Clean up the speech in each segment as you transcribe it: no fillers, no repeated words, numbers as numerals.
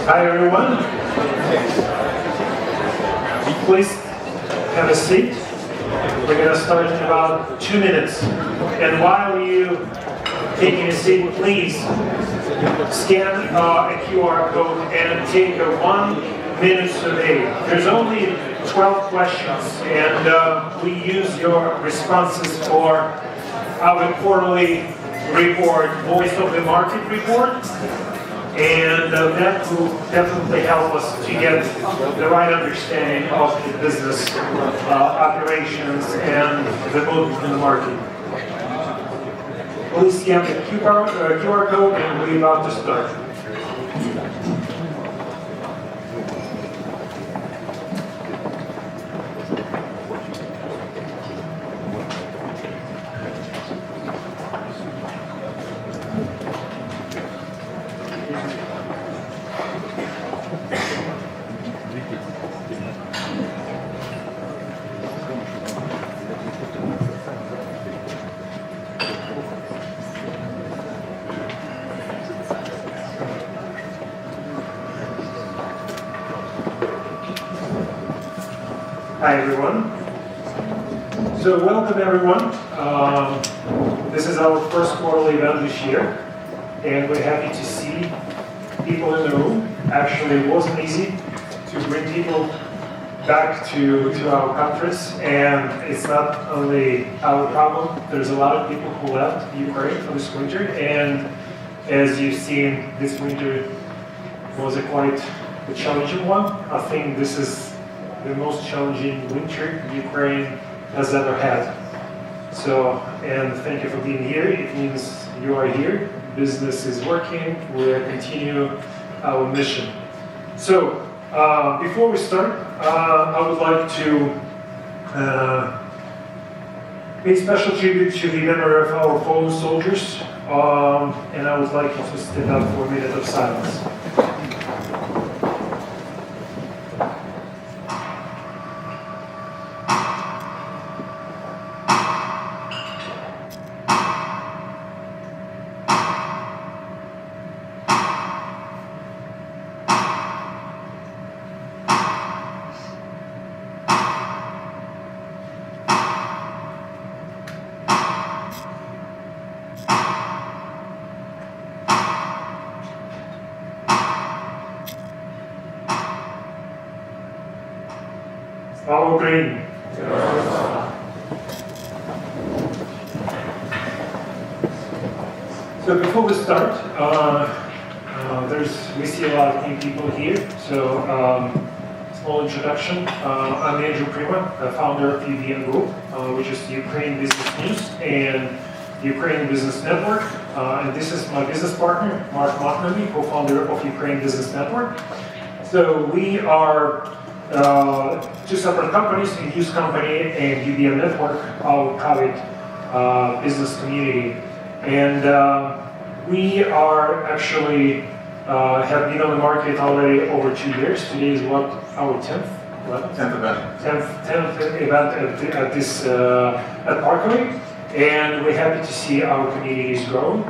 Hi everyone. Please have a seat. We're going to start in about 2 minutes. And while you taking a seat, please scan a QR code and take a 1-minute survey. There's only 12 questions, and we use your responses for our quarterly report, Voice of the Market report. And that will definitely help us to get the right understanding of the business operations and the mood in the market. Please scan the QR code and we're about to start. Hi everyone. So welcome everyone. This is our first quarterly event this year, and we're happy to see people in the room. Actually, it wasn't easy to bring people back to our conference, and it's not only our problem. There's a lot of people who left Ukraine for this winter, and as you've seen, this winter was quite a challenging one. I think this is the most challenging winter Ukraine has ever had. So, and thank you for being here. It means you are here. Business is working. We'll continue our mission. So, before we start, I would like to pay special tribute to the memory of our fallen soldiers, and I would like you to stand up for a minute of silence. Slava Ukraini. So before we start, we see a lot of new people here. So small introduction. I'm Andrew Prima, founder of UBN Group, which is Ukraine Business News and Ukraine Business Network. And this is my business partner, Mark Motnami, co-founder of Ukraine Business Network. So we are two separate companies, a news company and UBN Network, our private business community. And we are actually have been on the market already over 2 years. Today is what, our 10th? 10th event. 10th event at Parkway. And we're happy to see our communities grow.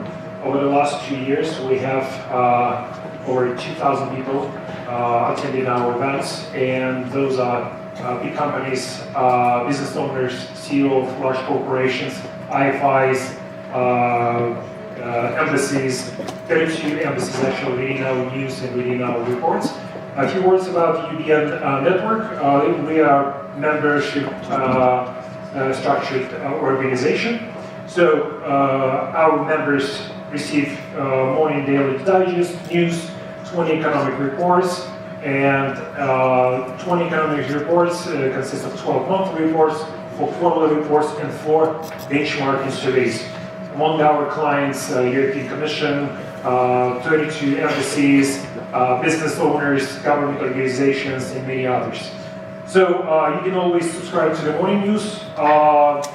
Over the last 2 years, we have over 2,000 people attending our events, and those are big companies, business owners, CEO of large corporations, IFIs, embassies, 32 embassies actually reading our news and reading our reports. A few words about the UBN Network. We are membership structured organization. So our members receive morning daily digest, news, 20 economic reports, and 20 economic reports consist of 12 monthly reports, 4 quarterly reports, and 4 benchmarking surveys. Among our clients, European Commission, 32 embassies, business owners, government organizations, and many others. So you can always subscribe to the morning news,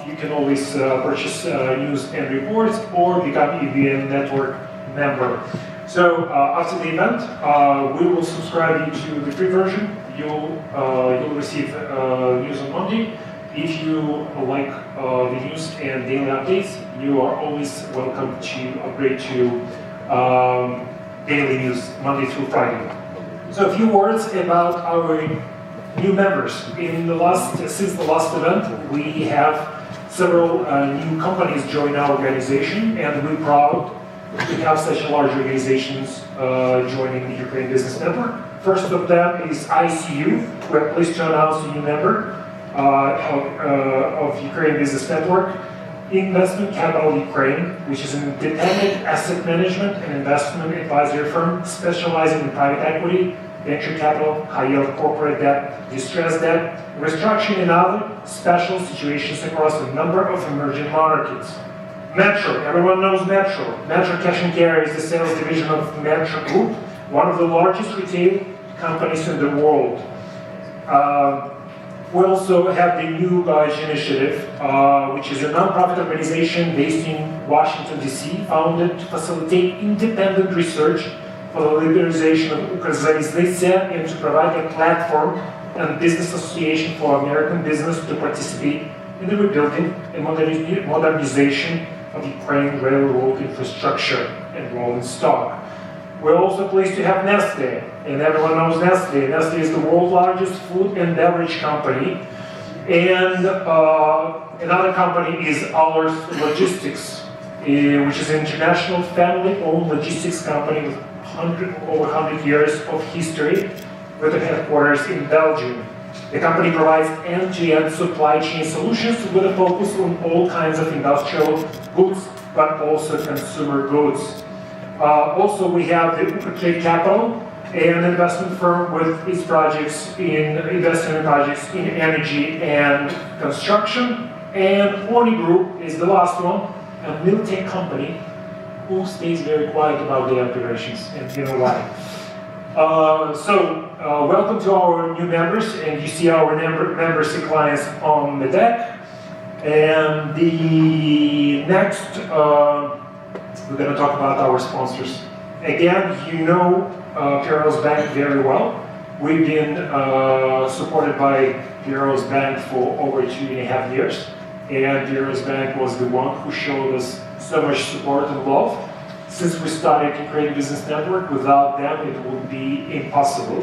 you can always purchase news and reports, or become UBN Network member. So after the event, we will subscribe you to the free version. You'll receive news on Monday. If you like the news and daily updates, you are always welcome to upgrade to daily news Monday through Friday. So a few words about our new members. Since the last event, we have several new companies join our organization, and we're proud to have such large organizations joining the Ukraine Business Network. First of them is ICU. We're pleased to announce a new member of Ukraine Business Network. Investment Capital Ukraine, which is an independent asset management and investment advisory firm specializing in private equity, venture capital, high-yield corporate debt, distressed debt, restructuring, and other special situations across a number of emerging markets. Metro, everyone knows Metro. Metro Cash and Carry is the sales division of Metro Group, one of the largest retail companies in the world. We also have the New Guys Initiative, which is a non-profit organization based in Washington, D.C., founded to facilitate independent research for the liberalization of Ukrzalization and to provide a platform and business association for American business to participate in the rebuilding and modernization of Ukraine railroad infrastructure and rolling stock. We're also pleased to have Nestle, and everyone knows Nestle. Nestle is the world's largest food and beverage company, and another company is Allers Logistics, which is an international family-owned logistics company with over 100 years of history, with a headquarters in Belgium. The company provides end-to-end supply chain solutions with a focus on all kinds of industrial goods, but also consumer goods. Also, we have the UBN Capital, an investment firm with its projects investing in projects in energy and construction. And Oni Group is the last one, a military company who stays very quiet about their operations, and you know why. Welcome to our new members, and you see our members and clients on the deck. And the next, we're going to talk about our sponsors. Again, you know Piraeus Bank very well. We've been supported by Piraeus Bank for over 2.5 years. And Piraeus Bank was the one who showed us so much support and love. Since we started the Ukraine Business Network, without them it would be impossible.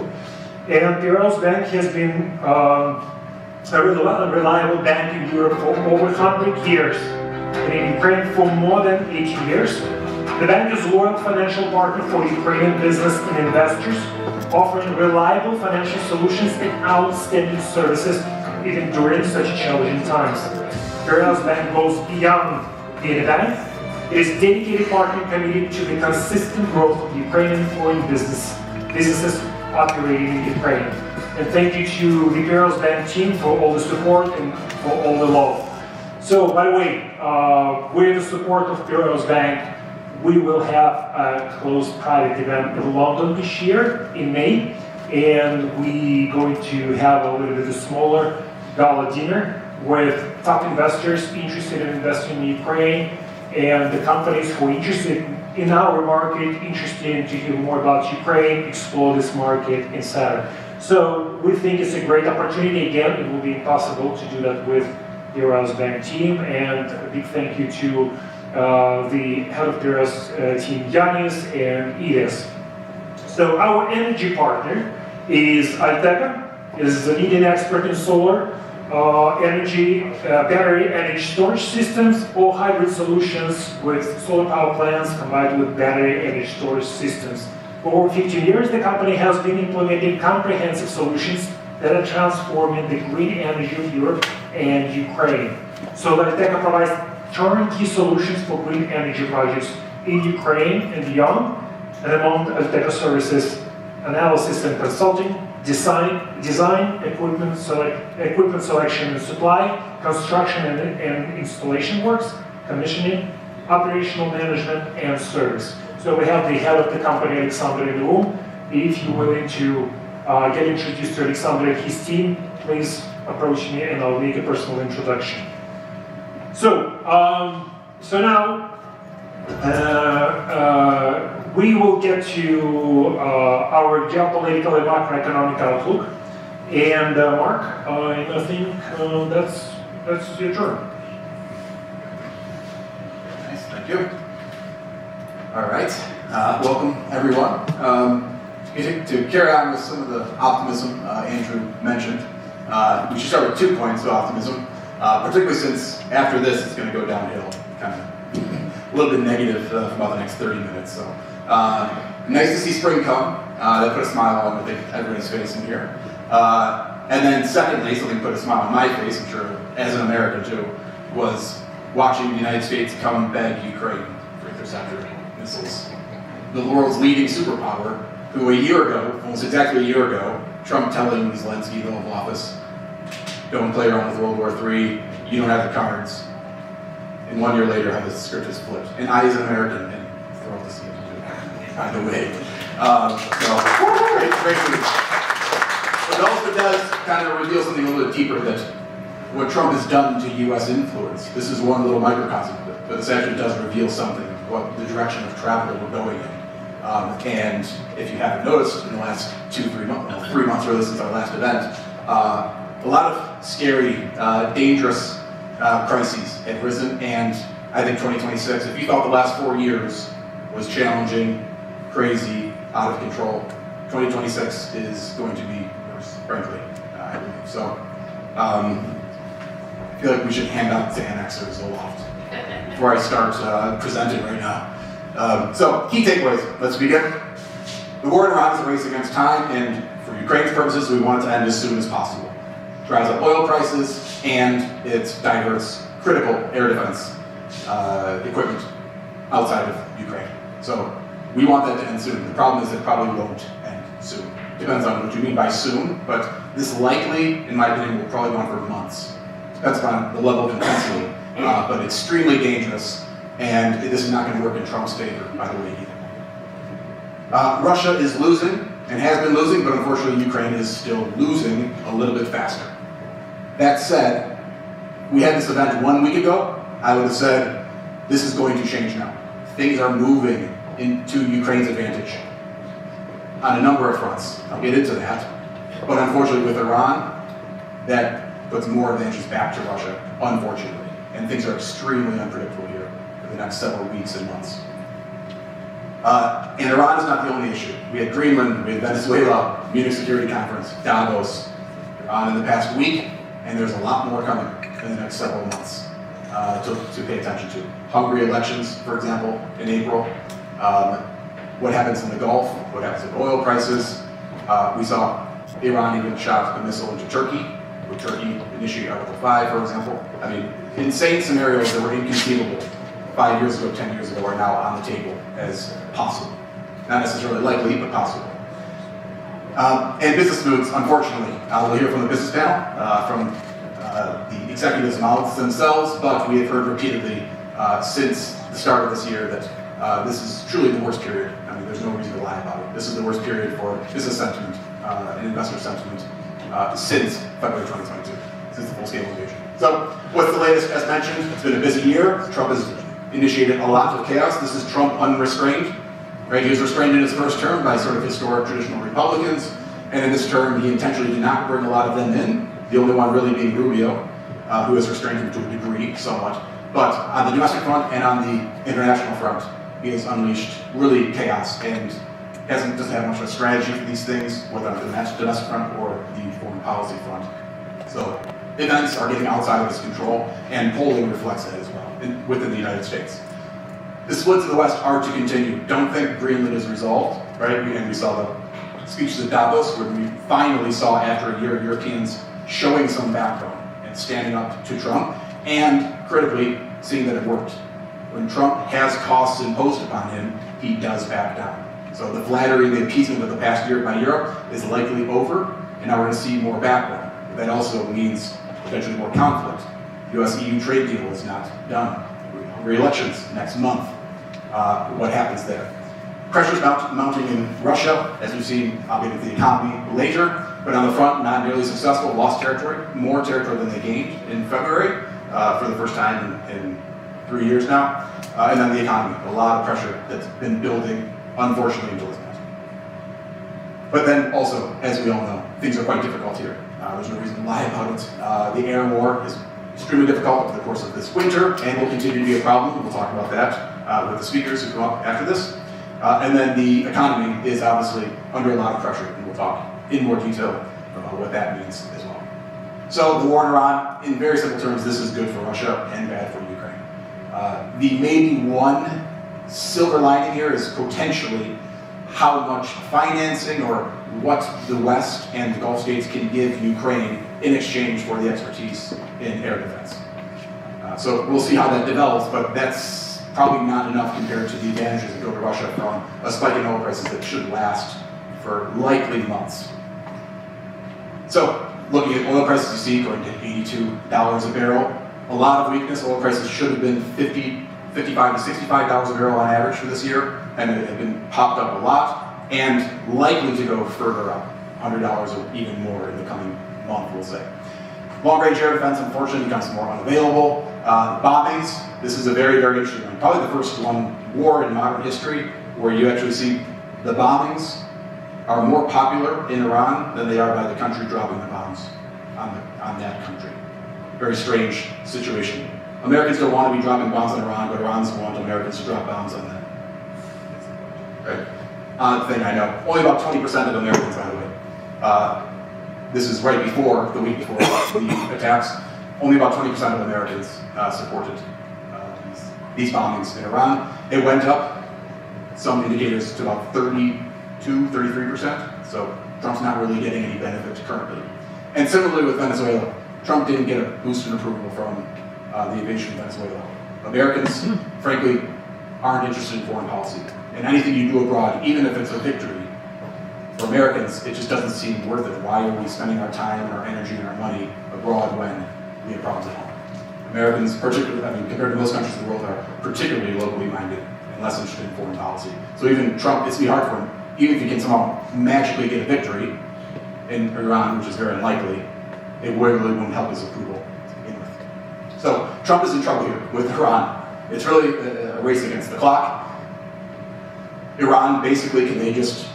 And Piraeus Bank has been a reliable bank in Europe for over 100 years, and in Ukraine for more than 18 years. The bank is a loyal financial partner for Ukrainian business and investors, offering reliable financial solutions and outstanding services even during such challenging times. Piraeus Bank goes beyond being a bank. It is a dedicated partner committed to the consistent growth of Ukrainian foreign businesses operating in Ukraine. And thank you to the Piraeus Bank team for all the support and for all the love. So, by the way, with the support of Piraeus Bank, we will have a closed private event in London this year in May, and we're going to have a little bit smaller gala dinner with top investors interested in investing in Ukraine and the companies who are interested in our market, interested to hear more about Ukraine, explore this market, etc. So we think it's a great opportunity. Again, it will be impossible to do that with the Piraeus Bank team, and a big thank you to the head of Piraeus team, Yanis and Ides. So our energy partner is Alteca, is a leading expert in solar energy, battery energy storage systems, or hybrid solutions with solar power plants combined with battery energy storage systems. For over 15 years, the company has been implementing comprehensive solutions that are transforming the green energy of Europe and Ukraine. So Latiteca provides turnkey solutions for green energy projects in Ukraine and beyond, and among Latiteca services, analysis and consulting, design, equipment selection and supply, construction and installation works, commissioning, operational management, and service. So we have the head of the company, Alexander, in the room. If you're willing to get introduced to Alexander and his team, please approach me and I'll make a personal introduction. So now we will get to our geopolitical and macroeconomic outlook. And Mark, I think that's your turn. Nice, thank you. All right, welcome everyone. To carry on with some of the optimism Andrew mentioned, we should start with 2 points of optimism, particularly since after this it's going to go downhill, kind of a little bit negative for about the next 30 minutes. So nice to see spring come. That put a smile on, I think, everybody's face in here. And then secondly, something put a smile on my face, I'm sure, as an American too, was watching the United States come beg Ukraine for interceptor missiles. The world's leading superpower, who a year ago, almost exactly a year ago, Trump telling Zelensky, the Oval Office, don't play around with World War III, you don't have the cards. And 1 year later, how the script is flipped. And I, as an American, am thrilled to see it, by the way. Great news. But it also does kind of reveal something a little bit deeper, that what Trump has done to U.S. influence, this is one little microcosm of it, but this actually does reveal something, what the direction of travel that we're going in. And if you haven't noticed, in the last 3 months really since our last event, a lot of scary, dangerous crises have risen, and I think 2026, if you thought the last 4 years was challenging, crazy, out of control, 2026 is going to be worse, frankly, I believe. So, I feel like we should hand out Xanax or Zoloft before I start presenting right now. So, key takeaways, let's begin. The war in Iran is a race against time, and for Ukraine's purposes, we want it to end as soon as possible. It drives up oil prices, and it diverts critical air defense equipment outside of Ukraine. So, we want that to end soon. The problem is it probably won't end soon. Depends on what you mean by soon, but this likely, in my opinion, will probably go on for months. Depends on the level of intensity, but extremely dangerous, and this is not going to work in Trump's favor, by the way, either. Russia is losing, and has been losing, but unfortunately Ukraine is still losing a little bit faster. That said, we had this event 1 week ago, I would have said, this is going to change now. Things are moving into Ukraine's advantage on a number of fronts. I'll get into that. But unfortunately with Iran, that puts more advantages back to Russia, unfortunately. And things are extremely unpredictable here for the next several weeks and months. And Iran is not the only issue. We had Greenland, we had Venezuela, Munich Security Conference, Davos in the past week, and there's a lot more coming in the next several months to pay attention to. Hungary elections, for example, in April. What happens in the Gulf, what happens with oil prices. We saw Iran even shot a missile into Turkey, with Turkey initiating Article 5, for example. I mean, insane scenarios that were inconceivable 5 years ago, 10 years ago, are now on the table as possible. Not necessarily likely, but possible. And business moods, unfortunately. We'll hear from the business panel, from the executives' mouths themselves, but we have heard repeatedly since the start of this year that this is truly the worst period. I mean, there's no reason to lie about it. This is the worst period for business sentiment and investor sentiment since February 2022, since the full-scale invasion. So, what's the latest? As mentioned, it's been a busy year. Trump has initiated a lot of chaos. This is Trump unrestrained. Right? He was restrained in his first term by sort of historic traditional Republicans, and in this term he intentionally did not bring a lot of them in, the only one really being Rubio, who has restrained him to a degree, somewhat. But on the domestic front and on the international front, he has unleashed really chaos and doesn't have much of a strategy for these things, whether on the domestic front or the foreign policy front. So events are getting outside of his control, and polling reflects that as well within the United States. The splits in the West are to continue. Don't think Greenland is resolved, right? And we saw the speeches at Davos, where we finally saw, after a year, Europeans showing some backbone and standing up to Trump, and critically, seeing that it worked. When Trump has costs imposed upon him, he does back down. So the flattery, the appeasement of the past year by Europe is likely over, and now we're going to see more backward. That also means potentially more conflict. The US-EU trade deal is not done. Re-elections next month. What happens there? Pressure's mounting in Russia, as we've seen, obviously, with the economy later, but on the front, not nearly successful, lost territory, more territory than they gained in February, for the first time in 3 years now. And then the economy, a lot of pressure that's been building, unfortunately, until this moment. But then also, as we all know, things are quite difficult here. There's no reason to lie about it. The air war is extremely difficult over the course of this winter, and will continue to be a problem. We'll talk about that with the speakers who come up after this. And then the economy is obviously under a lot of pressure, and we'll talk in more detail about what that means as well. So the war in Iran, in very simple terms, this is good for Russia and bad for Ukraine. The maybe one silver lining here is potentially how much financing or what the West and the Gulf states can give Ukraine in exchange for the expertise in air defense. So we'll see how that develops, but that's probably not enough compared to the advantages that go to Russia from a spike in oil prices that should last for likely months. So looking at oil prices, you see going to $82 a barrel. A lot of weakness. Oil prices should have been $55 to $65 a barrel on average for this year, and it had been popped up a lot, and likely to go further up, $100 or even more in the coming month, we'll say. Long-range air defense, unfortunately, becomes more unavailable. Bombings, this is a very, very interesting one. Probably the first war in modern history where you actually see the bombings are more popular in Iran than they are by the country dropping the bombs on that country. Very strange situation. Americans don't want to be dropping bombs on Iran, but Irans want Americans to drop bombs on them. Right? Odd thing I know. Only about 20% of Americans, by the way. This is right before, the week before the attacks. Only about 20% of Americans supported these bombings in Iran. It went up, some indicators, to about 32, 33%. So Trump's not really getting any benefit currently. And similarly with Venezuela, Trump didn't get a boost in approval from the invasion of Venezuela. Americans, frankly, aren't interested in foreign policy. And anything you do abroad, even if it's a victory, for Americans, it just doesn't seem worth it. Why are we spending our time, our energy, and our money abroad when we have problems at home? Americans, particularly, compared to most countries in the world, are particularly locally minded and less interested in foreign policy. So even Trump, it's be hard for him, even if he can somehow magically get a victory in Iran, which is very unlikely, it really wouldn't help his approval to begin with. So Trump is in trouble here with Iran. It's really a race against the clock. Iran, basically, can they just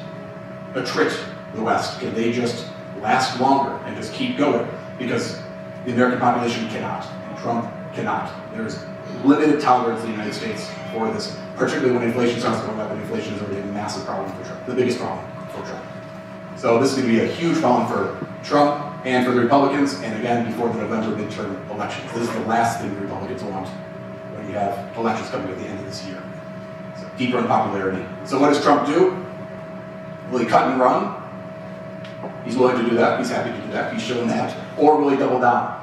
attrit the West? Can they just last longer and just keep going? Because the American population cannot, and Trump cannot. There's limited tolerance in the United States for this, particularly when inflation starts going up, and inflation is already a massive problem for Trump, the biggest problem for Trump. So this is going to be a huge problem for Trump and for the Republicans, and again, before the November midterm elections. This is the last thing the Republicans want when you have elections coming at the end of this year. So deeper unpopularity. So what does Trump do? Will he cut and run? He's willing to do that. He's happy to do that. He's shown that. Or will he double down?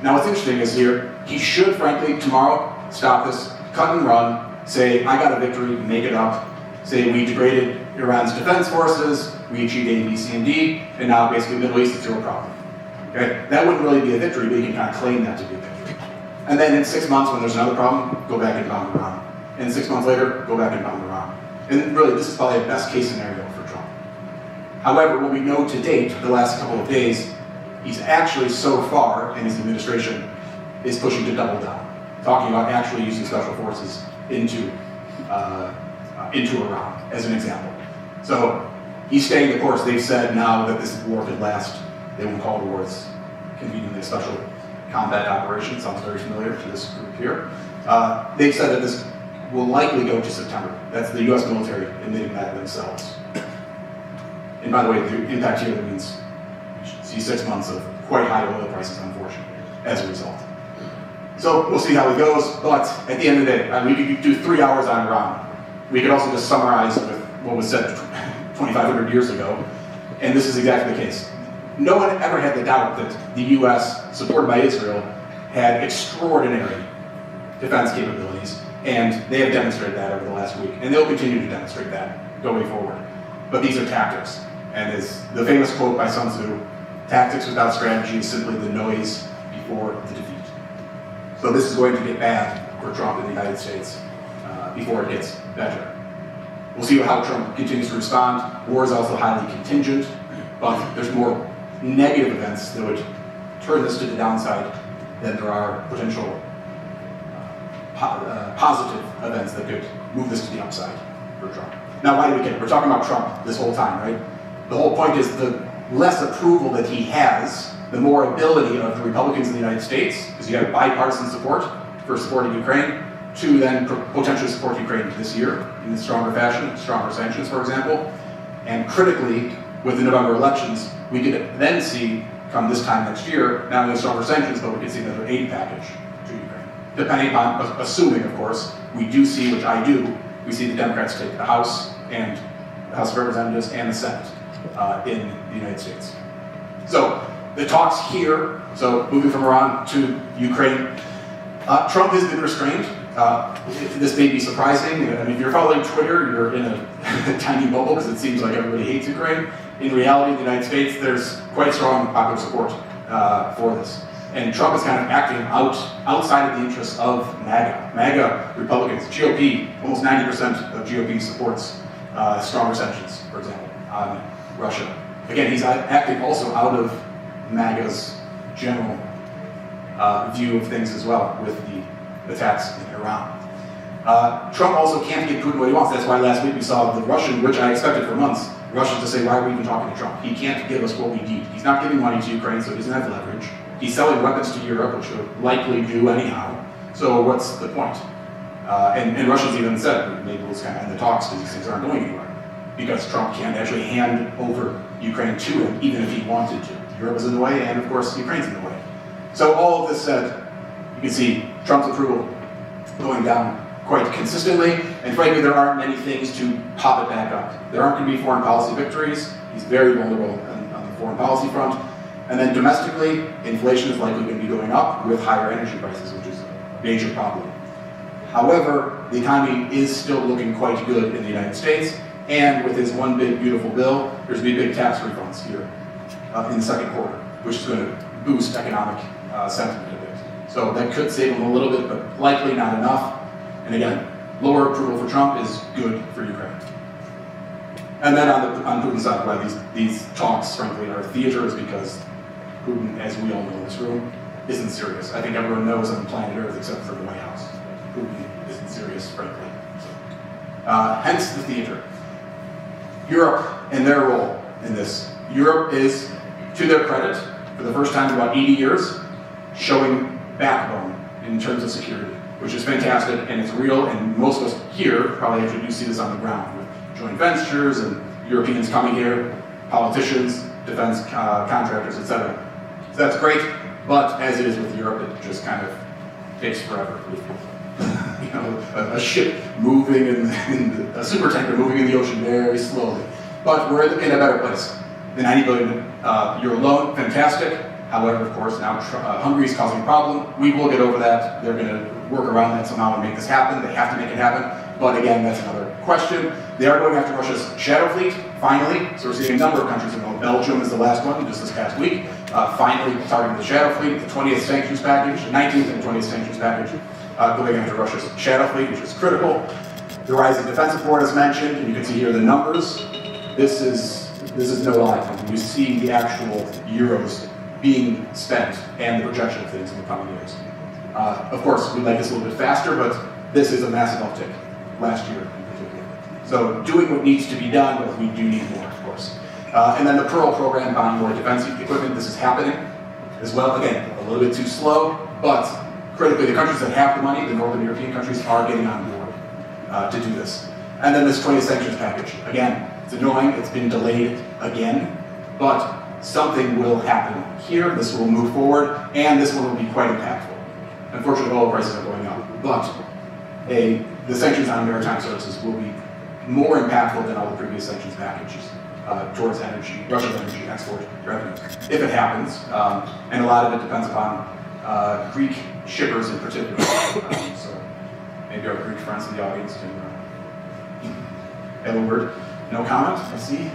Now what's interesting is here, he should, frankly, tomorrow, stop this, cut and run, say, I got a victory, make it up, say we degraded Iran's defense forces, we achieved A, B, C, and D, and now basically the Middle East is zero problem. Okay? That wouldn't really be a victory, but you can kind of claim that to be a victory. And then in 6 months, when there's another problem, go back and bomb Iran. And 6 months later, go back and bomb Iran. And really, this is probably a best case scenario for Trump. However, what we know to date, the last couple of days, he's actually so far, in his administration, is pushing to double down, talking about actually using special forces into Iran, as an example. So he's staying the course. They've said now that this war could last. They won't call it war. It's conveniently a special combat operation. Sounds very familiar to this group here. They've said that this will likely go to September. That's the U.S. military admitting that themselves. And by the way, the impact here means you should see 6 months of quite high oil prices, unfortunately, as a result. So we'll see how it goes, but at the end of the day, we could do 3 hours on Iran. We could also just summarize with what was said 2,500 years ago, and this is exactly the case. no one ever had the doubt that the US, supported by Israel, had extraordinary defense capabilities, and they have demonstrated that over the last week, and they'll continue to demonstrate that going forward. But these are tactics, and as the famous quote by Sun Tzu, tactics without strategy is simply the noise before the defeat. So this is going to get bad for Trump in the United States before it gets better. We'll see how Trump continues to respond. War is also highly contingent, but there's more negative events that would turn this to the downside than there are potential positive events that could move this to the upside for Trump. Now, why do we care? We're talking about Trump this whole time, right? The whole point is the less approval that he has, the more ability of the Republicans in the United States, because you have bipartisan support for supporting Ukraine, to then potentially support Ukraine this year in a stronger fashion, stronger sanctions, for example. And critically, with the November elections, we could then see, come this time next year, not only stronger sanctions, but we could see another aid package to Ukraine. Depending upon, assuming, of course, we do see, which I do, we see the Democrats take the House and the House of Representatives and the Senate in the United States. So the talks here, so moving from Iran to Ukraine, Trump has been restrained. This may be surprising. I mean, if you're following Twitter, you're in a tiny bubble because it seems like everybody hates Ukraine. In reality, in the United States, there's quite strong popular support for this. And Trump is kind of acting outside of the interests of MAGA. MAGA Republicans, GOP, almost 90% of GOP supports stronger sanctions, for example, on Russia. Again, he's acting also out of MAGA's general view of things as well with the attacks in Iran. Trump also can't give Putin what he wants. That's why last week we saw the Russian, which I expected for months, Russians to say, why are we even talking to Trump? He can't give us what we need. He's not giving money to Ukraine, so he doesn't have leverage. He's selling weapons to Europe, which he'll likely do anyhow. So what's the point? And Russians even said, maybe we'll kind of end the talks because these things aren't going anywhere. Because Trump can't actually hand over Ukraine to him, even if he wanted to. Europe is in the way, and of course, Ukraine's in the way. So all of this said, you can see Trump's approval going down quite consistently, and frankly, there aren't many things to pop it back up. There aren't going to be foreign policy victories. He's very vulnerable on the foreign policy front. And then domestically, inflation is likely going to be going up with higher energy prices, which is a major problem. However, the economy is still looking quite good in the United States, and with his one big beautiful bill, there's going to be big tax refunds here in the second quarter, which is going to boost economic sentiment a bit. So that could save him a little bit, but likely not enough. And again, lower approval for Trump is good for Ukraine. And then on Putin's side, why these talks, frankly, are theater is because Putin, as we all know in this room, isn't serious. I think everyone knows on the planet Earth except for the White House. Putin isn't serious, frankly. So, hence the theater. Europe and their role in this. Europe is, to their credit, for the first time in about 80 years, showing backbone in terms of security, which is fantastic, and it's real, and most of us here probably actually do see this on the ground with joint ventures and Europeans coming here, politicians, defense contractors, etc. So that's great, but as it is with Europe, it just kind of takes forever. You know, a ship moving in a supertanker moving in the ocean very slowly. But we're in a better place. The 90 billion euro loan, fantastic. However, of course, now Hungary is causing a problem. We will get over that. They're going to work around that somehow and make this happen. They have to make it happen. But again, that's another question. They are going after Russia's shadow fleet, finally. So we're seeing a number of countries involved. Belgium is the last one, just this past week. Finally targeting the shadow fleet, the 20th sanctions package, the 19th and 20th sanctions package, going after Russia's shadow fleet, which is critical. The rising defense support is mentioned, and you can see here the numbers. This is no lie. You see the actual euros being spent and the projection of things in the coming years. Of course, we'd like this a little bit faster, but this is a massive uptick last year in particular. So doing what needs to be done, but we do need more, of course. And then the Pearl program, buying more defense equipment, this is happening as well. Again, a little bit too slow, but critically, the countries that have the money, the Northern European countries, are getting on board to do this. And then this 20th sanctions package. Again, it's annoying, it's been delayed again, but something will happen here, this will move forward, and this one will be quite impactful. Unfortunately, oil prices are going up, but the sanctions on maritime services will be more impactful than all the previous sanctions packages. towards Russia's energy export revenue, if it happens. And a lot of it depends upon Greek shippers in particular. So maybe our Greek friends in the audience can have a word. No comment, I see.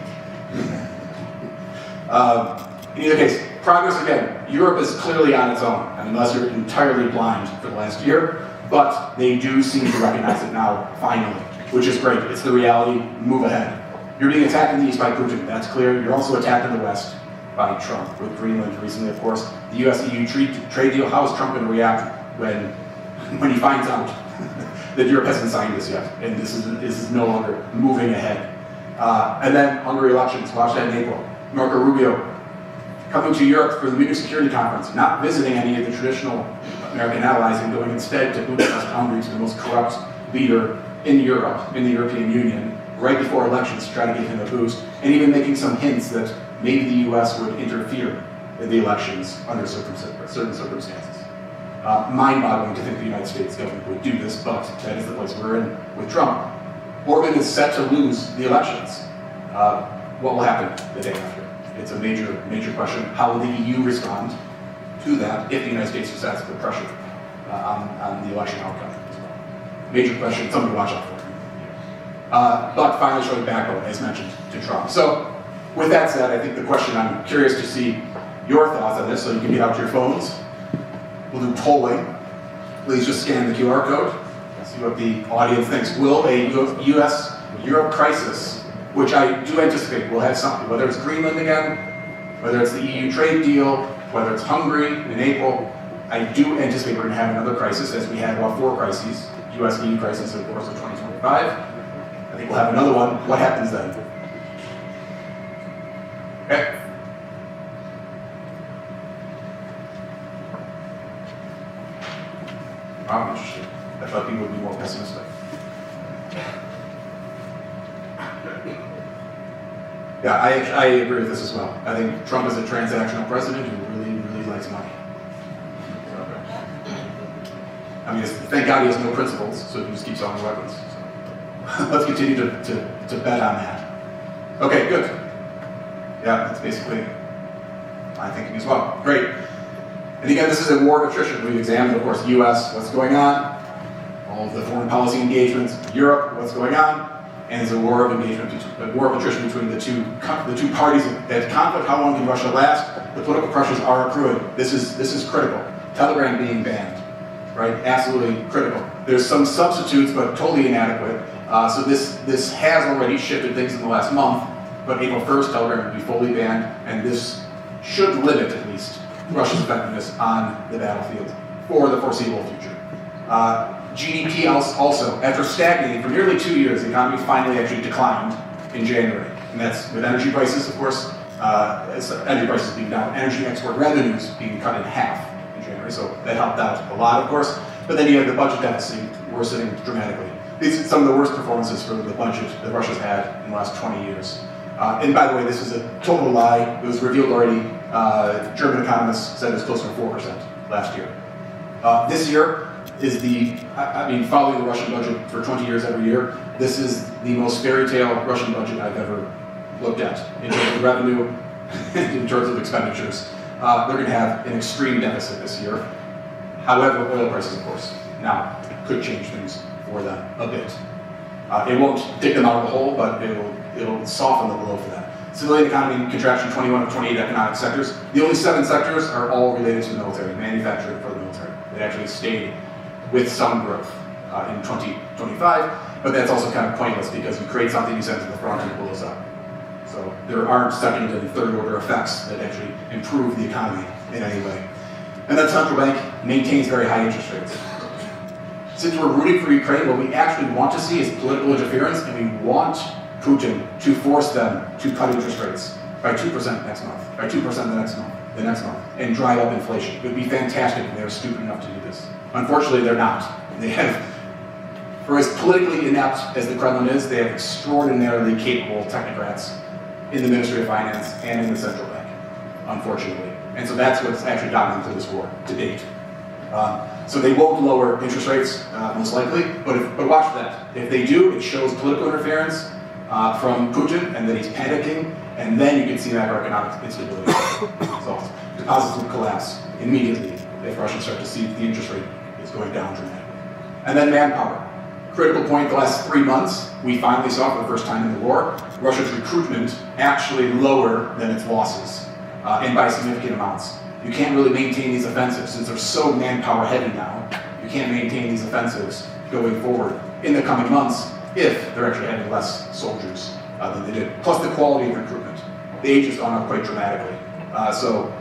In either case, progress again. Europe is clearly on its own, unless you're entirely blind for the last year, but they do seem to recognize it now, finally, which is great. It's the reality, move ahead. You're being attacked in the east by Putin, that's clear. You're also attacked in the west by Trump, with Greenland recently, of course. The US-EU trade deal, how is Trump going to react when he finds out that Europe hasn't signed this yet, and this is no longer moving ahead? And then Hungary elections, watch that in April. Marco Rubio coming to Europe for the Munich Security Conference, not visiting any of the traditional American allies and going instead to Budapest, Hungary, to the most corrupt leader in Europe, in the European Union, right before elections to try to give him a boost, and even making some hints that maybe the US would interfere in the elections under certain circumstances. Mind-boggling to think the United States government would do this, but that is the place we're in with Trump. Orban is set to lose the elections. What will happen the day after? It's a major question. How will the EU respond to that if the United States decides to put pressure on the election outcome as well? Major question, something to watch out for. But finally showing backbone, as mentioned, to Trump. So with that said, I think the question, I'm curious to see your thoughts on this, so you can get out your phones. We'll do polling. Please just scan the QR code. See what the audience thinks. Will a US-Europe crisis, which I do anticipate will have something, whether it's Greenland again, whether it's the EU trade deal, whether it's Hungary in April, I do anticipate we're going to have another crisis, as we had about 4 crises, US-EU crisis, of course, of 2025. I think we'll have another one. What happens then? Okay. I'm interested. I thought people would be more pessimistic. Yeah, I agree with this as well. I think Trump is a transactional president who really likes money. I mean, thank God he has no principles, so he just keeps selling weapons. So let's continue to bet on that. Okay, good. Yeah, that's basically my thinking as well. Great. And again, this is a war of attrition. We've examined, of course, US, what's going on, all of the foreign policy engagements, Europe, what's going on, and it's a war of engagement, a war of attrition between the two parties. That conflict, how long can Russia last? The political pressures are accruing. This is critical. Telegram being banned, right? Absolutely critical. There's some substitutes, but totally inadequate. So this has already shifted things in the last month, but April 1st, Telegram will be fully banned, and this should limit, at least, Russia's effectiveness on the battlefield for the foreseeable future. GDP also, after stagnating for nearly 2 years, the economy finally actually declined in January. And that's with energy prices, of course, energy prices being down, energy export revenues being cut in half in January, so that helped out a lot, of course. But then you have the budget deficit worsening dramatically. These are some of the worst performances for the budget that Russia's had in the last 20 years. And by the way, this is a total lie. It was revealed already. German economists said it was closer to 4% last year. This year is following the Russian budget for 20 years every year, this is the most fairy tale Russian budget I've ever looked at in terms of revenue, in terms of expenditures. They're going to have an extreme deficit this year. However, oil prices, of course, now could change things for them a bit. It won't dig them out of the hole, but it'll soften the blow for them. Civilian economy contraction, 21 of 28 economic sectors. The only 7 sectors are all related to the military, manufacturing for the military. It actually stayed with some growth in 2025, but that's also kind of pointless because you create something, you send it to the front, and it blows up. So there aren't second and third order effects that actually improve the economy in any way. And then central bank maintains very high interest rates. Since we're rooting for Ukraine, what we actually want to see is political interference, and we want Putin to force them to cut interest rates by 2% next month, by 2% the next month, and drive up inflation. It would be fantastic if they were stupid enough to do this. Unfortunately, they're not. They have, for as politically inept as the Kremlin is, they have extraordinarily capable technocrats in the Ministry of Finance and in the central bank, unfortunately. And so that's what's actually gotten them to this war to date. So they won't lower interest rates, most likely, but watch that. If they do, it shows political interference, from Putin, and that he's panicking, and then you can see macroeconomic instability results. Deposits would collapse immediately if Russians start to see the interest rate is going down dramatically. And then manpower. Critical point, the last 3 months, we finally saw for the first time in the war, Russia's recruitment actually lower than its losses, and by significant amounts. You can't really maintain these offensives since they're so manpower heavy now. You can't maintain these offensives going forward in the coming months if they're actually having less soldiers than they did. Plus the quality of recruitment. The age has gone up quite dramatically. So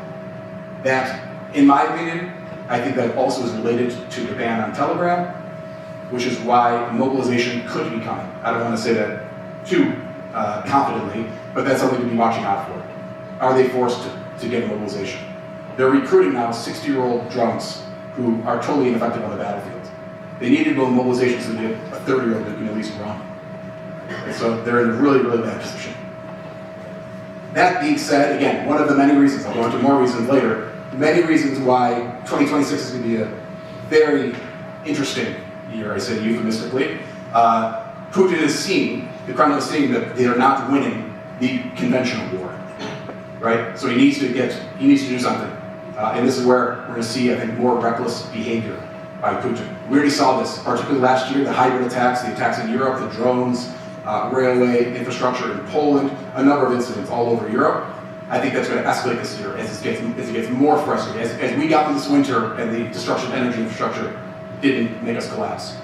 that, in my opinion, I think that also is related to the ban on Telegram, which is why mobilization could be coming. I don't want to say that too confidently, but that's something to be watching out for. Are they forced to get mobilization? They're recruiting now 60-year-old drunks who are totally ineffective on the battlefield. They needed mobilization so they get a 30-year-old who can at least run. And so they're in a really, really bad position. That being said, again, one of the many reasons, I'll go into more reasons later, many reasons why 2026 is going to be a very interesting year, I say euphemistically. Putin is seeing, the Kremlin is seeing that they are not winning the conventional war, right? So he needs to do something. And this is where we're going to see, I think, more reckless behavior by Putin. We already saw this, particularly last year, the hybrid attacks, the attacks in Europe, the drones, railway infrastructure in Poland, a number of incidents all over Europe. I think that's going to escalate this year as it gets more frustrating. As we got through this winter and the destruction of energy infrastructure didn't make us collapse.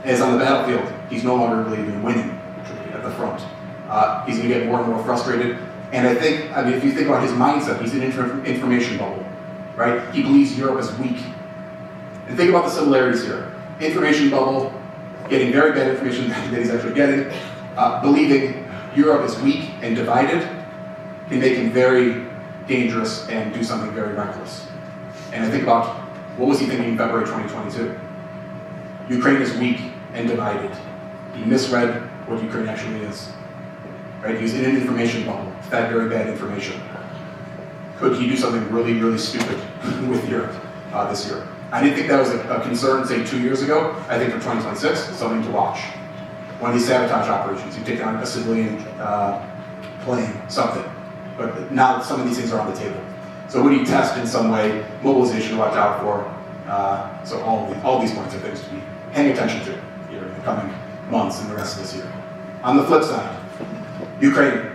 As on the battlefield, he's no longer really even winning at the front. He's going to get more and more frustrated. And I mean, if you think about his mindset, he's in an information bubble, right? He believes Europe is weak. And think about the similarities here. Information bubble, getting very bad information that he's actually getting, believing Europe is weak and divided, can make him very dangerous and do something very reckless. And I think about, what was he thinking in February 2022? Ukraine is weak and divided. He misread what Ukraine actually is. Right? He was in an information bubble, fed very bad information. Could he do something really, really stupid with Europe this year? I didn't think that was a concern, say, 2 years ago. I think for 2026, something to watch. One of these sabotage operations, you take on a civilian plane, something. But now some of these things are on the table. So would he test in some way, mobilization to watch out for? So all these points are things to be paying attention to here in the coming months and the rest of this year. On the flip side, Ukraine,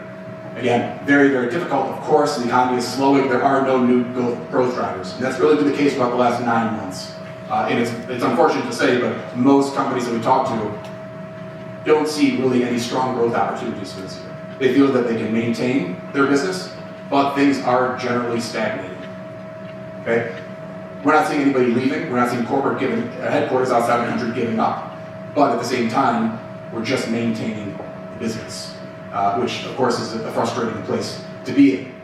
again, very, very difficult. Of course, the economy is slowing. There are no new growth drivers. And that's really been the case for about the last 9 months. And it's unfortunate to say, but most companies that we talk to don't see really any strong growth opportunities for this year. They feel that they can maintain their business, but things are generally stagnating. Okay? We're not seeing anybody leaving. We're not seeing corporate headquarters outside the country giving up. But at the same time, we're just maintaining the business, which of course is a frustrating place to be in.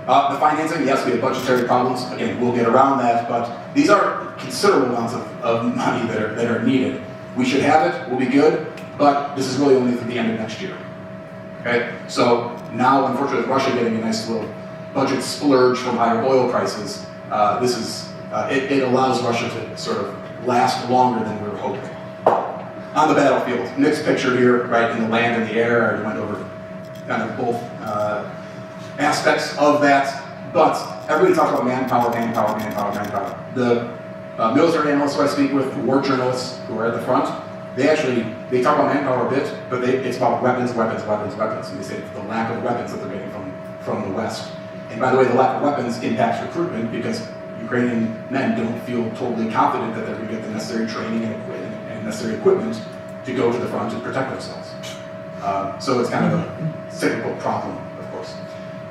The financing, yes, we have budgetary problems. Again, we'll get around that, but these are considerable amounts of money that are needed. We should have it, we'll be good, but this is really only through the end of next year. Okay? So now, unfortunately, with Russia getting a nice little budget splurge from higher oil prices, it allows Russia to sort of last longer than we were hoping. On the battlefield, mixed picture here, right, in the land and the air. I went over kind of both aspects of that, but everybody talks about manpower. The military analysts who I speak with, the war journalists who are at the front, they talk about manpower a bit, but it's about weapons, and they say it's the lack of weapons that they're getting from the West. And by the way, the lack of weapons impacts recruitment because Ukrainian men don't feel totally confident that they're going to get the necessary training and necessary equipment to go to the front and protect themselves. So it's kind of a cyclical problem, of course.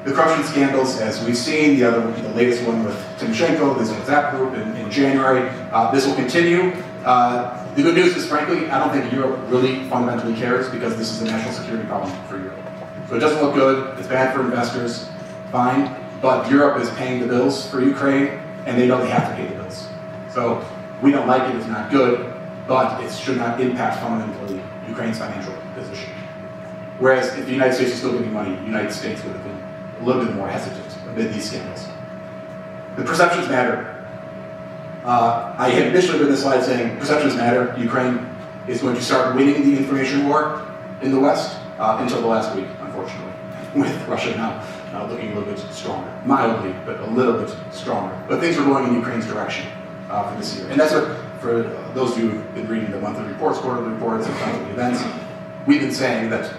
The corruption scandals, as we've seen, the latest one with Timoshenko, this WhatsApp group in January, this will continue. The good news is, frankly, I don't think Europe really fundamentally cares because this is a national security problem for Europe. So it doesn't look good, it's bad for investors, fine, but Europe is paying the bills for Ukraine, and they know they have to pay the bills. So we don't like it, it's not good, but it should not impact fundamentally Ukraine's financial position. Whereas if the United States was still giving money, the United States would have been a little bit more hesitant amid these scandals. The perceptions matter. I had initially written this slide saying perceptions matter. Ukraine is going to start winning the information war in the West. until the last week, unfortunately, with Russia now looking a little bit stronger. Mildly, but a little bit stronger. But things are going in Ukraine's direction for this year. And that's what, for those of you who've been reading the monthly reports, quarterly reports, and monthly events, we've been saying that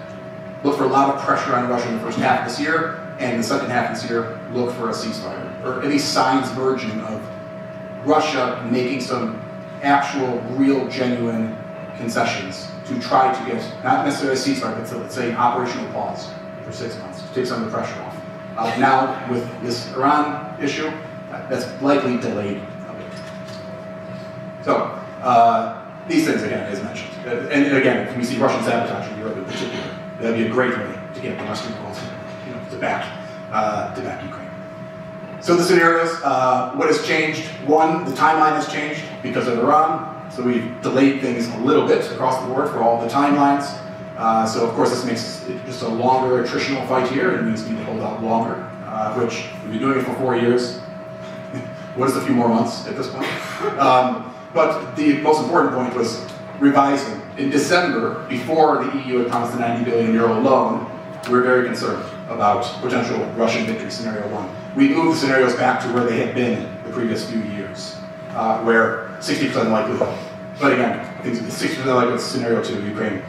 look for a lot of pressure on Russia in the first half of this year, and in the second half of this year, look for a ceasefire, or at least signs emerging of Russia making some actual, real, genuine concessions to try to get, not necessarily a ceasefire, but let's say an operational pause for 6 months, to take some of the pressure off. Now, with this Iran issue, that's likely delayed a bit. So, these things, again, as mentioned. And again, if we see Russian sabotage in Europe in particular, that'd be a great way to get the Western world to back Ukraine. So the scenarios, what has changed? One, the timeline has changed because of Iran. So we've delayed things a little bit across the board for all the timelines. So of course this makes it just a longer attritional fight here, and means we need to hold out longer, which we've been doing it for 4 years. What is a few more months at this point? But the most important point was revising. In December, before the EU had promised a 90 billion euro loan, we were very concerned about potential Russian victory, scenario one. We moved the scenarios back to where they had been the previous few years, where 60% likelihood. But again, I think 60% likelihood scenario two, Ukraine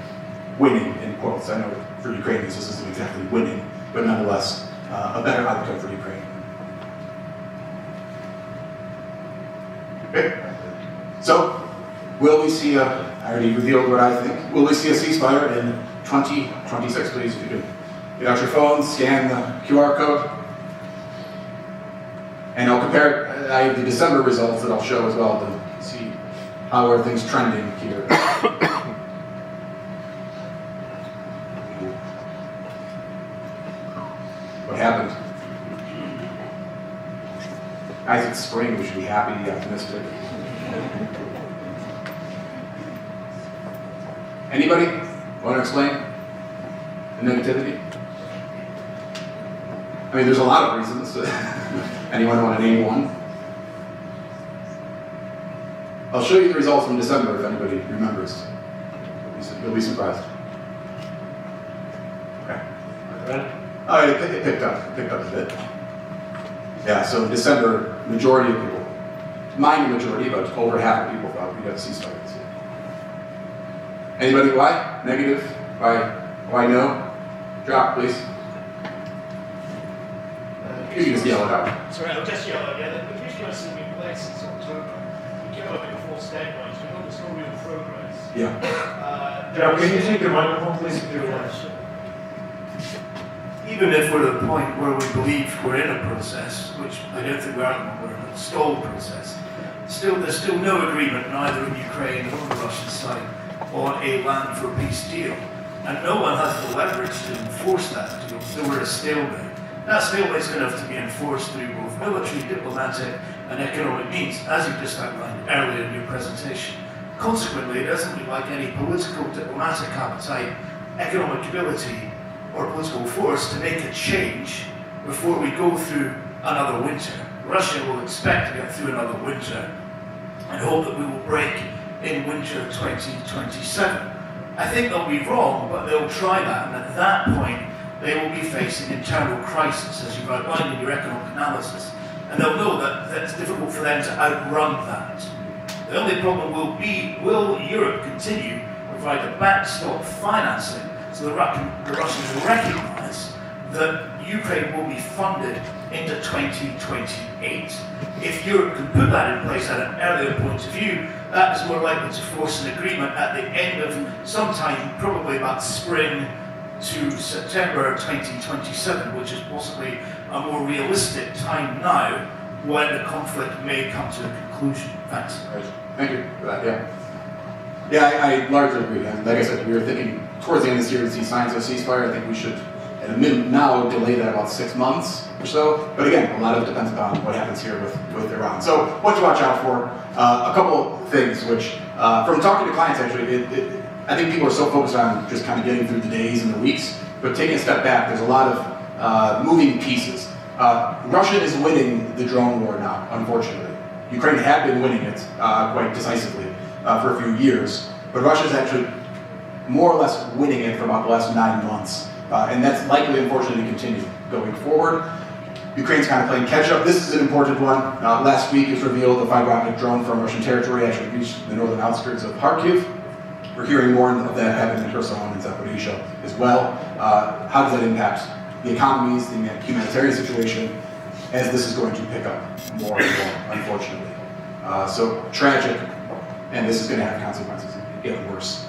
winning, in quotes. I know for Ukrainians this isn't exactly winning, but nonetheless, a better outcome for Ukraine. Okay. So, will we see I already revealed what I think. Will we see a ceasefire in 2026? Please, if you could get out your phone, scan the QR code. And I'll compare, I have the December results that I'll show as well to see how are things trending here. What happened? Guys, it's spring, we should be happy, optimistic. Anybody want to explain the negativity? I mean, there's a lot of reasons. Anyone want to name one? I'll show you the results from December if anybody remembers. You'll be surprised. Okay. Oh, it picked up a bit. Yeah, so in December, majority of people, minor majority, but over half of people thought we'd have a ceasefire this year. Anybody, why? Negative? Why no? Drop, please. You can just yell it out. Sorry, I'll just yell out. Yeah, the visuals have been in place since October. We came up with a false deadline, so we know there's no real progress. Yeah. Can you take the microphone, please? Even if we're at a point where we believe we're in a process, which I don't think we are at the moment, we're in a stalled process, there's still no agreement, neither in Ukraine or on the Russian side, on a land for peace deal. And no one has the leverage to enforce that deal, so we're at a stalemate. That stalemate is going to have to be enforced through both military, diplomatic, and economic means, as you just outlined earlier in your presentation. Consequently, it doesn't look like any political, diplomatic appetite, economic ability, or political force to make a change before we go through another winter. Russia will expect to get through another winter and hope that we will break in winter 2027. I think they'll be wrong, but they'll try that, and at that point, they will be facing internal crisis, as you've outlined in your economic analysis, and they'll know that it's difficult for them to outrun that. The only problem will be, will Europe continue to provide the backstop financing so the Russians will recognise that Ukraine will be funded into 2028. If Europe can put that in place at an earlier point of view, that is more likely to force an agreement at the end of sometime, probably about spring to September 2027, which is possibly a more realistic time now when the conflict may come to a conclusion. Thanks. Right. Thank you for that, yeah. Yeah, I largely agree. And like I said, we were thinking towards the end of this year to see signs of ceasefire. I think we should, at a minimum now, delay that about 6 months or so. But again, a lot of it depends upon what happens here with Iran. So what to watch out for? A couple things which, from talking to clients actually, I think people are so focused on just kind of getting through the days and the weeks, but taking a step back, there's a lot of moving pieces. Russia is winning the drone war now, unfortunately. Ukraine had been winning it quite decisively for a few years, but Russia is actually more or less winning it for about the last 9 months. And that's likely, unfortunately, to continue going forward. Ukraine's kind of playing catch-up. This is an important one. Last week, it was revealed the fiber optic drone from Russian territory actually reached the northern outskirts of Kharkiv. We're hearing more of that happening in Kherson and Zaporizhzhia as well. How does that impact the economies, the humanitarian situation, as this is going to pick up more and more, unfortunately. So tragic, and this is going to have consequences and get worse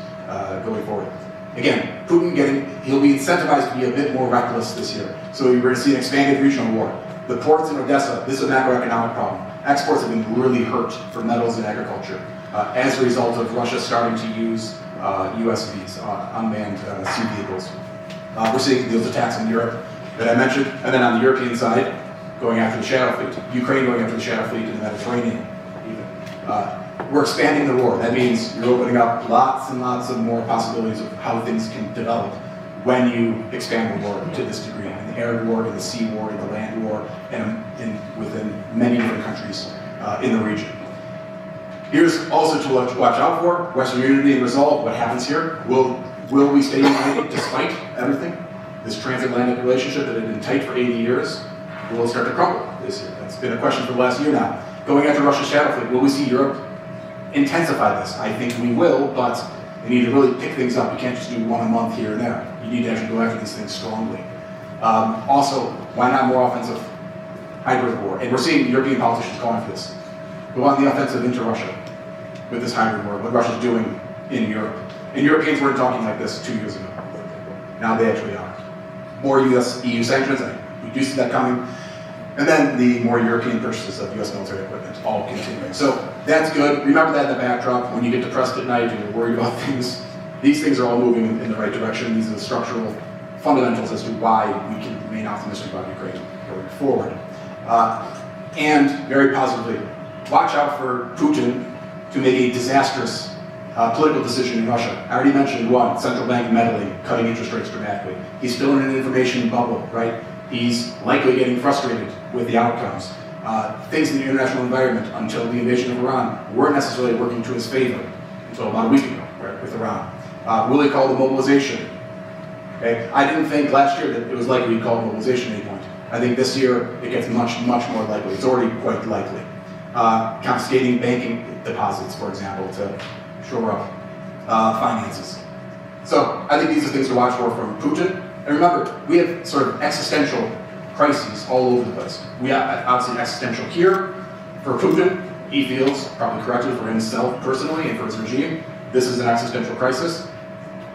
going forward. Again, Putin he'll be incentivized to be a bit more reckless this year. So we're going to see an expanded regional war. The ports in Odessa, this is a macroeconomic problem. Exports have been really hurt for metals and agriculture as a result of Russia starting to use USVs, unmanned sea vehicles. We're seeing those attacks in Europe that I mentioned, and then on the European side, going after the shadow fleet. Ukraine going after the shadow fleet in the Mediterranean, even. We're expanding the war. That means you're opening up lots and lots of more possibilities of how things can develop when you expand the war to this degree. In the air war, in the sea war, in the land war, and within many different countries in the region. Here's also to watch out for: Western unity and resolve. What happens here? Will we stay united despite everything? This transatlantic relationship that had been tight for 80 years, will it start to crumble this year? That's been a question for the last year now. Going after Russia's shadow fleet, will we see Europe intensify this? I think we will, but you need to really pick things up. You can't just do one a month here and there. You need to actually go after these things strongly. Also, why not more offensive hybrid war? And we're seeing European politicians calling for this. Go on the offensive into Russia with this hybrid war, what Russia's doing in Europe. And Europeans weren't talking like this 2 years ago. Now they actually are. More US-EU sanctions, we do see that coming. And then the more European purchases of US military equipment, all continuing. So that's good. Remember that in the backdrop. When you get depressed at night and you're worried about things, these things are all moving in the right direction. These are the structural fundamentals as to why we can remain optimistic about Ukraine going forward. And very positively, watch out for Putin to make a disastrous political decision in Russia. I already mentioned one, central bank meddling, cutting interest rates dramatically. He's still in an information bubble, right? He's likely getting frustrated with the outcomes. Things in the international environment until the invasion of Iran weren't necessarily working to his favor until about a week ago, right, with Iran. Will he call the mobilization? Okay. I didn't think last year that it was likely he'd call mobilization at any point. I think this year it gets much, much more likely. It's already quite likely. Confiscating banking deposits, for example, to shore up finances. So I think these are things to watch for from Putin. And remember, we have sort of existential crises all over the place. We have obviously existential here for Putin. He feels, probably correctly for himself personally and for his regime, this is an existential crisis.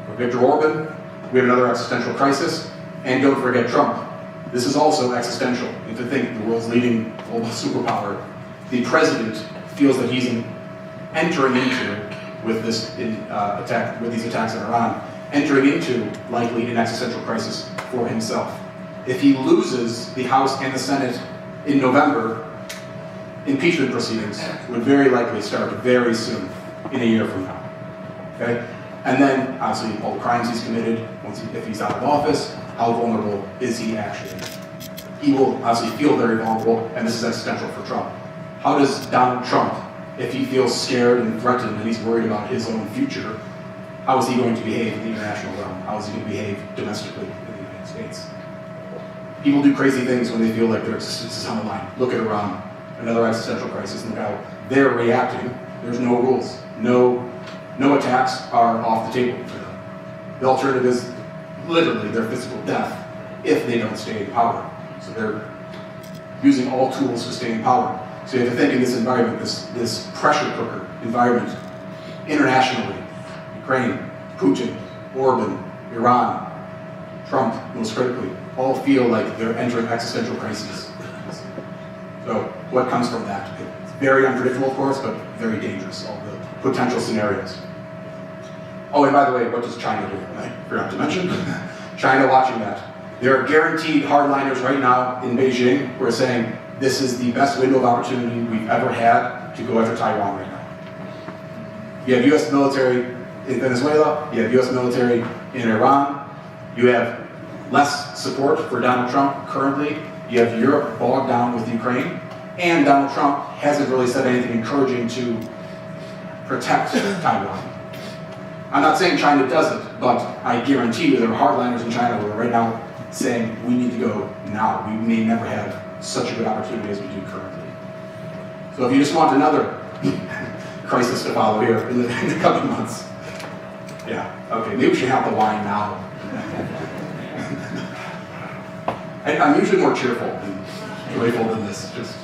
For Viktor Orban, we have another existential crisis. And don't forget Trump. This is also existential. And to think the world's leading global superpower, the president feels that he's entering into, with this attack, with these attacks in Iran, entering into likely an existential crisis for himself. If he loses the House and the Senate in November, impeachment proceedings would very likely start very soon, in a year from now. Okay? And then, obviously, all the crimes he's committed, if he's out of office, how vulnerable is he actually? He will obviously feel very vulnerable, and this is existential for Trump. How does Donald Trump, if he feels scared and threatened and he's worried about his own future, how is he going to behave in the international realm? How is he going to behave domestically in the United States? People do crazy things when they feel like their existence is on the line. Look at Iran, another existential crisis. Look how they're reacting. There's no rules. No attacks are off the table for them. The alternative is literally their physical death if they don't stay in power. So they're using all tools to stay in power. So you have to think in this environment, this pressure cooker environment, internationally, Ukraine, Putin, Orban, Iran, Trump, most critically, all feel like they're entering existential crises. So what comes from that? It's very unpredictable, of course, but very dangerous, all the potential scenarios. Oh, and by the way, what does China do? I forgot to mention. China watching that. There are guaranteed hardliners right now in Beijing who are saying this is the best window of opportunity we've ever had to go after Taiwan right now. You have US military in Venezuela, you have US military in Iran, you have less support for Donald Trump currently, you have Europe bogged down with Ukraine, and Donald Trump hasn't really said anything encouraging to protect Taiwan. I'm not saying China doesn't, but I guarantee you there are hardliners in China who are right now saying we need to go now. We may never have such a good opportunity as we do currently. So if you just want another crisis to follow here in the coming months. Yeah, okay, maybe we should have the wine now. I'm usually more cheerful and joyful than this, just,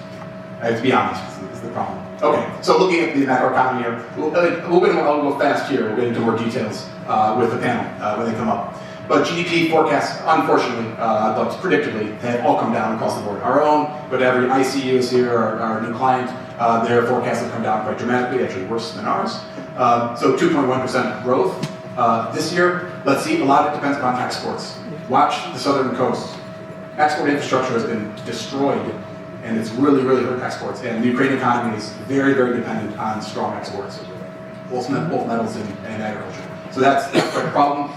I have to be honest, is the problem. Okay, so looking at the macroeconomy here, I'll go fast here, we'll get into more details with the panel when they come up. But GDP forecasts, unfortunately, but predictably, have all come down across the board. Our own, but every ICU is here, our new client, their forecasts have come down quite dramatically, actually worse than ours. So 2.1% growth this year. Let's see, a lot of it depends upon exports. Watch the southern coast. Export infrastructure has been destroyed, and it's really, really hurt exports. And the Ukrainian economy is very, very dependent on strong exports, both metals and agriculture. So that's quite a problem.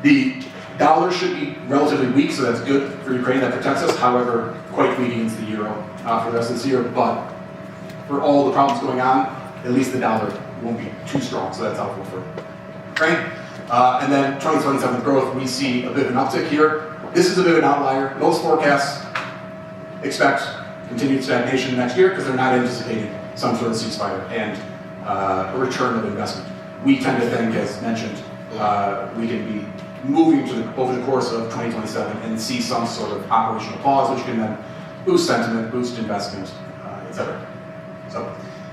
The dollar should be relatively weak, so that's good for Ukraine, that protects us. However, quite weak against the euro for the rest of this year. But for all the problems going on, at least the dollar won't be too strong, so that's helpful for Ukraine. And then 2027 growth, we see a bit of an uptick here. This is a bit of an outlier. Most forecasts expect continued stagnation next year because they're not anticipating some sort of ceasefire and a return of investment. We tend to think, as mentioned, we can be moving over the course of 2027 and see some sort of operational pause, which can then boost sentiment, boost investment, etc. So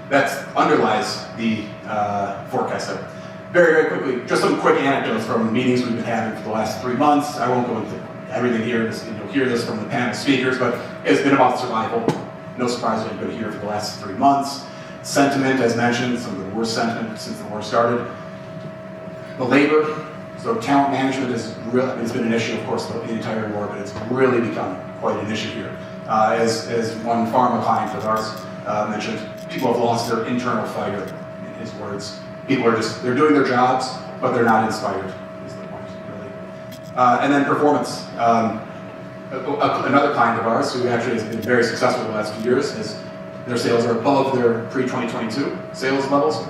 that underlies the forecast there. Very, very quickly, just some quick anecdotes from meetings we've been having for the last 3 months. I won't go into everything here, you'll hear this from the panel speakers, but it's been about survival. No surprise that you've been here for the last 3 months. Sentiment, as mentioned, some of the worst sentiment since the war started. The labor, so talent management has been an issue, of course, the entire war, but it's really become quite an issue here. As one pharma client of ours mentioned, people have lost their internal fighter, in his words. People are they're doing their jobs, but they're not inspired, is the point, really. And then performance. Another client of ours, who actually has been very successful the last few years, is their sales are above their pre-2022 sales levels.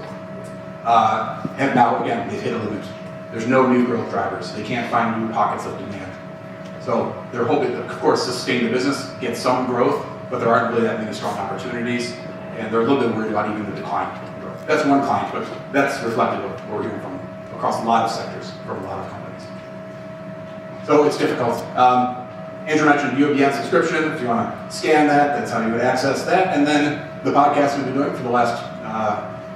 And now, again, they've hit a limit. There's no new growth drivers. They can't find new pockets of demand. So they're hoping to, of course, sustain the business, get some growth, but there aren't really that many strong opportunities, and they're a little bit worried about even the decline in growth. That's one client, but that's reflective of what we're hearing from across a lot of sectors, from a lot of companies. So it's difficult. Andrew mentioned UBN subscription. If you want to scan that, that's how you would access that. And then the podcast we've been doing for the last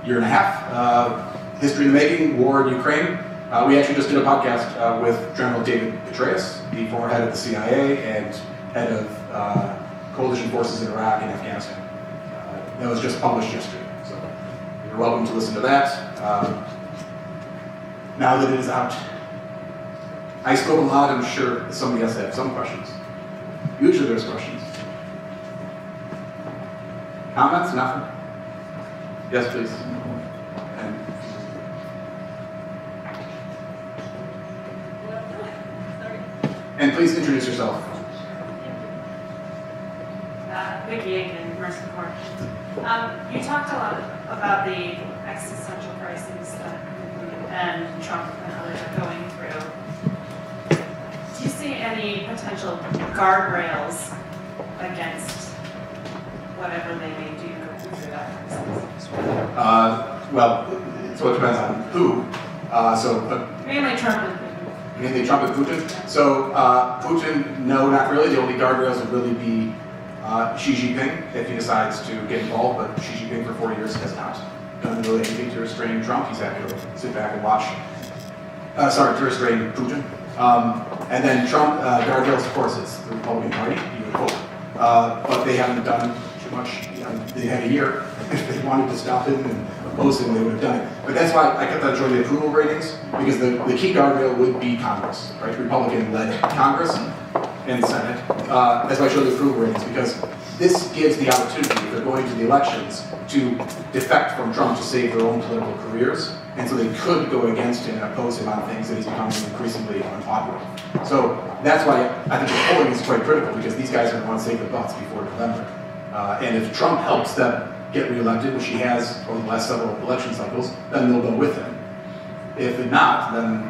year and a half, History in the Making, War in Ukraine. We actually just did a podcast with General David Petraeus, the former head of the CIA and head of coalition forces in Iraq and Afghanistan. That was just published yesterday, so you're welcome to listen to that. Now that it is out, I spoke a lot. I'm sure somebody else had some questions. Usually there's questions. Comments? Nothing? Yes, please. And please introduce yourself. Vicki Aiken, Mercer Court. You talked a lot about the existential crises that and Trump and others are going through. Do you see any potential guardrails against whatever they may do through that crisis? Well, so it depends on who. Mainly Trump and Putin. Mainly Trump and Putin. So Putin, no, not really. The only guardrails would really be Xi Jinping, if he decides to get involved, but Xi Jinping for 4 years has not done really anything to restrain Trump. He's happy to sit back and watch. To restrain Putin. And then Trump, guardrails, of course, it's the Republican Party, you would hope. But they haven't done too much. They had a year. If they wanted to stop him and oppose him, they would have done it. But that's why I kept on showing the approval ratings, because the key guardrail would be Congress, right? Republican-led Congress and the Senate. That's why I showed the approval ratings, because this gives the opportunity, if they're going to the elections, to defect from Trump to save their own political careers. And so they could go against him and oppose him on things that he's becoming increasingly unpopular. So that's why I think the polling is quite critical, because these guys are going to want to save their butts before November. And if Trump helps them get reelected, which he has over the last several election cycles, then they'll go with him. If not, then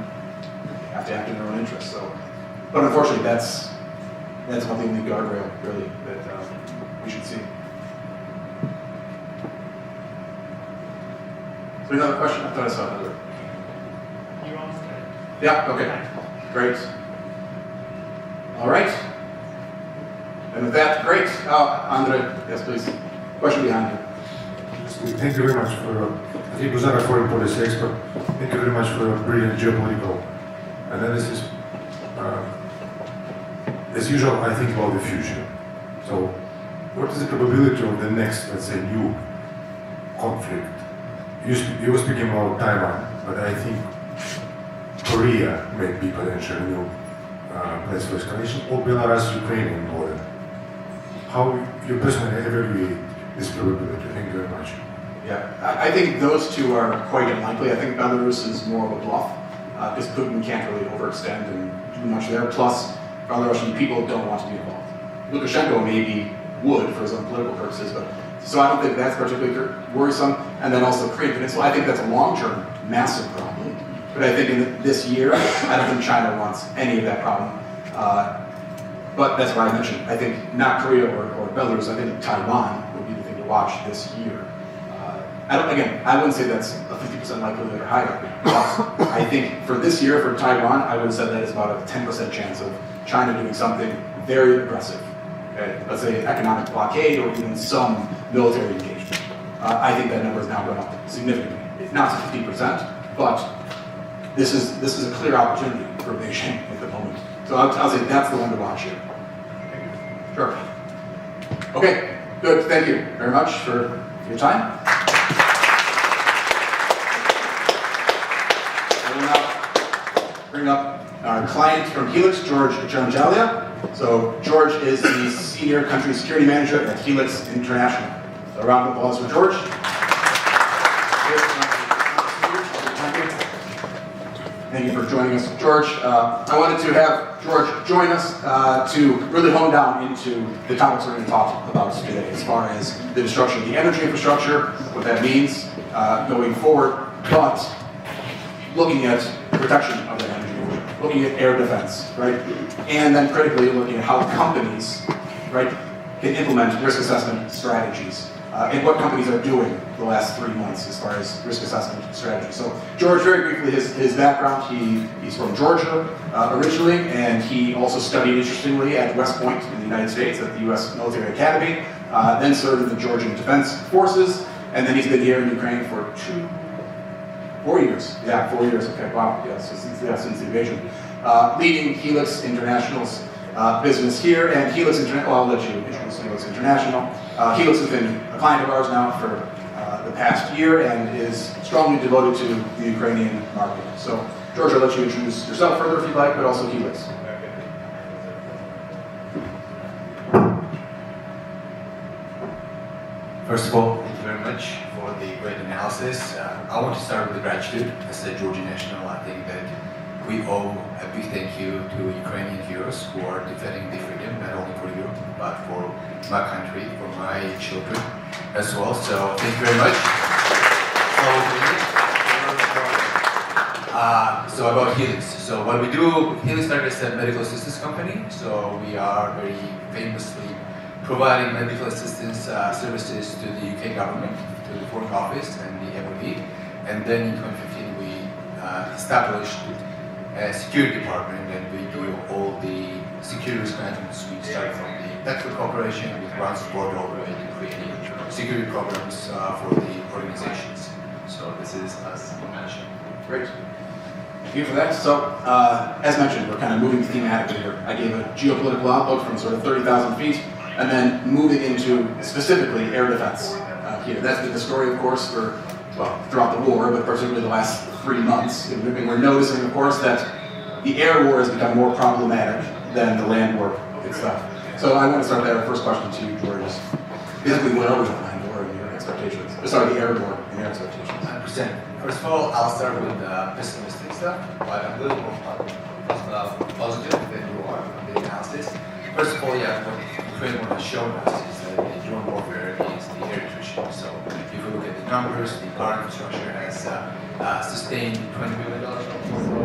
they have to act in their own interest. So, but unfortunately, that's not the only guardrail really that we should see. Is there another question? I thought I saw another. You almost did. Yeah. Okay. Great. All right. And with that, great. Andre, yes, please. Question behind you. Thank you very much for, I think was not a foreign policy expert. Thank you very much for a brilliant geopolitical analysis. As usual, I think about the future. So, what is the probability of the next, let's say, new conflict? You were speaking about Taiwan, but I think Korea may be potentially new place for escalation, or Belarus-Ukrainian border. How you personally evaluate this probability? Thank you very much. Yeah, I think those two are quite unlikely. I think Belarus is more of a bluff because Putin can't really overextend and do much there. Plus, Belarusian people don't want to be involved. Lukashenko maybe would for his own political purposes, but so I don't think that's particularly worrisome. And then also Korean Peninsula, I think that's a long-term massive problem. But I think in this year, I don't think China wants any of that problem. But that's why I mentioned, I think not Korea or Belarus, I think Taiwan would be the thing to watch this year. I wouldn't say that's a 50% likelihood or higher. But I think for this year, for Taiwan, I would have said that is about a 10% chance of China doing something very aggressive. Okay? Let's say an economic blockade or even some military engagement. I think that number has now gone up significantly. Not to 50%, but this is a clear opportunity for Beijing at the moment. So I'll say that's the one to watch here. Sure. Okay, good. Thank you very much for your time. I will now bring up our client from Helix, George Janjalia. So George is the Senior Country Security Manager at Helix International. So a round of applause for George. Thank you for joining us, George. I wanted to have George join us to really hone down into the topics we're going to talk about today, as far as the destruction of the energy infrastructure, what that means going forward, but looking at protection of that energy infrastructure, looking at air defense, right? And then critically looking at how companies, right, can implement risk assessment strategies. And what companies are doing the last 3 months as far as risk assessment strategy. So George, very briefly, his background, he's from Georgia originally, and he also studied, interestingly, at West Point in the United States at the US Military Academy, then served in the Georgian Defense Forces, and then he's been here in Ukraine for 4 years. Yeah, 4 years, okay, wow, yeah, so since the invasion. Leading Helix International's business here, and Helix International, I'll let you introduce Helix International. Helix has been a client of ours now for the past year and is strongly devoted to the Ukrainian market. So, George, I'll let you introduce yourself further if you'd like, but also Helix. First of all, thank you very much for the great analysis. I want to start with gratitude. As a Georgian national, I think that we owe a big thank you to Ukrainian heroes who are defending the freedom, not only for Europe, but for my country, for my children as well. So thank you very much. So about Helix. So what we do, Helix started as a medical assistance company. So we are very famously providing medical assistance services to the UK government, to the Foreign Office and the MOD. And then in 2015 we established a security department, and we do all the security risk management suite, starting from the technical cooperation with ground support all the way to creating security programs for the organizations. So this is us in a nutshell. Great. Thank you for that. So, as mentioned, we're kind of moving thematically here. I gave a geopolitical outlook from sort of 30,000 feet, and then moving into specifically air defense here. That's been the story, of course, for, well, throughout the war, but particularly the last 3 months. And we're noticing, of course, that the air war has become more problematic than the land war itself. So I want to start there. First question to you, George, is basically what are we behind the war in your expectations? Sorry, the air war in your expectations. 100%. First of all, I'll start with pessimistic stuff, but I'm a little more positive than you are in the analysis. First of all, yeah, what Ukraine has shown us is that the drone warfare is the air attrition. So if you look at the numbers, the car infrastructure has sustained $20 billion of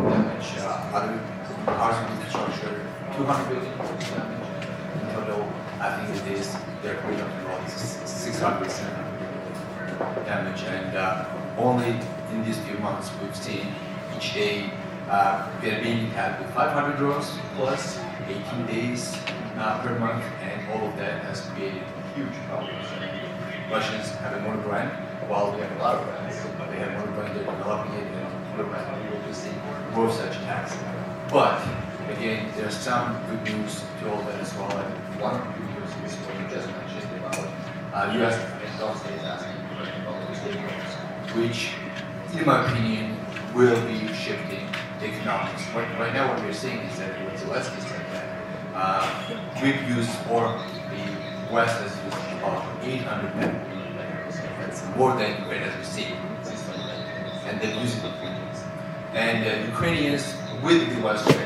damage, other parts of infrastructure, $200 billion of damage. In total, I think it is, they're talking about 600 damage, and only in these few months we've seen each day we are being attacked with 500 drones plus 18 days per month, and all of that has created huge problems. Russians have a mono brand, while we have a lot of brands. They have mono brand, they're developing it, and we will be seeing more such attacks. But again, there's some good news to all that as well. And one of the good news is what you just mentioned about U.S. and Gulf states asking for those drones, which, in my opinion, will be shifting the economics. Right now, what we're seeing is that what Zelensky said that we've used, or the West has used about 800 million. That's more than Ukraine has received, and they're using it. And Ukrainians, with the Western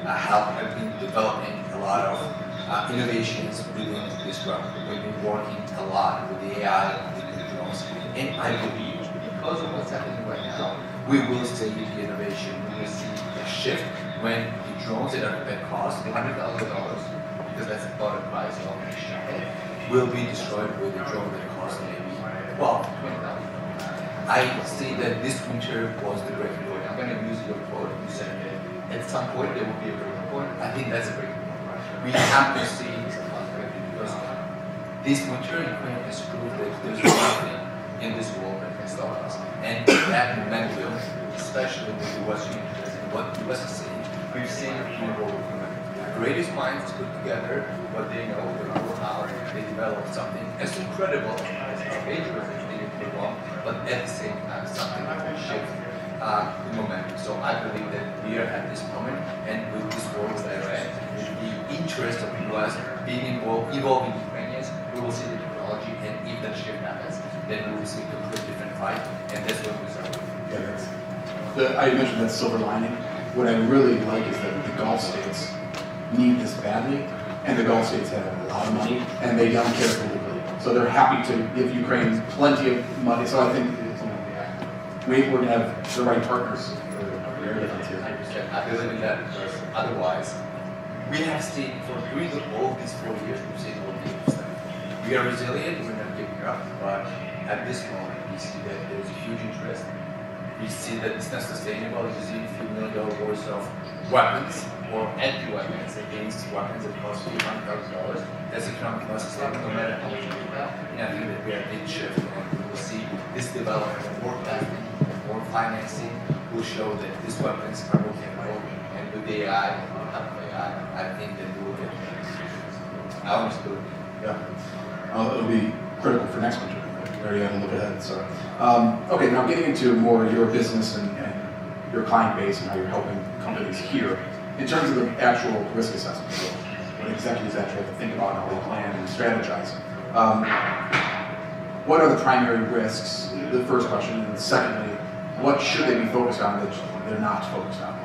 help, have been developing a lot of innovations within this realm. We've been working a lot with the AI, with the drones, and I believe because of what's happening right now, we will see the innovation. We will see a shift when the drones that cost $100,000, because that's about the price of a shot, will be destroyed with a drone that costs maybe $20,000. I see that this winter was the breaking point. I'm going to use your quote. You said that at some point there will be a breaking point. I think that's a breaking point. We have to see because this winter Ukraine has proved that there's nothing in this world that can stop us. And that momentum, especially with the Western interest and what the US is saying, we've seen people, the greatest minds put together what they know, how they develop something as incredible, as dangerous as they did wrong, but at the same time something that will shift the momentum. So I believe that we are at this moment, and with this world that we're at, with the interest of the US being involving Ukrainians, we will see the technology, and if that shift happens, then we will see a completely different fight, and that's what we start with. Yeah, I mentioned that silver lining. What I really like is that the Gulf states need this badly, and the Gulf states have a lot of money, and they don't care politically. So they're happy to give Ukraine plenty of money. So I think we're going to have the right partners for the defense here. I believe in that because otherwise, we have seen for during all these 4 years, we've seen all the stuff. We are resilient, we're not giving up, but at this moment, we see that there's a huge interest. We see that it's not sustainable. You see a few $1 million worth of weapons or anti-weapons against weapons that cost a few $100,000. That's economically not sustainable, no matter how much we do that. And I think that we are in shift, and we will see this development, more testing, more financing will show that these weapons are more capable. And with the AI, I think that we will get there. I honestly believe. Yeah. It'll be critical for next winter. We already had a look ahead. So, okay, now getting into more your business and your client base and how you're helping companies here. In terms of the actual risk assessment, so what executives actually have to think about how they plan and strategize. What are the primary risks? The first question, and secondly, what should they be focused on that they're not focused on?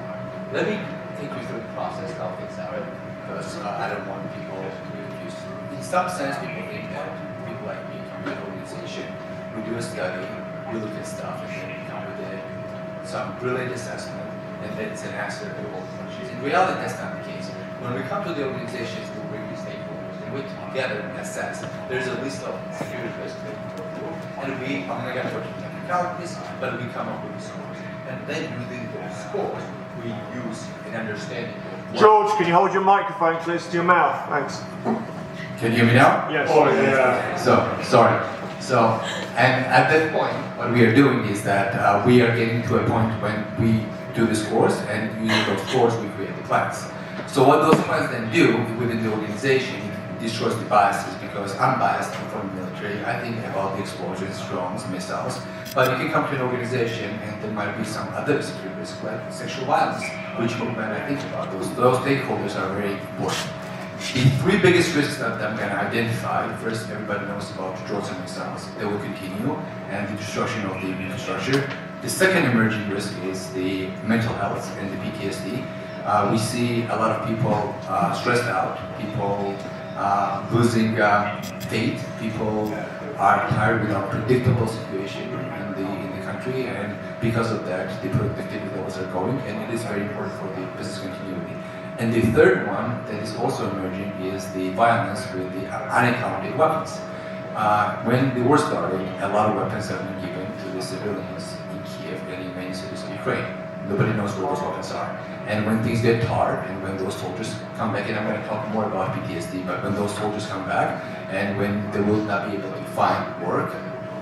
Let me take you through the process how things happen, because I don't want people to be confused. In some sense, people think that people like me come to an organization, we do a study, we look at stuff, and then we come with some brilliant assessment, and then it's an answer to all the questions. In reality, that's not the case. When we come to the organizations, we bring the stakeholders, and we together assess. There's a list of security risks that we go through, and I'm not going to go to technicalities, but we come up with scores. And then within those scores, we use an understanding of George, can you hold your microphone close to your mouth? Thanks. Can you hear me now? Yes. Oh, yeah. So, sorry. So, and at that point, what we are doing is that we are getting to a point when we do the scores, and using those scores, we create the plans. So what those plans then do within the organization, it destroys the biases, because I'm biased, I'm from the military, I think about the explosions, drones, missiles, but you can come to an organization and there might be some other security risk, like sexual violence, which we might not think about. Those stakeholders are very important. The three biggest risks that I'm going to identify, first, everybody knows about drones and missiles. They will continue, and the destruction of the infrastructure. The second emerging risk is the mental health and the PTSD. We see a lot of people stressed out, people losing faith, people are tired with our predictable situation in the country. country, and because of that, the productivity levels are going, and it is very important for the business continuity. And the third one that is also emerging is the violence with the unaccounted weapons. When the war started, a lot of weapons have been given to the civilians in Kiev and in many cities of Ukraine. Nobody knows where those weapons are. And when things get hard, and when those soldiers come back, and I'm going to talk more about PTSD, but when those soldiers come back, and when they will not be able to find work,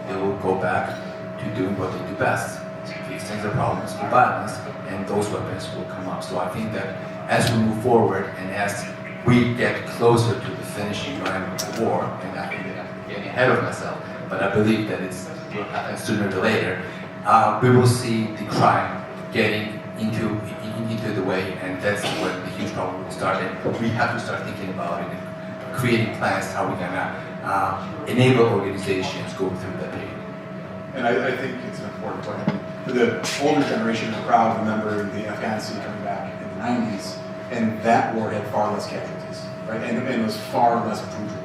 they will go back to doing what they do best, fixing their problems with violence, and those weapons will come up. So I think that as we move forward, and as we get closer to the finishing line of the war, and I think that I'm getting ahead of myself, but I believe that it will happen sooner or later, we will see the crime getting into the way, and that's when the huge problem will start. And we have to start thinking about it and creating plans how we're gonna enable organizations go through that period. And I think it's an important point. I mean, for the older generation of the crowd, remember the Afghanistan coming back in the 90s, and that war had far less casualties, right? And it was far less brutal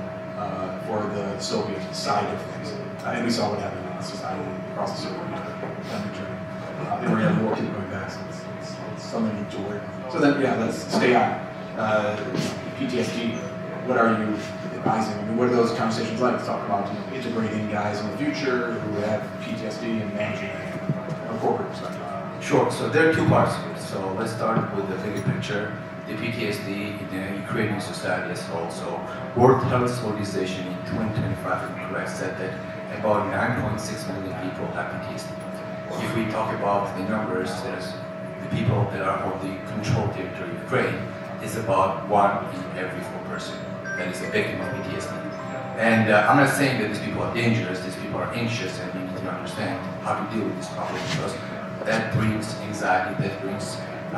for the Soviet side of things. And we saw what happened in society across the Soviet Union. And we have more people going back, so it's something to enjoy. So then, yeah, let's stay on PTSD. What are you advising? I mean, what are those conversations like? Let's talk about integrating guys in the future who have PTSD and managing it from a corporate perspective. Sure. So there are two parts of it. So let's start with the bigger picture. The PTSD in the Ukrainian society as well. So World Health Organization in 2025, if I'm correct, said that about 9.6 million people have PTSD. If we talk about the numbers, there's the people that are on the controlled territory of Ukraine is about 1 in every 4 person that is a victim of PTSD. And I'm not saying that these people are dangerous, these people are anxious, and we need to understand how to deal with this problem, because that brings anxiety, that brings a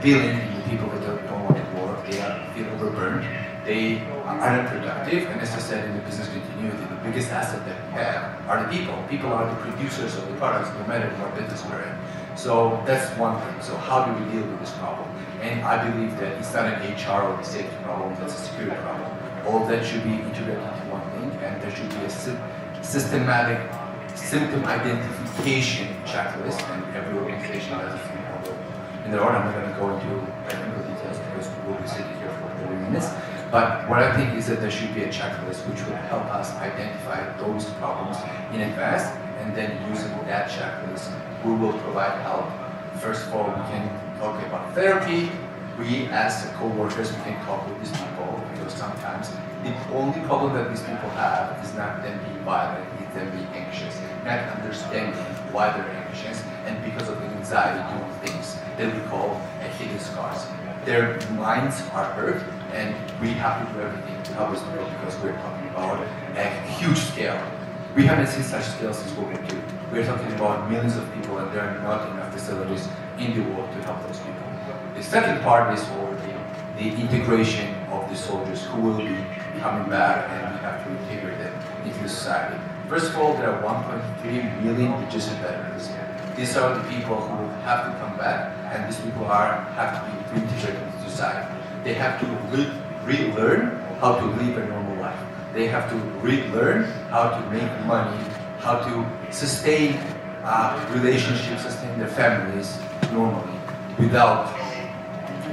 feeling in the people that don't want to work, they feel overburdened, they are unproductive, and as I said, in the business continuity, the biggest asset that we have are the people. People are the producers of the products, no matter what business we're in. So that's one thing. So how do we deal with this problem? And I believe that it's not an HR or a safety problem, that's a security problem. All of that should be integrated into one thing, and there should be a systematic symptom identification checklist, and every organization has a few of them. In their own, I'm not going to go into technical details because we'll be sitting here for 30 minutes. But what I think is that there should be a checklist which will help us identify those problems in advance, and then using that checklist, we will provide help. First of all, we can talk about therapy. We, as co-workers, we can talk with these people, because sometimes the only problem that these people have is not them being violent, it's them being anxious, not understanding why they're anxious, and because of the anxiety doing things that we call hidden scars. Their minds are hurt, and we have to do everything to help these people, because we're talking about a huge scale. We haven't seen such scale since World War II. We're talking about millions of people, and there are not enough facilities in the world to help those people. The second part is for the integration of the soldiers who will be coming back, and we have to integrate them into society. First of all, there are 1.3 million registered veterans. These are the people who have to come back, and these people have to be reintegrated into society. They have to relearn how to live a normal life. They have to relearn how to make money, how to sustain relationships, sustain their families normally, without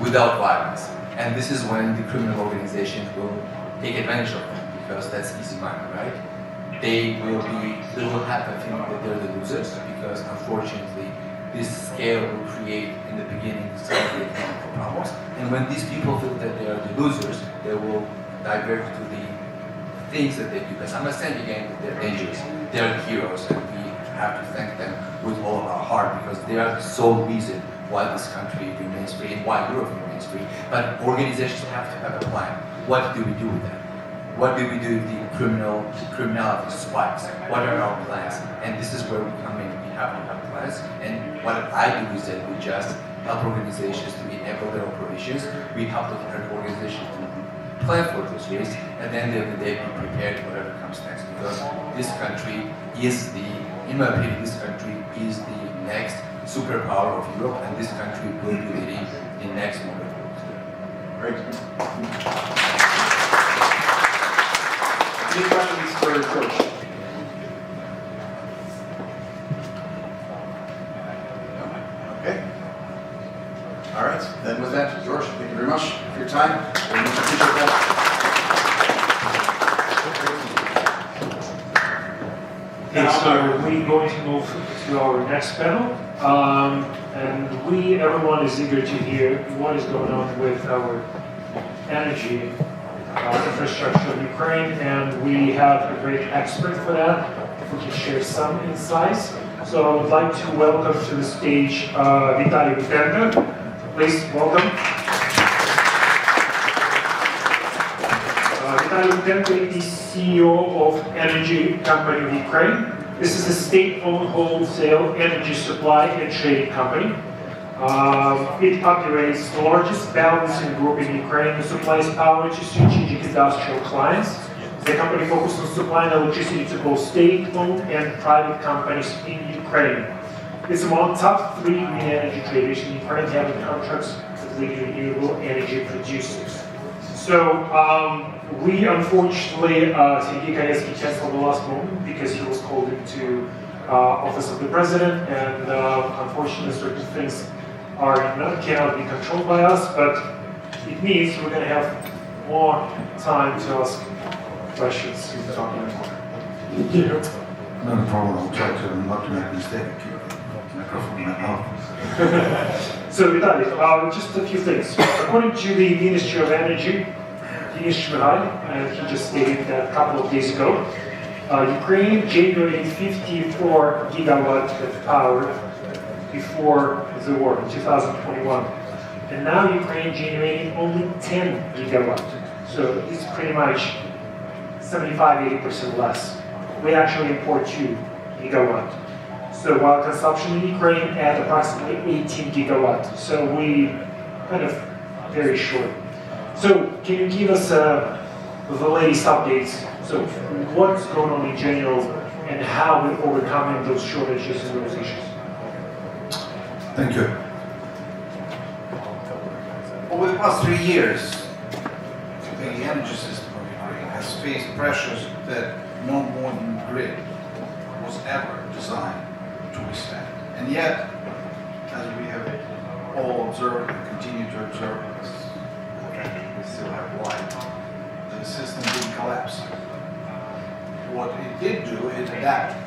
violence. And this is when the criminal organizations will take advantage of them, because that's easy money, right? They will have a feeling that they're the losers, because unfortunately this scale will create in the beginning some of the economic problems. And when these people feel that they are the losers, they will divert to the things that they do best. I'm not saying again that they're dangerous, they're heroes, and we have to thank them with all of our heart, because they are the sole reason why this country remains free and why Europe remains free. But organizations have to have a plan. What do we do with that? What do we do if the criminality spikes? What are our plans? And this is where we come in. We have to have plans. And what I do is that we just help organizations to enable their operations. We help the organizations to plan for those risks, and then they be prepared whatever comes next. Because this country is in my opinion, this country is the next superpower of Europe, and this country will be leading the next modern world. Great. Any questions for Coach? All right, then with that, George, thank you very much for your time. Very much appreciate that. Okay, so we're going to move to our next panel. And everyone is eager to hear what is going on with our energy infrastructure in Ukraine, and we have a great expert for that who can share some insights. So I would like to welcome to the stage Vitaly Butenko. Please welcome. Vitaly Butenko is CEO of energy company of Ukraine. This is a state-owned wholesale energy supply and trading company. It operates the largest balancing group in Ukraine and supplies power to strategic industrial clients. The company focuses on supplying electricity to both state-owned and private companies in Ukraine. It's among top 3 green energy traders in Ukraine, having contracts with leading renewable energy producers. So we unfortunately, Sergei Konetsky canceled the last moment because he was called into office of the president, and unfortunately certain things cannot be controlled by us, but it means we're going to have more time to ask questions. Not a problem. I'll try to not to make a mistake. Keep the microphone in my mouth. So Vitaly, just a few things. According to the Ministry of Energy, Denis Shmyhal, and he just stated that a couple of days ago, Ukraine generated 54 gigawatts of power before the war in 2021. And now Ukraine generating only 10 gigawatts. So it's pretty much 75-80% less. We actually import 2 gigawatts. So while consumption in Ukraine at approximately 18 gigawatts. So we kind of very short. So can you give us the latest updates? So what's going on in general and how we're overcoming those shortages and those issues? Thank you. Over the past 3 years, the energy system of Ukraine has faced pressures that no modern grid was ever designed to withstand. And yet, as we have all observed and continue to observe, we still have light, the system didn't collapse. What it did do, it adapted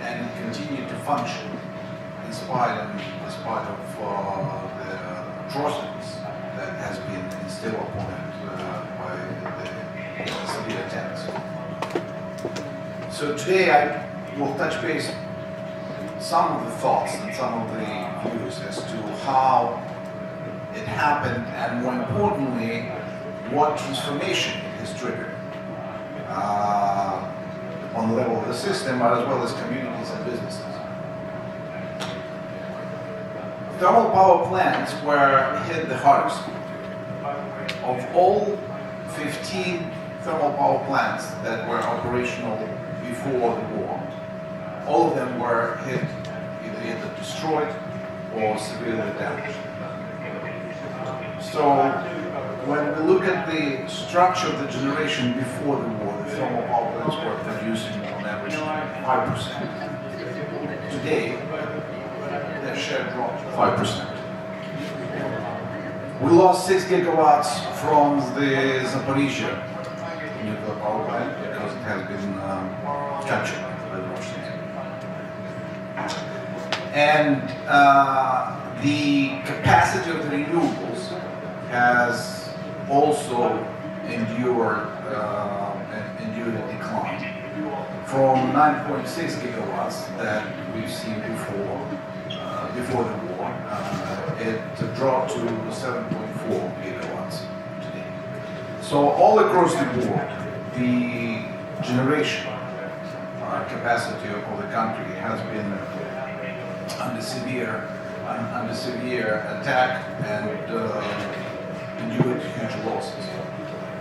and it continued to function in spite of the atrocities that has been instilled upon it by the severe attacks. So today I will touch base some of the thoughts and some of the views as to how it happened and, more importantly, what transformation it has triggered on the level of the system, but as well as communities and businesses. Thermal power plants were hit the hardest. Of all 15 thermal power plants that were operational before the war, all of them were hit, either destroyed or severely damaged. So when we look at the structure of the generation before the war, the thermal power plants were producing on average 5%. Today, their share dropped 5%. We lost 6 gigawatts from the Zaporizhia nuclear power plant because it has been captured by the Russians. And the capacity of the renewables has also endured a decline from 9.6 gigawatts that we've seen before the war. It dropped to 7.4 gigawatts today. So all across the board, the generation capacity of the country has been under severe attack and endured huge losses.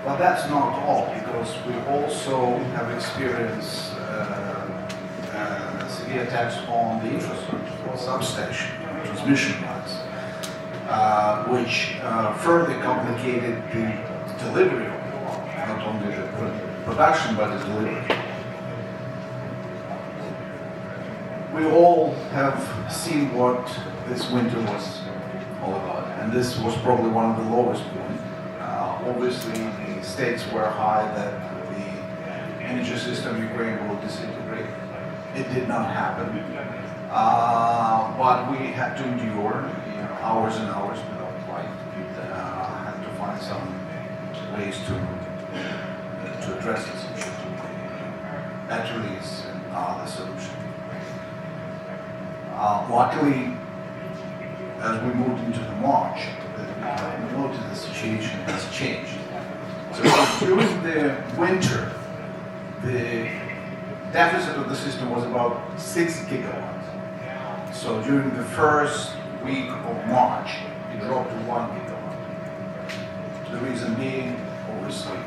But that's not all, because we also have experienced severe attacks on the infrastructure, substation, transmission lines, which further complicated the delivery of the power, not only the production but the delivery. We all have seen what this winter was all about it. And this was probably one of the lowest points. Obviously, the stakes were high that the energy system in Ukraine will disintegrate. It did not happen. But we had to endure hours and hours without light. Had to find some ways to address this issue. Batteries are the solution. Luckily, as we moved into the March, we noticed the situation has changed. So during the winter, the deficit of the system was about 6 gigawatts. So during the first week of March, it dropped to 1 gigawatt. The reason being, obviously,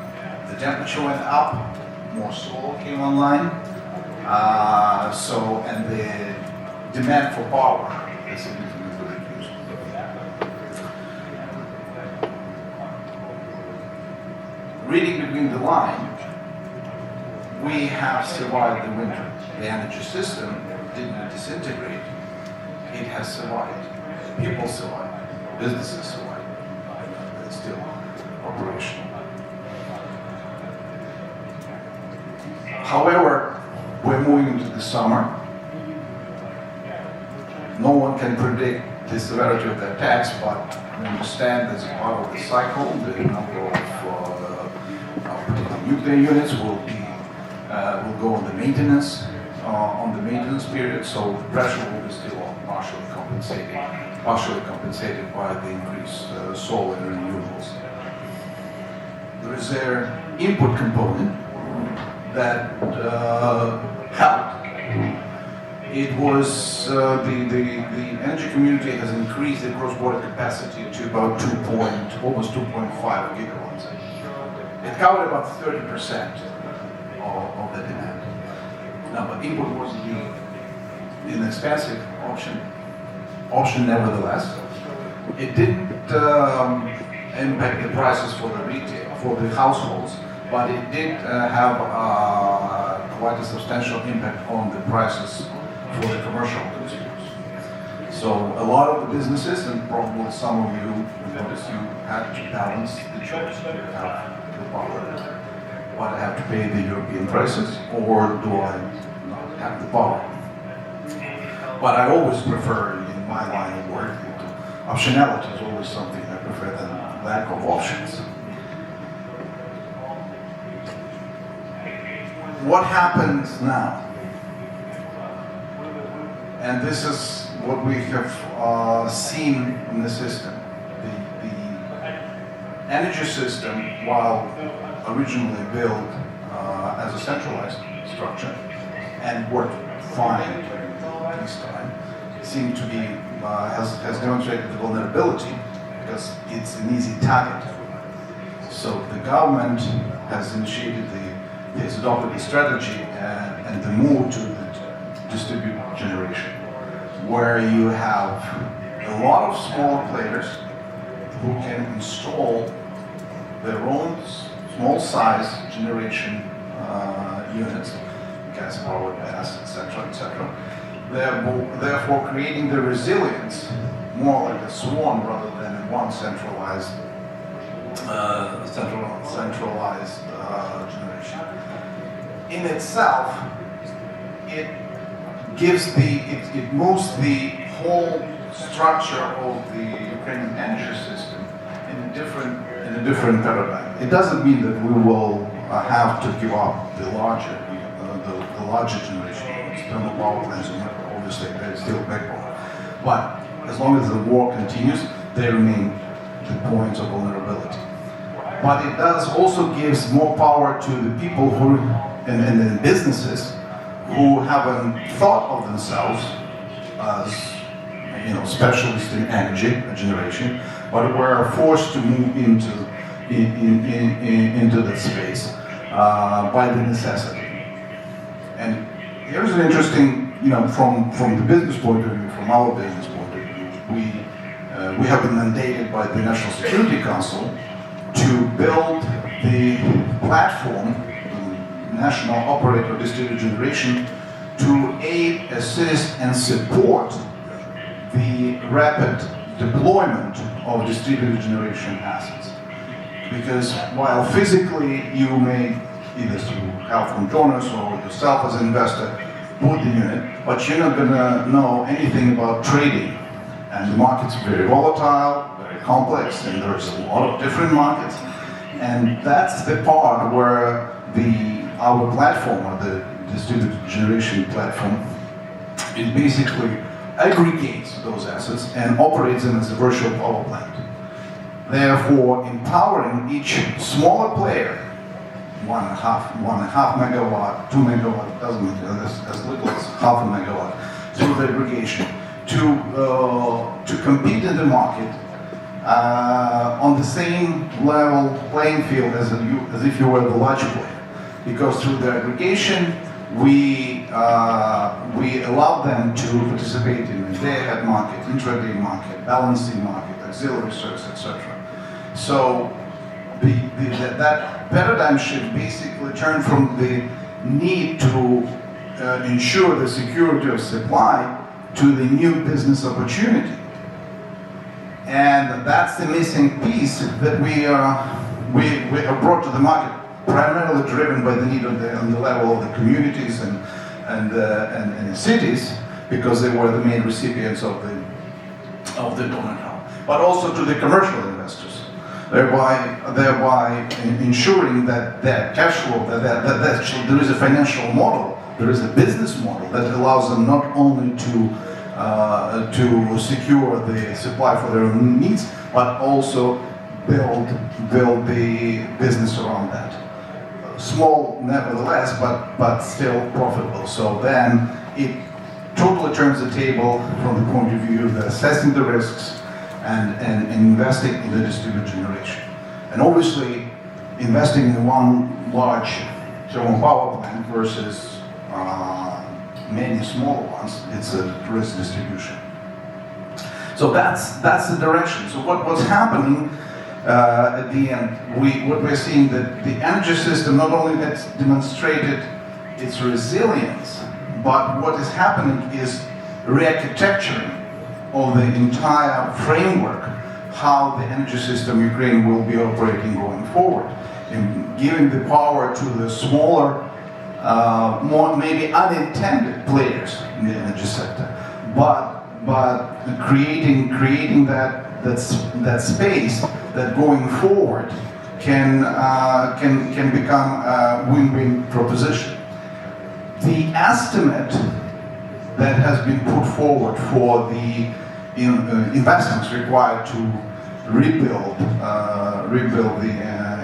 the temperature went up, more solar came online, and the demand for power is significantly reduced. Reading between the lines, we have survived the winter. The energy system didn't disintegrate. It has survived. People survived. Businesses survived. It's still operational. However, we're moving into the summer. No one can predict the severity of the attacks, but we understand as part of the cycle, the number of nuclear units will go on the maintenance period, so the pressure will be still on, partially compensated by the increased solar and renewables. There is an input component that helped. It was the energy community has increased the cross-border capacity to about almost 2.5 gigawatts. It covered about 30% of the demand. Now, but input was the inexpensive option nevertheless. It didn't impact the prices for the retail, for the households, but it did have quite a substantial impact on the prices for the commercial consumers. So a lot of the businesses, and probably some of you noticed, you had to balance the choice. You have the power, but I have to pay the European prices, or do I not have the power? But I always prefer, in my line of work, optionality is always something I prefer than lack of options. What happens now? And this is what we have seen in the system. The energy system, while originally built as a centralized structure and worked fine during peacetime, seemed to be has demonstrated the vulnerability because it's an easy target. So the government has adopted the strategy and the move to the distributed generation, where you have a lot of small players who can install their own small size generation units, gas-powered gas, etc., etc. Therefore, creating the resilience more like a swarm rather than one centralized generation. In itself, it moves the whole structure of the Ukrainian energy system in a different paradigm. It doesn't mean that we will have to give up the larger generation. Thermal power plants are obviously they're still a backbone. But as long as the war continues, they remain the points of vulnerability. But it does also gives more power to the people who and businesses who haven't thought of themselves as specialists in energy generation, but were forced to move into that space by the necessity. And here's an interesting, from the business point of view, from our business point of view, we have been mandated by the National Security Council to build the platform, National Operator Distributed Generation, to aid, assist, and support the rapid deployment of distributed generation assets. Because while physically you may, either through help from donors or yourself as an investor, put the unit, but you're not gonna know anything about trading. And the market's very volatile, very complex, and there's a lot of different markets. And that's the part where our platform, or the distributed generation platform, it basically aggregates those assets and operates them as a virtual power plant. Therefore, empowering each smaller player, 1.5 megawatt, 2 megawatt, doesn't matter, as little as half a megawatt, through the aggregation, to compete in the market on the same level playing field as if you were the large player. Because through the aggregation, we allow them to participate in the day-ahead market, intraday market, balancing market, auxiliary service, etc. So that paradigm shift basically turned from the need to ensure the security of supply to the new business opportunity. And that's the missing piece that we have brought to the market, primarily driven by the need on the level of the communities and the cities, because they were the main recipients of the donor help, but also to the commercial investors, thereby ensuring that cash flow, that there is a financial model, there is a business model that allows them not only to secure the supply for their own needs, but also build the business around that. Small, nevertheless, but still profitable. So then it totally turns the table from the point of view of assessing the risks and investing in the distributed generation. And obviously, investing in one large thermal power plant versus many smaller ones, it's a risk distribution. So that's the direction. So what's happening at the end, what we're seeing, that the energy system not only has demonstrated its resilience, but what is happening is re-architecturing of the entire framework, how the energy system in Ukraine will be operating going forward, and giving the power to the smaller, more maybe unintended players in the energy sector, but creating that space that going forward can become a win-win proposition. The estimate that has been put forward for the investments required to rebuild the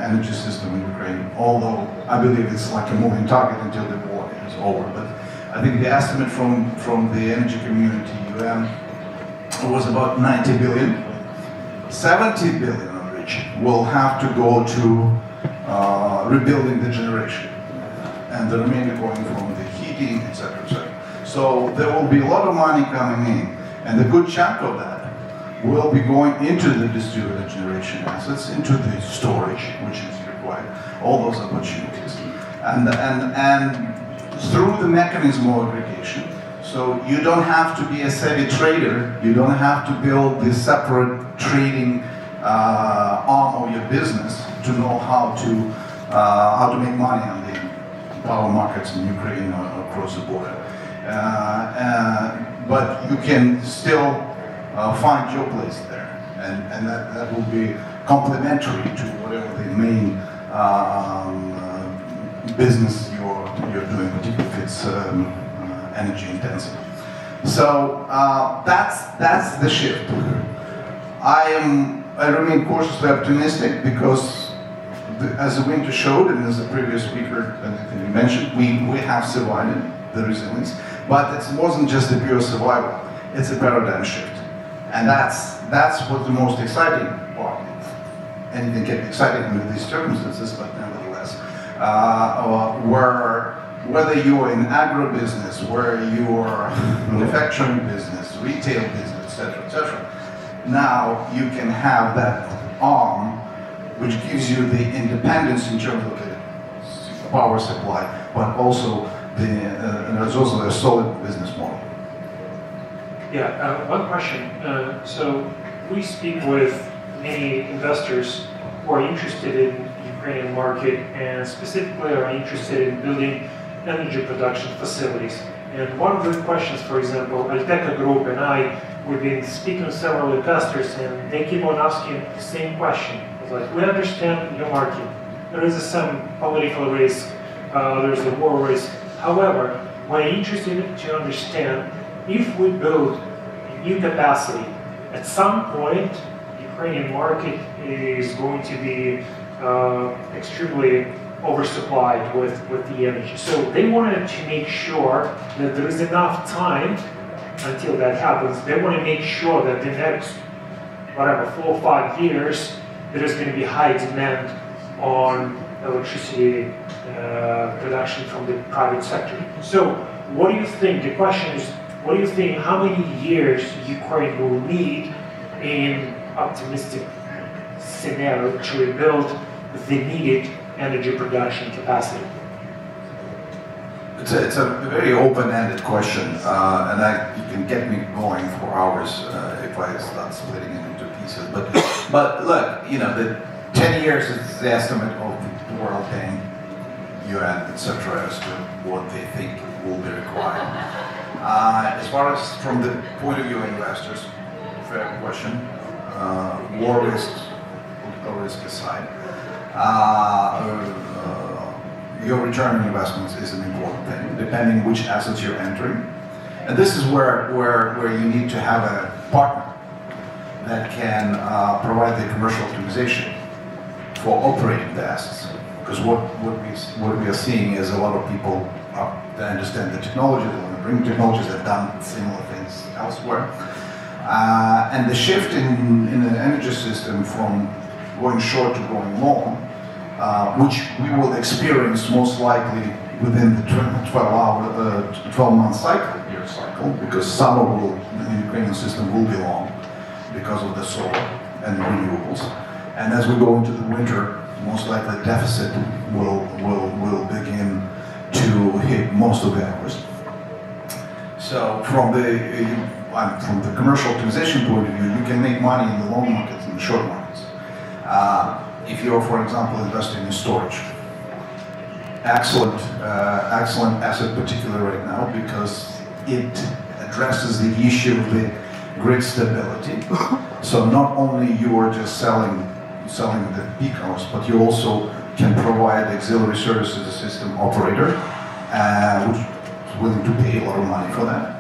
energy system in Ukraine, although I believe it's like a moving target until the war is over. But I think the estimate from the energy community, UBN, was about 90 billion. 70 billion of which will have to go to rebuilding the generation, and the remainder going from the heating, etc., etc. So there will be a lot of money coming in, and a good chunk of that will be going into the distributed generation assets, into the storage, which is required, all those opportunities, and through the mechanism of aggregation. So you don't have to be a savvy trader, you don't have to build this separate trading arm of your business to know how to make money on the power markets in Ukraine or across the border. But you can still find your place there, and that will be complementary to whatever the main business you're doing, particularly if it's energy intensive. So that's the shift. I remain cautiously optimistic because, as the winter showed, and as the previous speaker mentioned, we have survived the resilience. But it wasn't just a pure survival; it's a paradigm shift, and that's what the most exciting part is. Anything can be exciting under these circumstances, but nevertheless, whether you're in agribusiness, where you're manufacturing business, retail business, etc., now you can have that arm which gives you the independence in terms of the power supply, but also there's also a solid business model. Yeah, one question. So we speak with many investors who are interested in the Ukrainian market and specifically are interested in building energy production facilities. And one of the questions, for example, Alteca Group and I, we've been speaking with several investors and they keep on asking the same question. It's like, we understand your market. There is some political risk, there's a war risk. However, we're interested to understand if we build a new capacity, at some point, the Ukrainian market is going to be extremely oversupplied with the energy. So they wanted to make sure that there is enough time until that happens. They want to make sure that the next, 4 or 5 years, there is going to be high demand on electricity production from the private sector. So what do you think? The question is, what do you think, how many years Ukraine will need in optimistic scenario to rebuild the needed energy production capacity? It's a very open-ended question, and you can get me going for hours if I start splitting it into pieces. But look, the 10 years is the estimate of the World Bank, UN, etc., as to what they think will be required. As far as from the point of view of investors, fair question. War risks, political risk aside. Your return on investments is an important thing, depending which assets you're entering. And this is where you need to have a partner that can provide the commercial optimization for operating the assets. Because what we are seeing is a lot of people that understand the technology, they want to bring technologies that have done similar things elsewhere. And the shift in the energy system from going short to going long, which we will experience most likely within the 12-month year cycle, because summer the Ukrainian system will be long because of the solar and renewables. And as we go into the winter, most likely deficit will begin to hit most of the hours. So from the commercial optimization point of view, you can make money in the long markets and the short markets. If you're, for example, investing in storage, excellent asset, particularly right now, because it addresses the issue of the grid stability. So not only you are just selling the peak hours, but you also can provide auxiliary services to system operator, which is willing to pay a lot of money for that.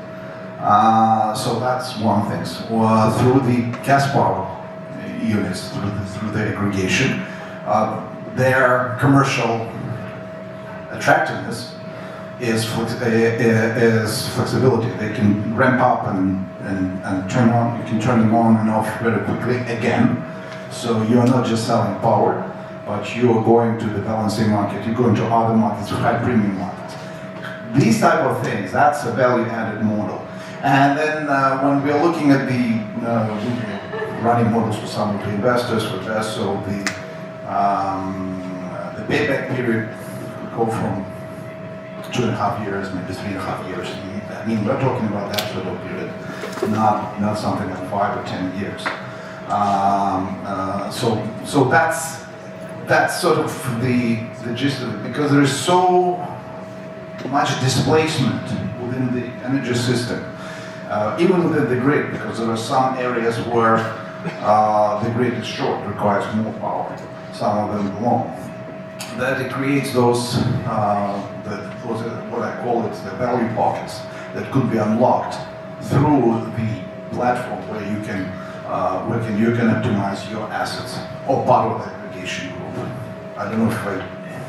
So that's one thing. Through the gas power units, through the aggregation, their commercial attractiveness is flexibility. They can ramp up and turn on. You can turn them on and off very quickly again. So you're not just selling power, but you're going to the balancing market. You're going to other markets, high premium markets. These type of things, that's a value-added model. And then when we're looking at the running models for some of the investors, for this, so the payback period could go from 2.5 years, maybe 3.5 years. I mean, we're talking about that sort of period, not something like 5 or 10 years. So that's sort of the gist of it, because there is so much displacement within the energy system, even within the grid, because there are some areas where the grid is short, requires more power, some of them long. That it creates those what I call it, the value pockets that could be unlocked through the platform where you can optimize your assets or part of the aggregation group. I don't know if I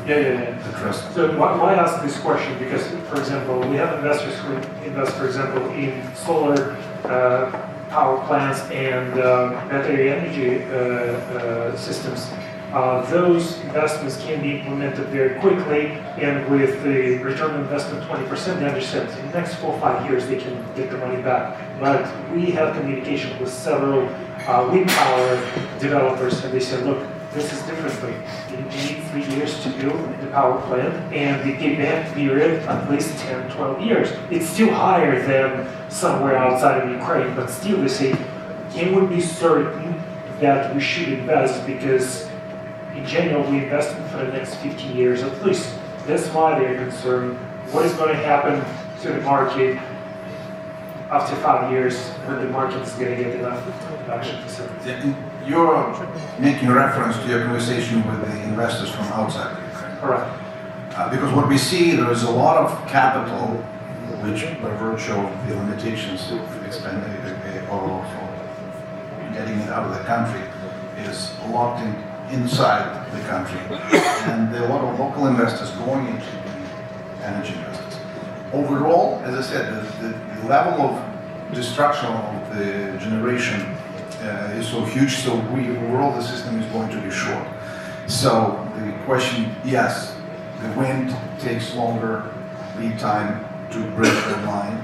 addressed that. So why ask this question? Because, for example, we have investors who invest, for example, in solar power plants and battery energy systems. Those investments can be implemented very quickly, and with the return on investment 20%, they understand in the next 4 or 5 years they can get the money back. But we have communication with several wind power developers, and they said, look, this is differently. You need 3 years to build the power plant, and the payback period at least 10, 12 years. It's still higher than somewhere outside of Ukraine, but still they say can we be certain that we should invest? Because in general, we invest for the next 15 years at least. That's why they're concerned. What is going to happen to the market after 5 years when the market is going to get enough action facilities? You're making reference to your conversation with the investors from outside the Ukraine. Correct. Because what we see, there is a lot of capital, which by virtue of the limitations of expanding or getting it out of the country, is locked inside the country. And there are a lot of local investors going into the energy investors. Overall, as I said, the level of destruction of the generation is so huge, so overall the system is going to be short. So the question, yes, the wind takes longer lead time to break the line,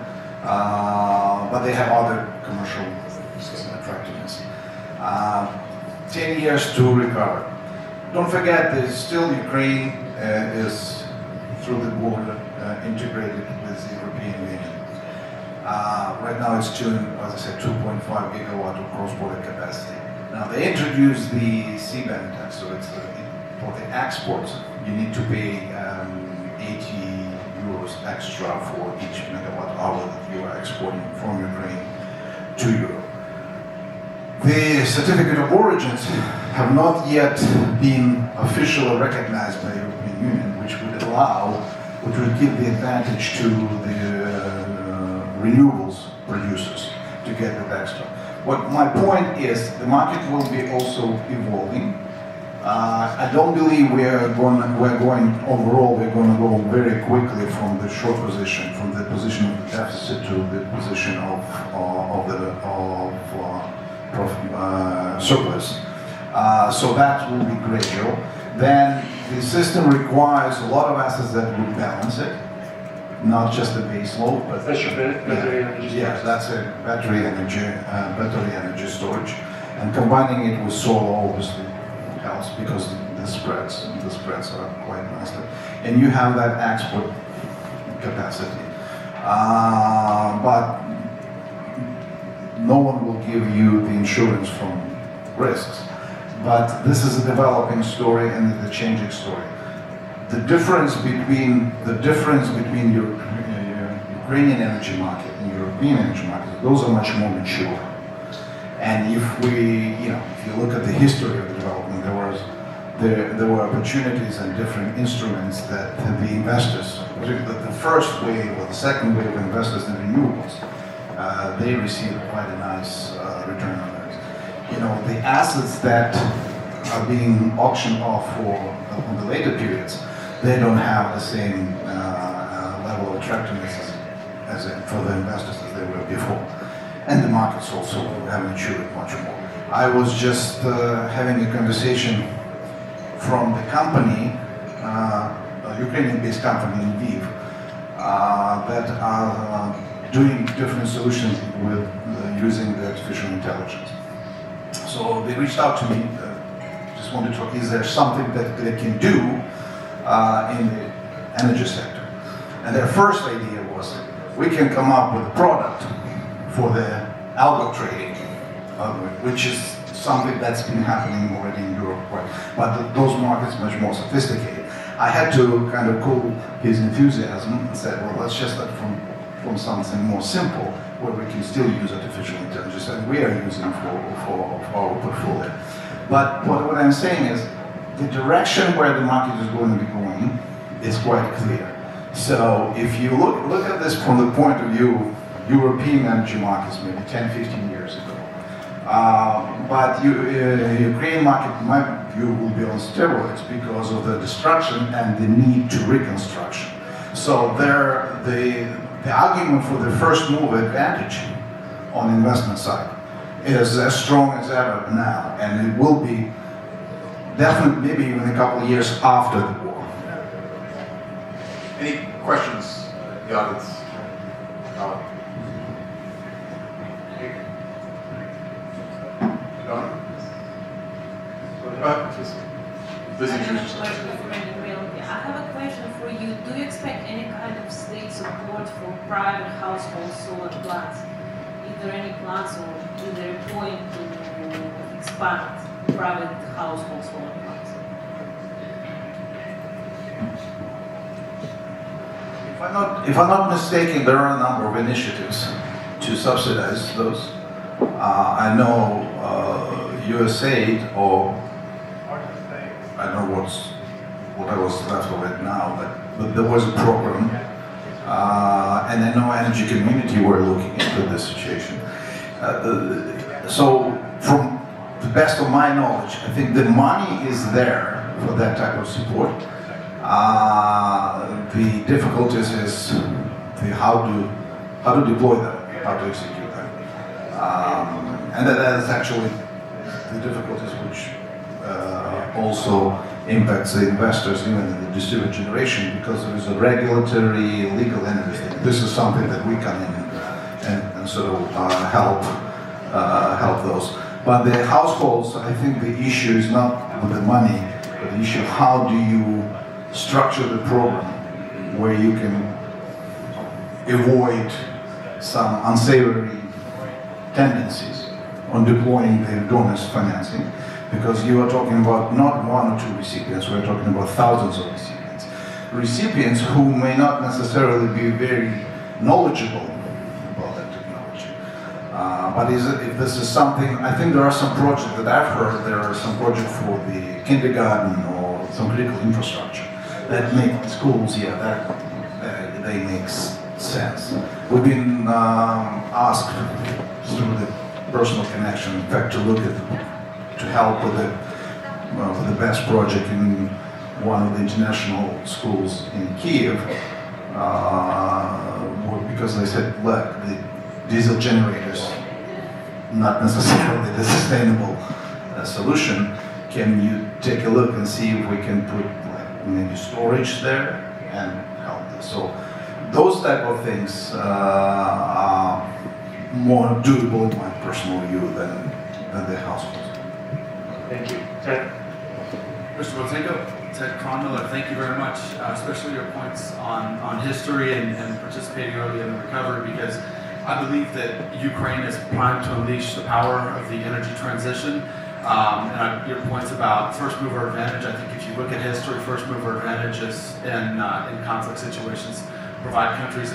but they have other commercial attractiveness. 10 years to recover. Don't forget that still Ukraine is through the border integrated with the European Union. Right now it's as I said, 2.5 gigawatt of cross-border capacity. Now they introduced the C-band tax, so it's for the exports, you need to pay 80 euros extra for each megawatt hour that you are exporting from Ukraine to Europe. The certificate of origins have not yet been officially recognized by the European Union, which would give the advantage to the renewables producers to get that extra. What my point is, the market will be also evolving. I don't believe we're going overall, we're going to go very quickly from the short position, from the position of the deficit to the position of surplus. So that will be gradual. Then the system requires a lot of assets that will balance it, not just the base load, but That's your battery energy storage. yeah, that's a battery energy storage, and combining it with solar obviously helps because the spreads are quite nice, and you have that export capacity, but no one will give you the insurance from risks. But this is a developing story and the changing story. The difference between your Ukrainian energy market and European energy market, those are much more mature. And if you look at the history of the development, there were opportunities and different instruments that the investors, particularly the first wave or the second wave of investors in renewables, they received quite a nice return on that. The assets that are being auctioned off on the later periods, they don't have the same level of attractiveness for the investors as they were before. And the markets also have matured much more. I was just having a conversation from the company, a Ukrainian-based company in Lviv, that are doing different solutions with using the artificial intelligence. So they reached out to me, just wanted to talk, is there something that they can do in the energy sector? And their first idea was, we can come up with a product for the algo trading, which is something that's been happening already in Europe, but those markets much more sophisticated. I had to kind of cool his enthusiasm and said, well, let's just start from something more simple, where we can still use artificial intelligence, and we are using for our portfolio. But what I'm saying is, the direction where the market is going to be going is quite clear. So if you look at this from the point of view of European energy markets maybe 10, 15 years ago, but Ukrainian market, in my view, will be on steroids because of the destruction and the need to reconstruction. So the argument for the first mover advantage on the investment side is as strong as ever now, and it will be definitely maybe even a couple of years after the war. Any questions, the audience? Please introduce yourself. I have a question for you. Do you expect any kind of state support for private household solar plants is there any plans or is there a point to expand private household solar plants? If I'm not mistaken, there are a number of initiatives to subsidize those. I know USAID, or I don't know what was left of it now, but there was a program, and I know Energy Community were looking into this situation. So, from the best of my knowledge, I think the money is there for that type of support. The difficulties is how to deploy them, how to execute them, and that is actually the difficulties which also impacts the investors, even in the distributed generation, because there is a regulatory, legal, and everything. This is something that we come in and sort of help those. But the households, I think the issue is not with the money, but the issue how do you structure the program where you can avoid some unsavory tendencies on deploying the donors' financing, because you are talking about not one or two recipients, we're talking about thousands of recipients. Recipients who may not necessarily be very knowledgeable about that technology. But if this is something, I think there are some projects that I've heard, there are some projects for the kindergarten or some critical infrastructure that make schools, they make sense. We've been asked through the personal connection, in fact, to help with the best project in one of the international schools in Kiev, because they said, look, the diesel generators, not necessarily the sustainable solution. Can you take a look and see if we can put maybe storage there and help this? So those type of things are more doable in my personal view than the households. Thank you. Ted? Mr. Botenko, Ted Kronmiller, thank you very much, especially your points on history and participating early in the recovery, because I believe that Ukraine is primed to unleash the power of the energy transition. Your points about first mover advantage, I think if you look at history, first mover advantage is in conflict situations provide countries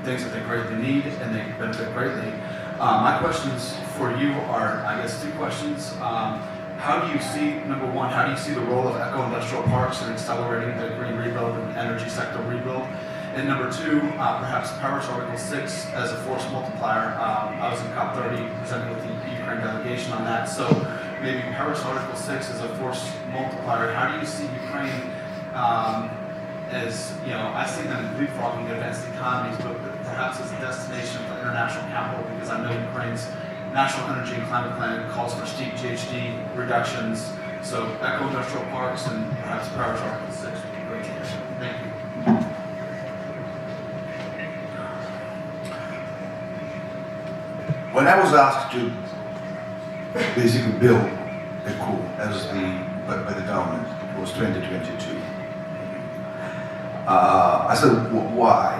things that they greatly need and they benefit greatly. My questions for you are, I guess, two questions. How do you see, number one, how do you see the role of eco-industrial parks in accelerating the green rebuild and energy sector rebuild? And number two, perhaps Paris Article 6 as a force multiplier. I was in COP30 presenting with the Ukraine delegation on that. So maybe Paris Article 6 as a force multiplier. How do you see Ukraine as, I see them leapfrogging advanced economies, but perhaps as a destination for international capital, because I know Ukraine's National Energy and Climate Plan calls for steep GHG reductions. So eco-industrial parks and perhaps Paris Article 6 would be great to hear. Thank you. When I was asked to basically build a coup by the government, it was 2022. I said, why?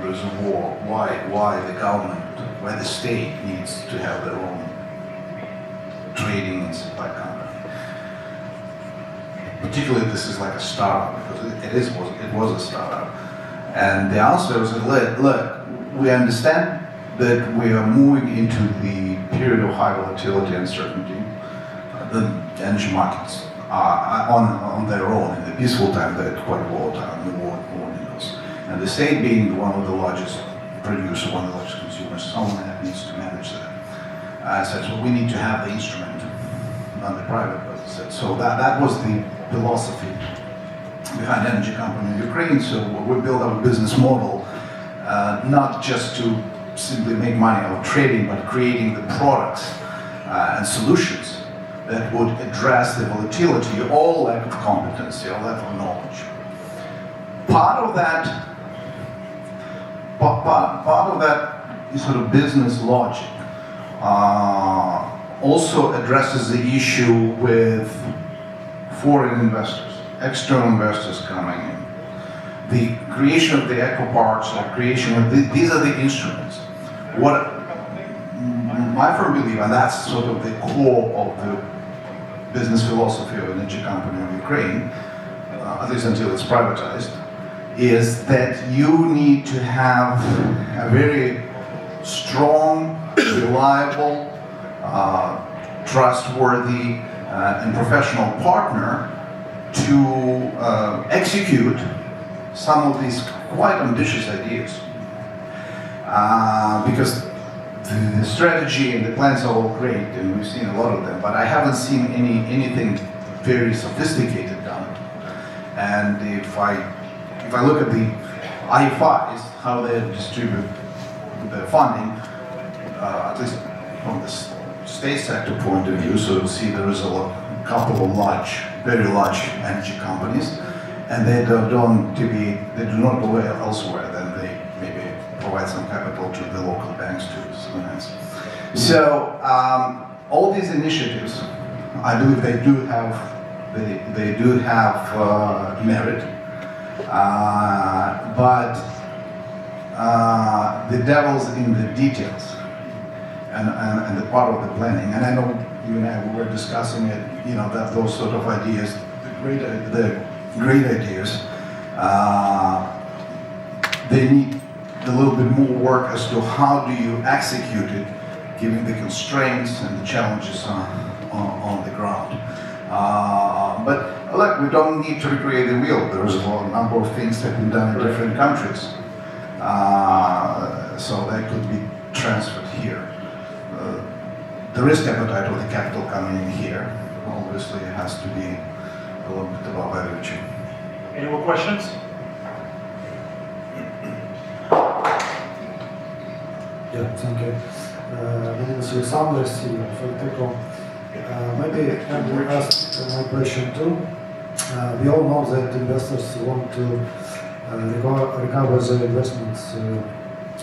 There's a war. Why the government, why the state needs to have their own trading and supply company? Particularly, this is like a startup, because it was a startup. And the answer was, look, we understand that we are moving into the period of high volatility and uncertainty. The energy markets are on their own. In the peaceful time, they're quite volatile, and the war knows. And the state being one of the largest producers, one of the largest consumers, someone that needs to manage that. I said, so we need to have the instrument, not the private, but I said, so that was the philosophy behind energy company in Ukraine. So we built our business model, not just to simply make money out of trading, but creating the products and solutions that would address the volatility or lack of competency or lack of knowledge. Part of that sort of business logic also addresses the issue with foreign investors, external investors coming in. The creation of the eco parks or creation of these are the instruments. What my firm belief, and that's sort of the core of the business philosophy of an energy company of Ukraine, at least until it's privatized, is that you need to have a very strong, reliable, trustworthy, and professional partner to execute some of these quite ambitious ideas. Because the strategy and the plans are all great, and we've seen a lot of them, but I haven't seen anything very sophisticated done. And if I look at the IFIs, how they distribute the funding, at least from the state sector point of view, so you see there is a couple of very large energy companies, and they do not go elsewhere. Then they maybe provide some capital to the local banks to finance. So all these initiatives, I believe they do have merit, but the devil's in the details and the part of the planning. And I know you and I were discussing it. That those sort of ideas, the great ideas, they need a little bit more work as to how do you execute it, given the constraints and the challenges on the ground. But look, we don't need to recreate the wheel. There's a number of things that have been done in different countries. So that could be transferred here. The risk appetite of the capital coming in here, obviously, has to be a little bit above average. Any more questions? Yeah, thank you. My name is Alexander, CEO of Telecom. Maybe I will ask my question too. We all know that investors want to recover their investments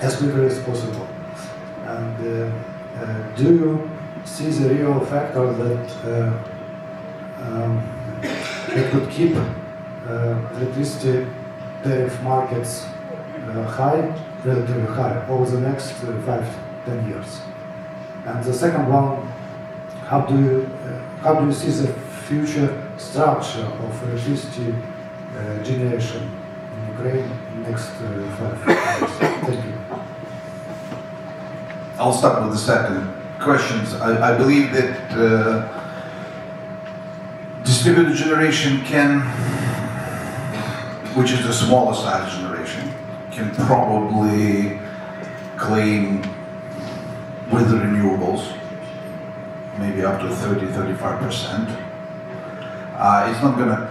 as quickly as possible. And do you see the real factor that it could keep electricity tariff markets relatively high over the next 5-10 years? And the second one, how do you see the future structure of electricity generation in Ukraine in the next 5 years? Thank you. I'll start with the second questions. I believe that distributed generation which is the smaller size generation, can probably claim with the renewables maybe up to 30-35%. It's not going to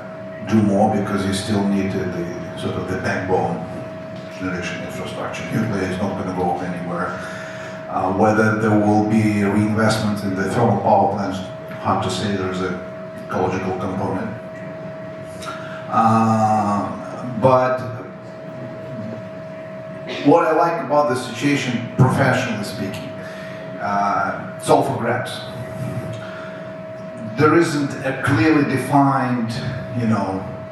do more because you still need the backbone generation infrastructure. Nuclear is not going to go anywhere. Whether there will be reinvestment in the thermal power plants, hard to say. There's a ecological component. But what I like about the situation, professionally speaking, it's all for grabs. There isn't a clearly defined,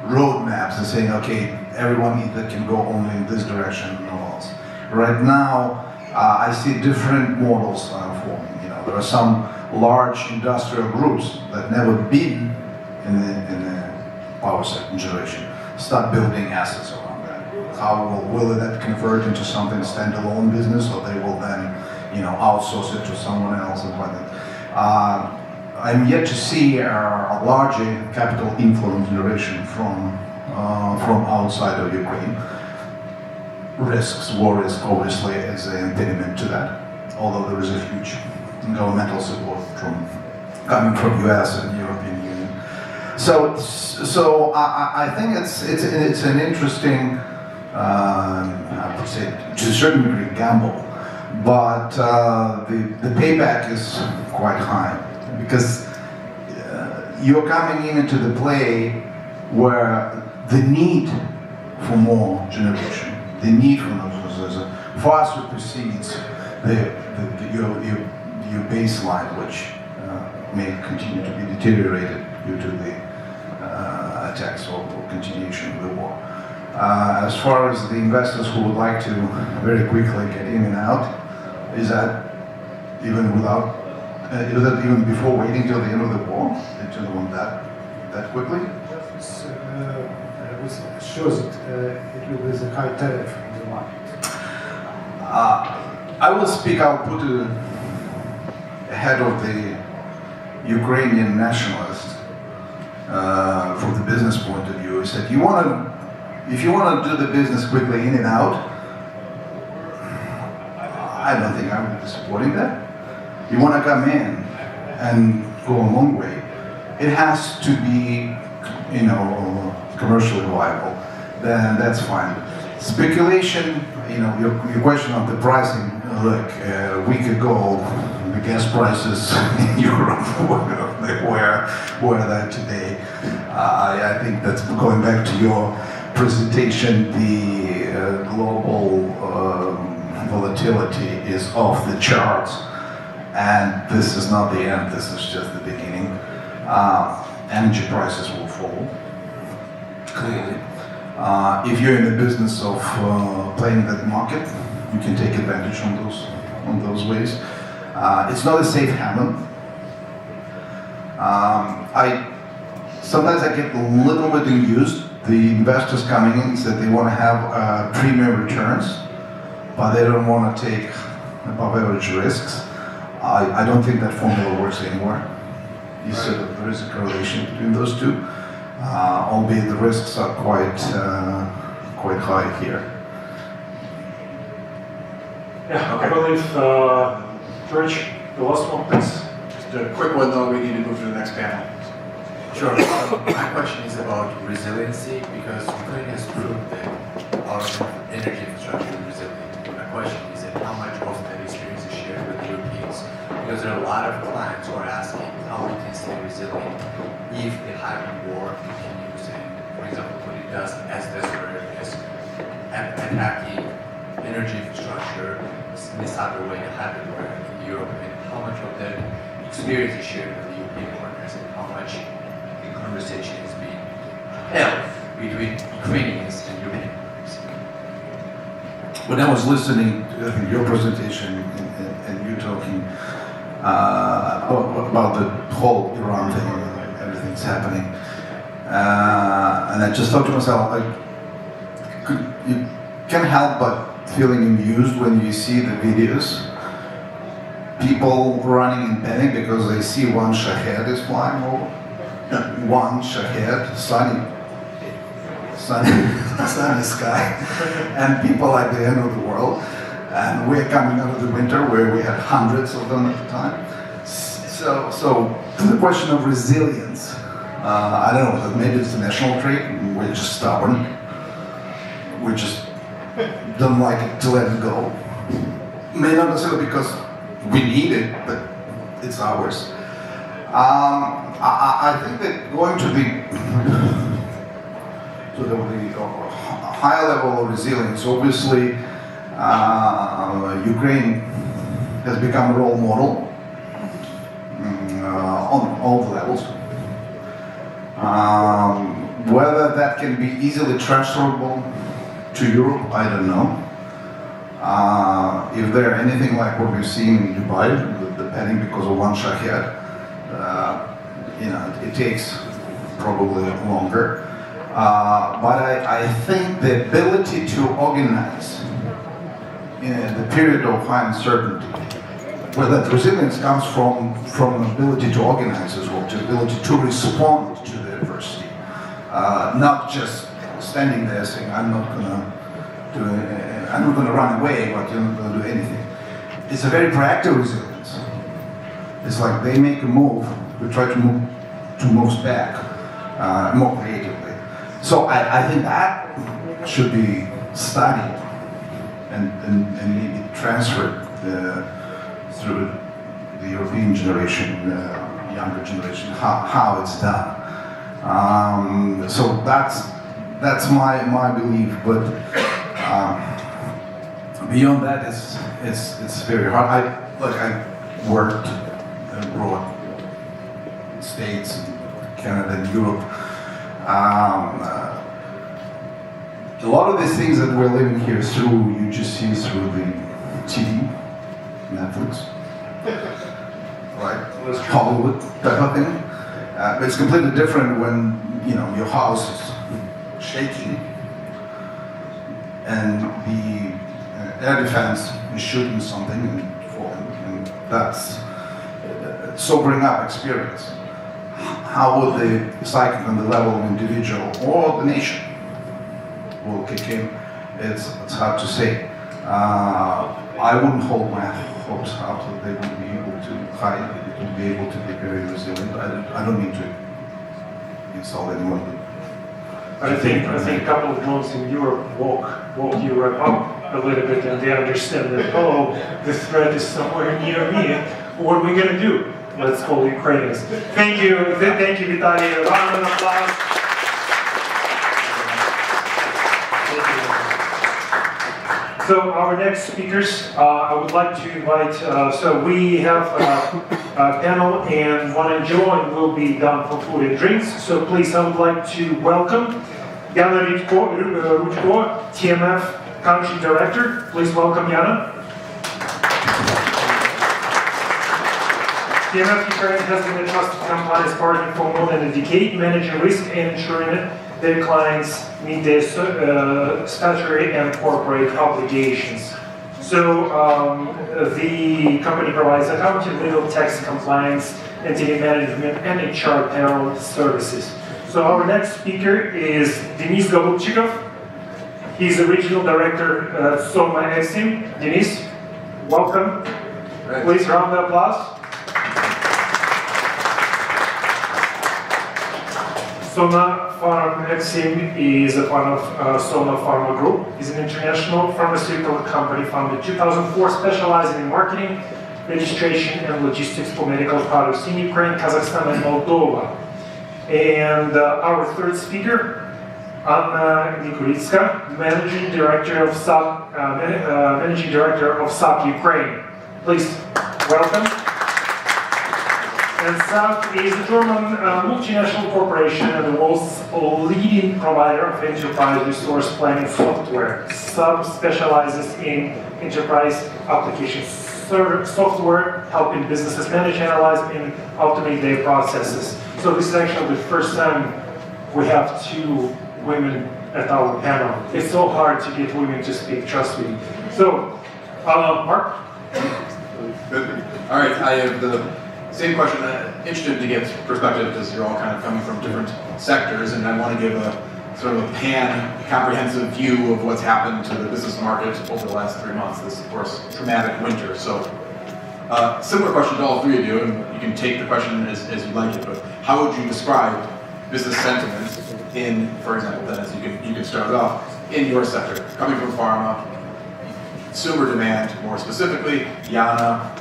roadmaps and saying, okay, everyone either can go only in this direction or no else. Right now, I see different models forming. There are some large industrial groups that never been in the power sector generation start building assets around that. How will that convert into something standalone business, or they will then, outsource it to someone else and like that. I'm yet to see a larger capital inflow generation from outside of Ukraine. War risk obviously is an impediment to that, although there is a huge governmental support coming from US and European Union. So I think it's an interesting, I would say, to a certain degree, gamble, but the payback is quite high because you're coming into the play where the need for more generation, the need for more resources far supersedes your baseline, which may continue to be deteriorated due to the attacks or continuation of the war. As far as the investors who would like to very quickly get in and out, is that even without, even before waiting till the end of the war? They didn't want that quickly? It shows that it will be a high tariff on the market. I will speak, I'll put it ahead of the Ukrainian nationalists from the business point of view. Is that if you want to do the business quickly in and out, I don't think I would be supporting that. You want to come in and go a long way, it has to be, commercially viable. Then that's fine. Speculation, your question on the pricing. Look, a week ago, the gas prices in Europe were that today. I think that's going back to your presentation. The global volatility is off the charts, and this is not the end. This is just the beginning. Energy prices will fall. Clearly, if you're in the business of playing that market, you can take advantage on those ways. It's not a safe haven. Sometimes I get a little bit amused. The investors coming in said they want to have premium returns, but they don't want to take above average risks. I don't think that formula works anymore. You said that there is a correlation between those two, albeit the risks are quite high here. Yeah, I believe, George, the last one, please. Just a quick one though, we need to move to the next panel. Sure. My question is about resiliency, because Ukraine has proved that our energy infrastructure is resilient. My question is that how much of that experience is shared with the Europeans? Because there are a lot of clients who are asking how we can stay resilient if the hybrid war continues and, for example, what it does as desperate as attacking energy infrastructure in this other way, the hybrid war in Europe, and how much of that experience is shared with the European partners and how much conversation is being held between Ukrainians and European partners. When I was listening to your presentation and you talking about the whole Iran thing and everything's happening, and I just thought to myself, you can't help but feeling amused when you see the videos. People running in panic because they see one Shahed is flying over. One Shahed, sunny sky, and people at the end of the world. And we're coming out of the winter where we had hundreds of them at the time. So the question of resilience, I don't know, maybe it's the national trait, we're just stubborn. We just don't like it to let it go. May not necessarily because we need it, but it's ours. I think that going to the higher level of resilience, obviously, Ukraine has become a role model on all the levels. Whether that can be easily transferable to Europe, I don't know. If they're anything like what we've seen in Dubai, the panic because of one Shahed, it takes probably longer. But I think the ability to organize in the period of high uncertainty, where that resilience comes from an ability to organize as well, the ability to respond to the adversity, not just standing there saying, I'm not going to run away, but you're not going to do anything. It's a very proactive resilience. It's like they make a move, we try to move back more creatively. So I think that should be studied and maybe transferred through the European generation, younger generation, how it's done. So that's my belief, but beyond that, it's very hard. I worked abroad, States, Canada, and Europe. A lot of these things that we're living here through, you just see through the TV, Netflix. Hollywood type of thing. But it's completely different when your house is shaking and the air defense is shooting something and falling, and that's a sobering up experience. How would the psyche on the level of individual or the nation will kick in? It's hard to say. I wouldn't hold my hopes up that they would be able to hide, they would be able to be very resilient. I don't mean to insult anyone. I think a couple of drones in Europe woke Europe up a little bit, and they understand that, oh, the threat is somewhere near me. What are we going to do? Let's call Ukrainians. Thank you, Vitaly. A round of applause. So our next speakers, I would like to invite, so we have a panel, and one and join will be done for food and drinks. So please, I would like to welcome Yana Rudko, TMF Country Director. Please welcome Yana. TMF Ukraine has been a trusted compliance partner for more than a decade, managing risk and ensuring their clients meet their statutory and corporate obligations. So the company provides accounting, legal, tax compliance, entity management, and HR payroll services. So our next speaker is Denis Golubchikov. He's the regional director at Soma Exim. Denis, welcome. Right. Please round of applause. Soma Pharm Exim is a part of Soma Pharma Group. It's an international pharmaceutical company founded in 2004, specializing in marketing, registration, and logistics for medical products in Ukraine, Kazakhstan, and Moldova. And our third speaker, Anna Nikuritska, Managing Director of SAP Ukraine. Please welcome. And SAP is a German multinational corporation and the world's leading provider of enterprise resource planning software. SAP specializes in enterprise application software, helping businesses manage, analyze, and automate their processes. So this is actually the first time we have two women at our panel. It's so hard to get women to speak, trust me. So, Mark? Good. All right, I have the same question. Interested to get perspective because you're all kind of coming from different sectors, and I want to give a sort of a comprehensive view of what's happened to the business market over the last 3 months. This, of course, traumatic winter. So, similar question to all three of you, and you can take the question as you like it. But how would you describe business sentiment in, for example, Dennis, you can start it off in your sector, coming from pharma, consumer demand, more specifically, Yana.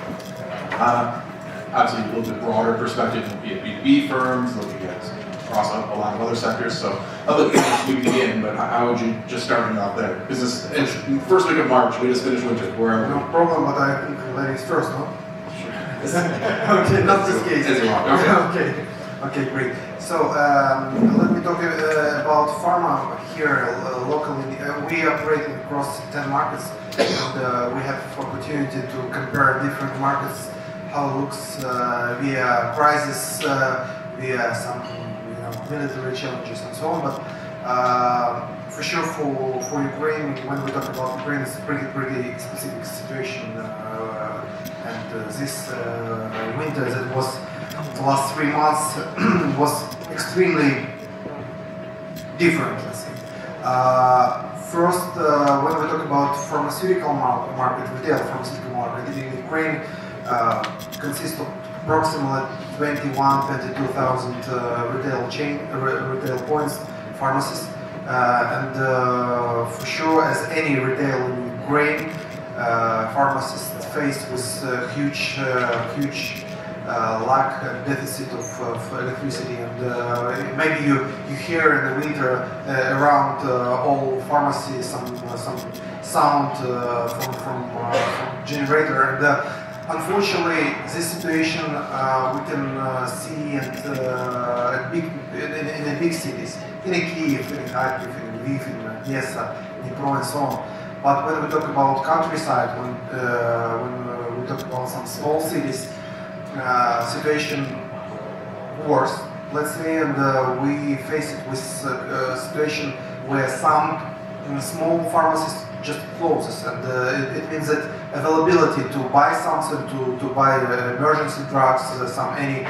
Obviously, a little bit broader perspective, looking at B2B firms, looking at across a lot of other sectors. So, other things we can begin, but how would you just start it off there? Business, it's first week of March, we just finished winter. No problem, but I think ladies first, no? Okay, not this case. Okay. Okay, great. So let me talk about pharma here locally. We operate across 10 markets, and we have opportunity to compare different markets, how it looks via crisis, via some military challenges and so on. But for sure, for Ukraine, when we talk about Ukraine, it's a pretty specific situation. And this winter that was the last 3 months was extremely different, let's say. First, when we talk about pharmaceutical market, retail pharmaceutical market in Ukraine, consists of approximately 22,000 retail points, pharmacies, and for sure, as any retail in Ukraine, pharmacists faced with huge lack and deficit of electricity, and maybe you hear in the winter around all pharmacies some sound from generator, and unfortunately this situation we can see in big cities, in Kyiv, in Kharkiv, in Lviv, in Odessa, Dnipro, and so on. But when we talk about countryside, when we talk about some small cities, situation worse, let's say, and we face it with a situation where some small pharmacies just closes, and it means that availability to buy something, to buy emergency drugs, any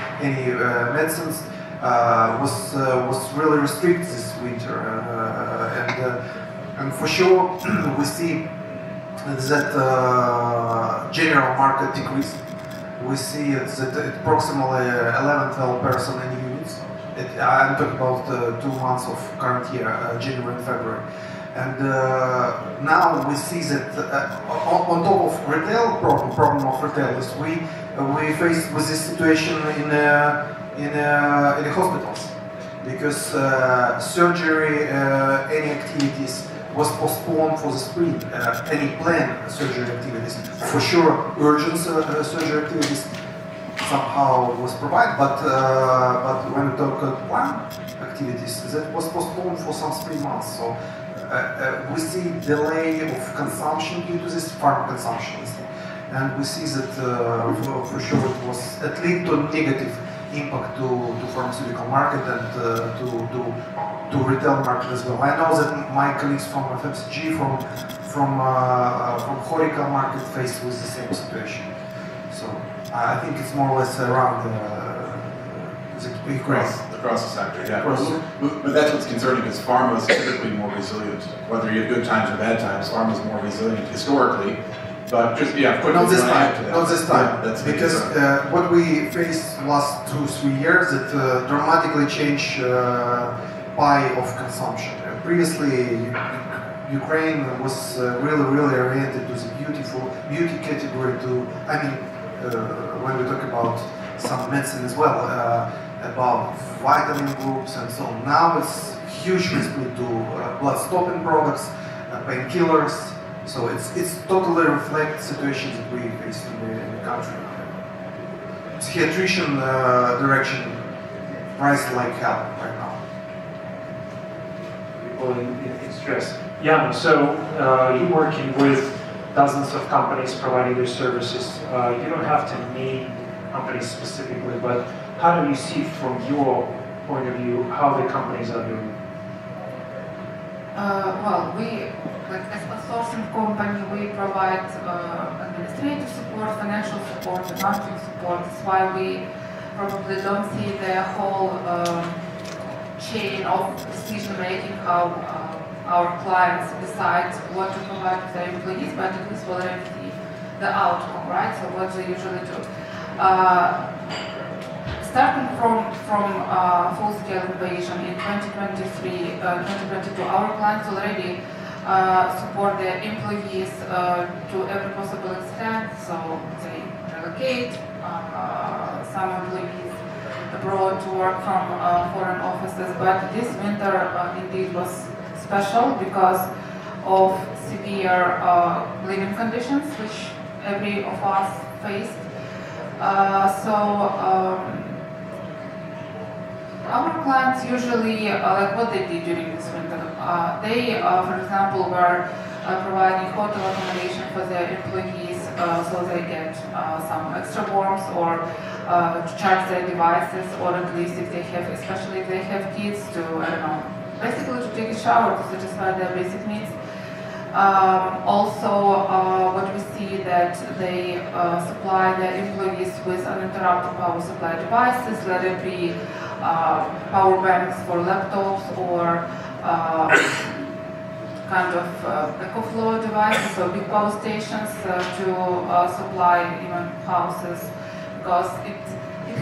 medicines was really restricted this winter, and for sure we see that general market decrease. We see that approximately 11-12% in units. I'm talking about 2 months of current year, January and February. And now we see that on top of retail problem of retailers, we face with this situation in the hospitals, because surgery, any activities was postponed for the spring. Any planned surgery activities, for sure, urgent surgery activities somehow was provided, but when we talk planned activities, that was postponed for some 3 months. So we see delay of consumption due to this farm consumption, and we see that for sure it was at least to negative impact to pharmaceutical market and to retail market as well. I know that my colleagues from FMCG, from HoReCa market faced with the same situation. So I think it's more or less around across the sector, yeah. But that's what's concerning, because pharma is typically more resilient. Whether you have good times or bad times, pharma is more resilient historically. But just, yeah, quickly, not this time. Not this time. Yeah, that's because what we faced last 2-3 years, it dramatically changed pie of consumption. Previously, Ukraine was really oriented to the beauty category. When we talk about some medicine as well, about vitamin groups and so on. Now it's hugely split to blood-stopping products, painkillers. So it's totally reflects situations that we face in the country. Psychiatrician direction, price like hell right now. People in stress. Yeah, so you're working with dozens of companies providing their services. You don't have to name companies specifically, but how do you see from your point of view how the companies are doing? Well, we, like as a sourcing company, we provide administrative support, financial support, accounting support. That's why we probably don't see the whole chain of decision making, how our clients decide what to provide to their employees, but at least we'll already see the outcome, right? So what they usually do. Starting from full-scale innovation in 2023, 2022, our clients already support their employees to every possible extent. So they relocate some employees abroad to work from foreign offices. But this winter indeed was special because of severe living conditions, which every of us faced. Our clients usually, like what they did during this winter, they, for example, were providing hotel accommodation for their employees so they get some extra warmth, or to charge their devices, or at least if they have, especially if they have kids, to, I don't know, basically to take a shower to satisfy their basic needs. What we see that they supply their employees with uninterrupted power supply devices, let it be power banks for laptops or kind of EcoFlow devices or big power stations to supply even houses, because it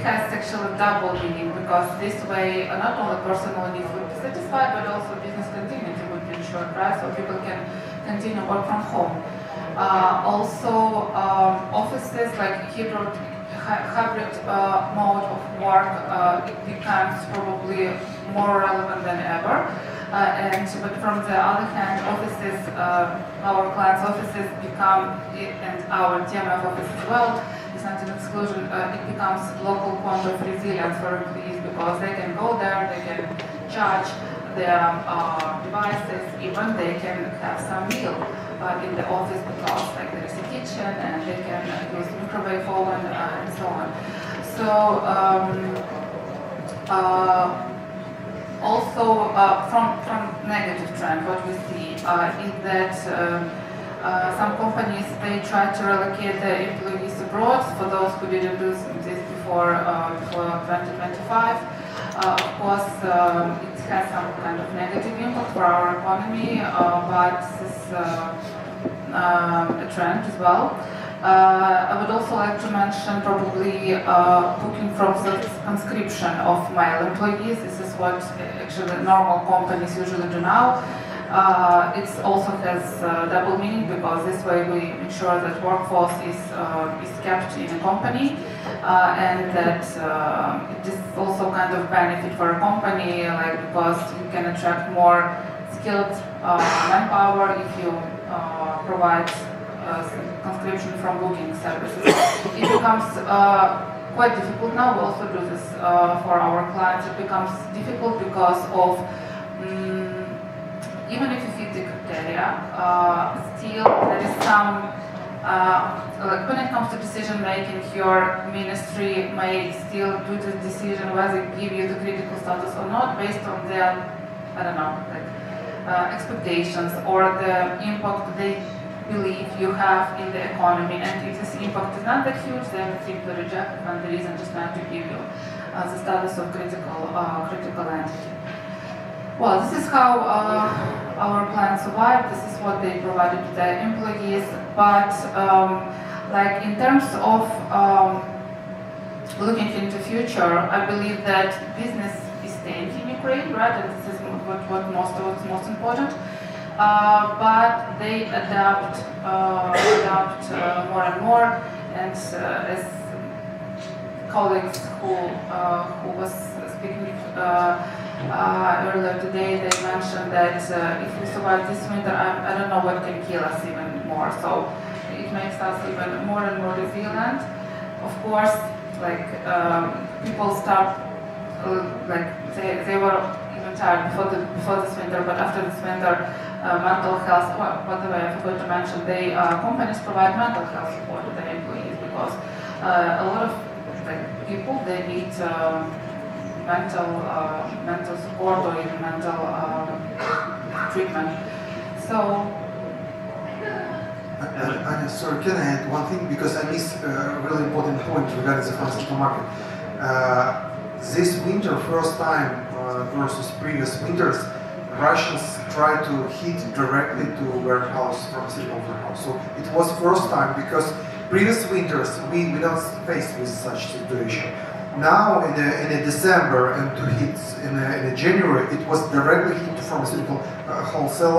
has actually double meaning, because this way not only personal needs would be satisfied, but also business continuity would be ensured, right? So people can continue work from home. Offices like hybrid mode of work, it becomes probably more relevant than ever. But from the other hand, offices, our clients' offices become, and our TMF office as well, it's not an exclusion, it becomes local point of resilience for employees, because they can go there, they can charge their devices, even they can have some meal in the office, because like there is a kitchen and they can use microwave oven and so on. From negative trend, what we see is that some companies, they try to relocate their employees abroad. For those who didn't do this before 2025, of course, it has some kind of negative impact for our economy, but this is a trend as well. I would also like to mention probably booking from the conscription of male employees. This is what actually normal companies usually do now. It also has double meaning because this way we make sure that workforce is kept in a company and that it is also kind of benefit for a company, like because you can attract more skilled manpower if you provide conscription from booking services. It becomes quite difficult now. We also do this for our clients. It becomes difficult because of even if you fit the criteria, still there is some, like when it comes to decision making, your ministry may still do the decision whether give you the critical status or not based on their, I don't know, like expectations or the impact they believe you have in the economy. And if this impact is not that huge, then simply reject and the reason just not to give you the status of critical entity. Well, this is how our clients survive. This is what they provided to their employees. But like in terms of looking into future, I believe that business is staying in Ukraine, right? And this is what's most important. But they adapt more and more. And as colleagues who was speaking earlier today, they mentioned that if we survive this winter, I don't know what can kill us even more. So it makes us even more and more resilient. Of course, like people start like they were even tired before this winter, but after this winter, mental health. Well, by the way, I forgot to mention, companies provide mental health support to their employees because a lot of people they need mental support or even mental treatment. So. Sorry, can I add one thing? Because I missed a really important point regarding the pharmaceutical market. This winter, first time versus previous winters, Russians tried to hit directly to pharmaceutical warehouse. So it was first time because previous winters we don't face with such situation. Now in a December and to hit in January, it was directly hit to pharmaceutical wholesale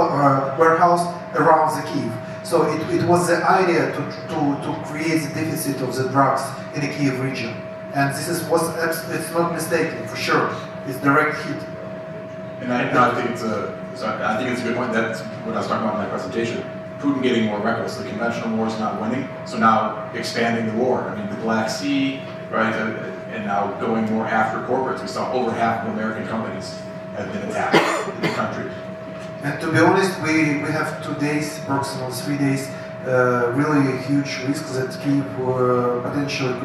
warehouse around the Kyiv. So it was the idea to create the deficit of the drugs in the Kyiv region. And it's not mistaken, for sure. It's direct hit. And I think it's a good point. That's what I was talking about in my presentation. Putin getting more reckless. The conventional war is not winning, so now expanding the war. I mean, the Black Sea, right, and now going more after corporates. We saw over half of American companies have been attacked in the country. And to be honest, we have 2 days, approximately 3 days, really huge risks that Kyiv potentially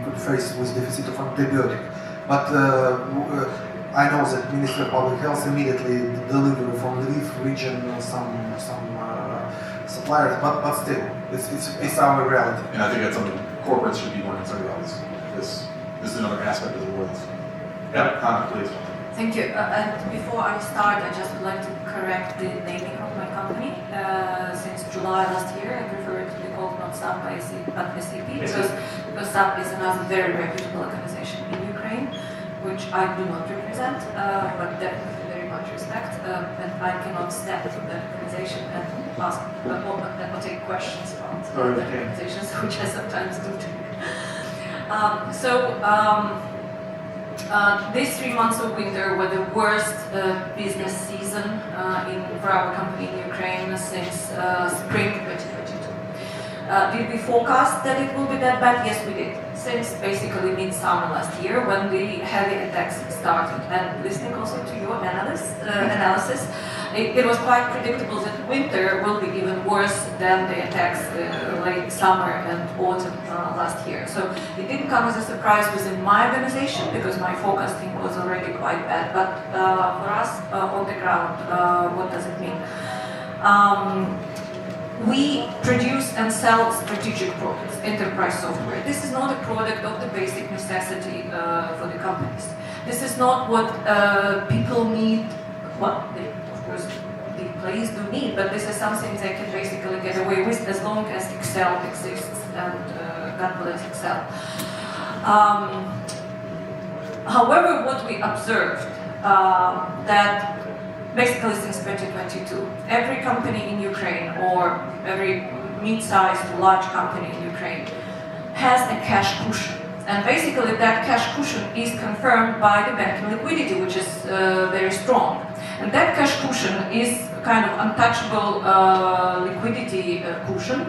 could face with deficit of antibiotic. But I know that Ministry of Public Health immediately delivered from Lviv region some suppliers, but still, it's our reality. And I think that's something corporates should be more concerned about. This is another aspect of the war. Yeah, Hannah, please. Thank you. And before I start, I just would like to correct the naming of my company. Since July last year, I prefer to be called not SAP but SAP because SAP is another very reputable organization in Ukraine, which I do not represent, but definitely very much respect. And I cannot step to that organization and ask or take questions about that organizations, which I sometimes do too. These 3 months of winter were the worst business season for our company in Ukraine since spring 2022. Did we forecast that it will be that bad? Yes, we did. Since basically mid-summer last year, when the heavy attacks started. And listening also to your analysis, it was quite predictable that winter will be even worse than the attacks late summer and autumn last year. So it didn't come as a surprise within my organization because my forecasting was already quite bad. But for us on the ground, what does it mean? We produce and sell strategic products, enterprise software. This is not a product of the basic necessity for the companies. This is not what people need. Well, of course, the employees do need, but this is something they can basically get away with as long as Excel exists, and God bless Excel. However, what we observed that basically since 2022, every company in Ukraine or every mid-sized to large company in Ukraine has a cash cushion. And basically that cash cushion is confirmed by the banking liquidity, which is very strong. And that cash cushion is kind of untouchable liquidity cushion,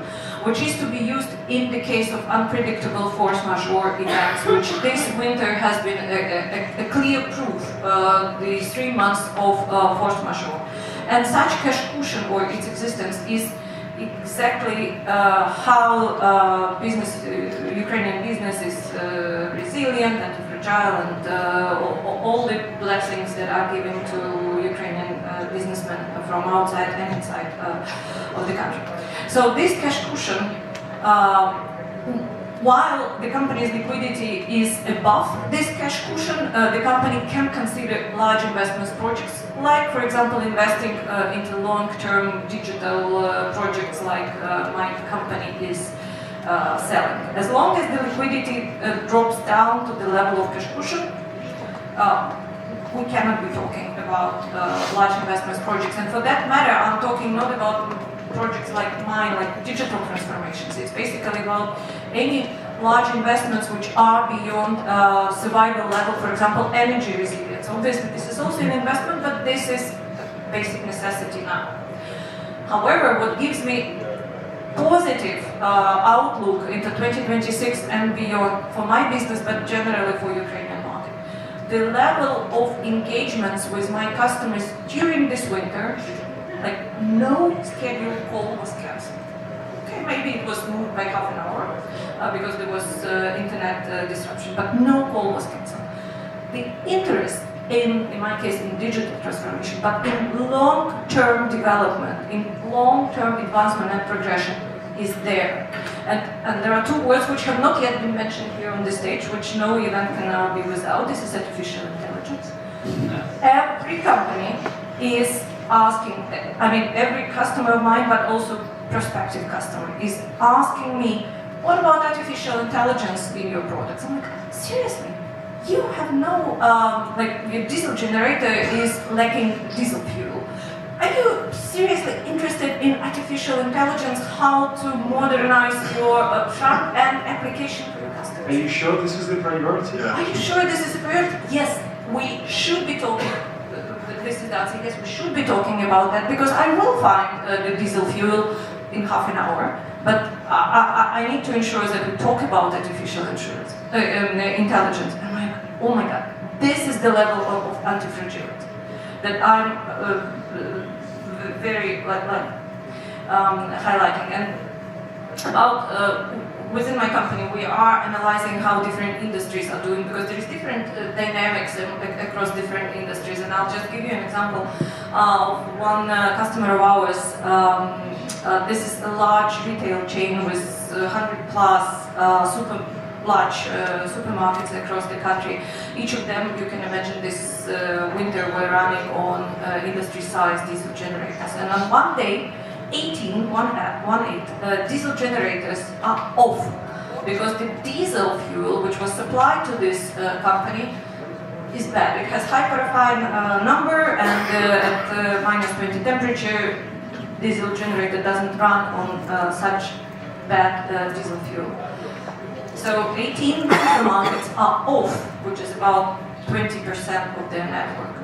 which is to be used in the case of unpredictable force majeure events, which this winter has been a clear proof, the 3 months of force majeure. And such cash cushion or its existence is exactly how Ukrainian business is resilient and fragile, and all the blessings that are given to Ukrainian businessmen from outside and inside of the country. So this cash cushion, while the company's liquidity is above this cash cushion, the company can consider large investment projects, like, for example, investing into long-term digital projects like my company is selling. As long as the liquidity drops down to the level of cash cushion, we cannot be talking about large investment projects. And for that matter, I'm talking not about projects like mine, like digital transformations. It's basically about any large investments which are beyond survival level, for example, energy resilience. Obviously, this is also an investment, but this is a basic necessity now. However, what gives me positive outlook into 2026 and beyond for my business, but generally for Ukrainian market, the level of engagements with my customers during this winter, like no scheduled call was cancelled. Okay, maybe it was moved by half an hour because there was internet disruption, but no call was cancelled. The interest in my case, in digital transformation, but in long-term development, in long-term advancement and progression is there. And there are two words which have not yet been mentioned here on the stage, which no event can now be without. This is artificial intelligence. Every company is asking, I mean, every customer of mine, but also prospective customer, is asking me, what about artificial intelligence in your products? I'm like, seriously? You have no, like your diesel generator is lacking diesel fuel. Are you seriously interested in artificial intelligence, how to modernize your front-end application for your customers? Are you sure this is the priority? Are you sure this is a priority? Yes, we should be talking. This is the answer. Yes, we should be talking about that because I will find the diesel fuel in half an hour. But I need to ensure that we talk about artificial intelligence. And I'm like, oh my God, this is the level of anti-fragility that I'm very highlighting. And about within my company, we are analyzing how different industries are doing because there is different dynamics across different industries. And I'll just give you an example of one customer of ours. This is a large retail chain with 100 plus large supermarkets across the country. Each of them, you can imagine this winter, were running on industry-sized diesel generators. And on one day, 18 diesel generators are off because the diesel fuel, which was supplied to this company, is bad. It has high paraffin number, and at minus 20 temperature, diesel generator doesn't run on such bad diesel fuel. So 18 supermarkets are off, which is about 20% of their network.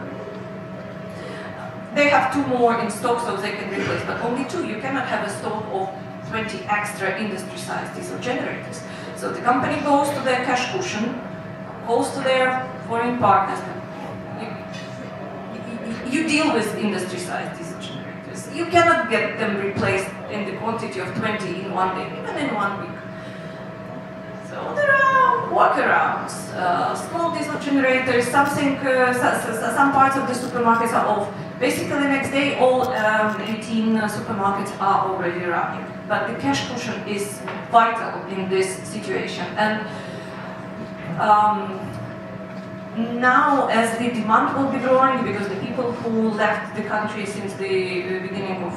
They have 2 more in stock so they can replace, but only 2. You cannot have a stock of 20 extra industry-sized diesel generators. So the company goes to their cash cushion, goes to their foreign partners. You deal with industry-sized diesel generators. You cannot get them replaced in the quantity of 20 in one day, even in 1 week. So there are workarounds. Small diesel generators, some parts of the supermarkets are off. Basically, the next day, all 18 supermarkets are already running. But the cash cushion is vital in this situation. And now, as the demand will be growing, because the people who left the country since the beginning of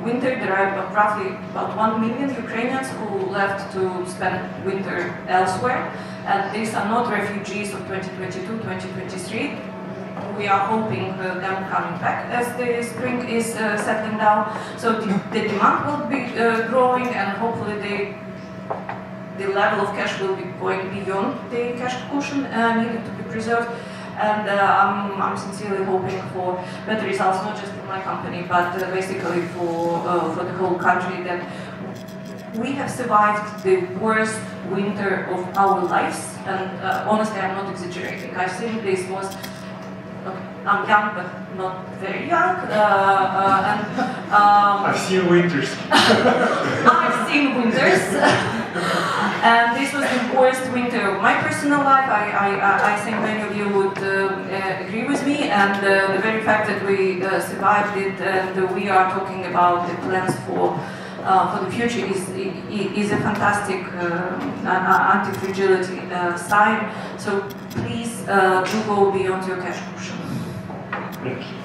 winter, there are roughly about 1 million Ukrainians who left to spend winter elsewhere. And these are not refugees of 2022, 2023. We are hoping them coming back as the spring is settling down. So the demand will be growing, and hopefully the level of cash will be going beyond the cash cushion needed to be preserved. And I'm sincerely hoping for better results, not just in my company, but basically for the whole country, that we have survived the worst winter of our lives. And honestly, I'm not exaggerating. I think this was, I'm young, but not very young. I've seen winters. I've seen winters. And this was the worst winter of my personal life. I think many of you would agree with me. And the very fact that we survived it and we are talking about the plans for the future is a fantastic anti-fragility sign. So please do go beyond your cash cushion. Thank you.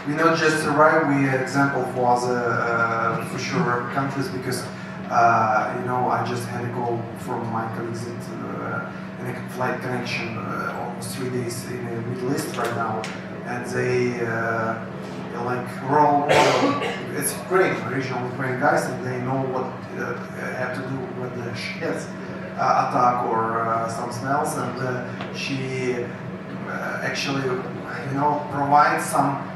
We not just survive, we are example for other, for sure, countries, because, I just had a call from my colleagues in a flight connection almost 3 days in the Middle East right now, and they role model. It's Ukraine, original Ukraine guys, and they know what have to do with the ships attack or something else, and she actually, provides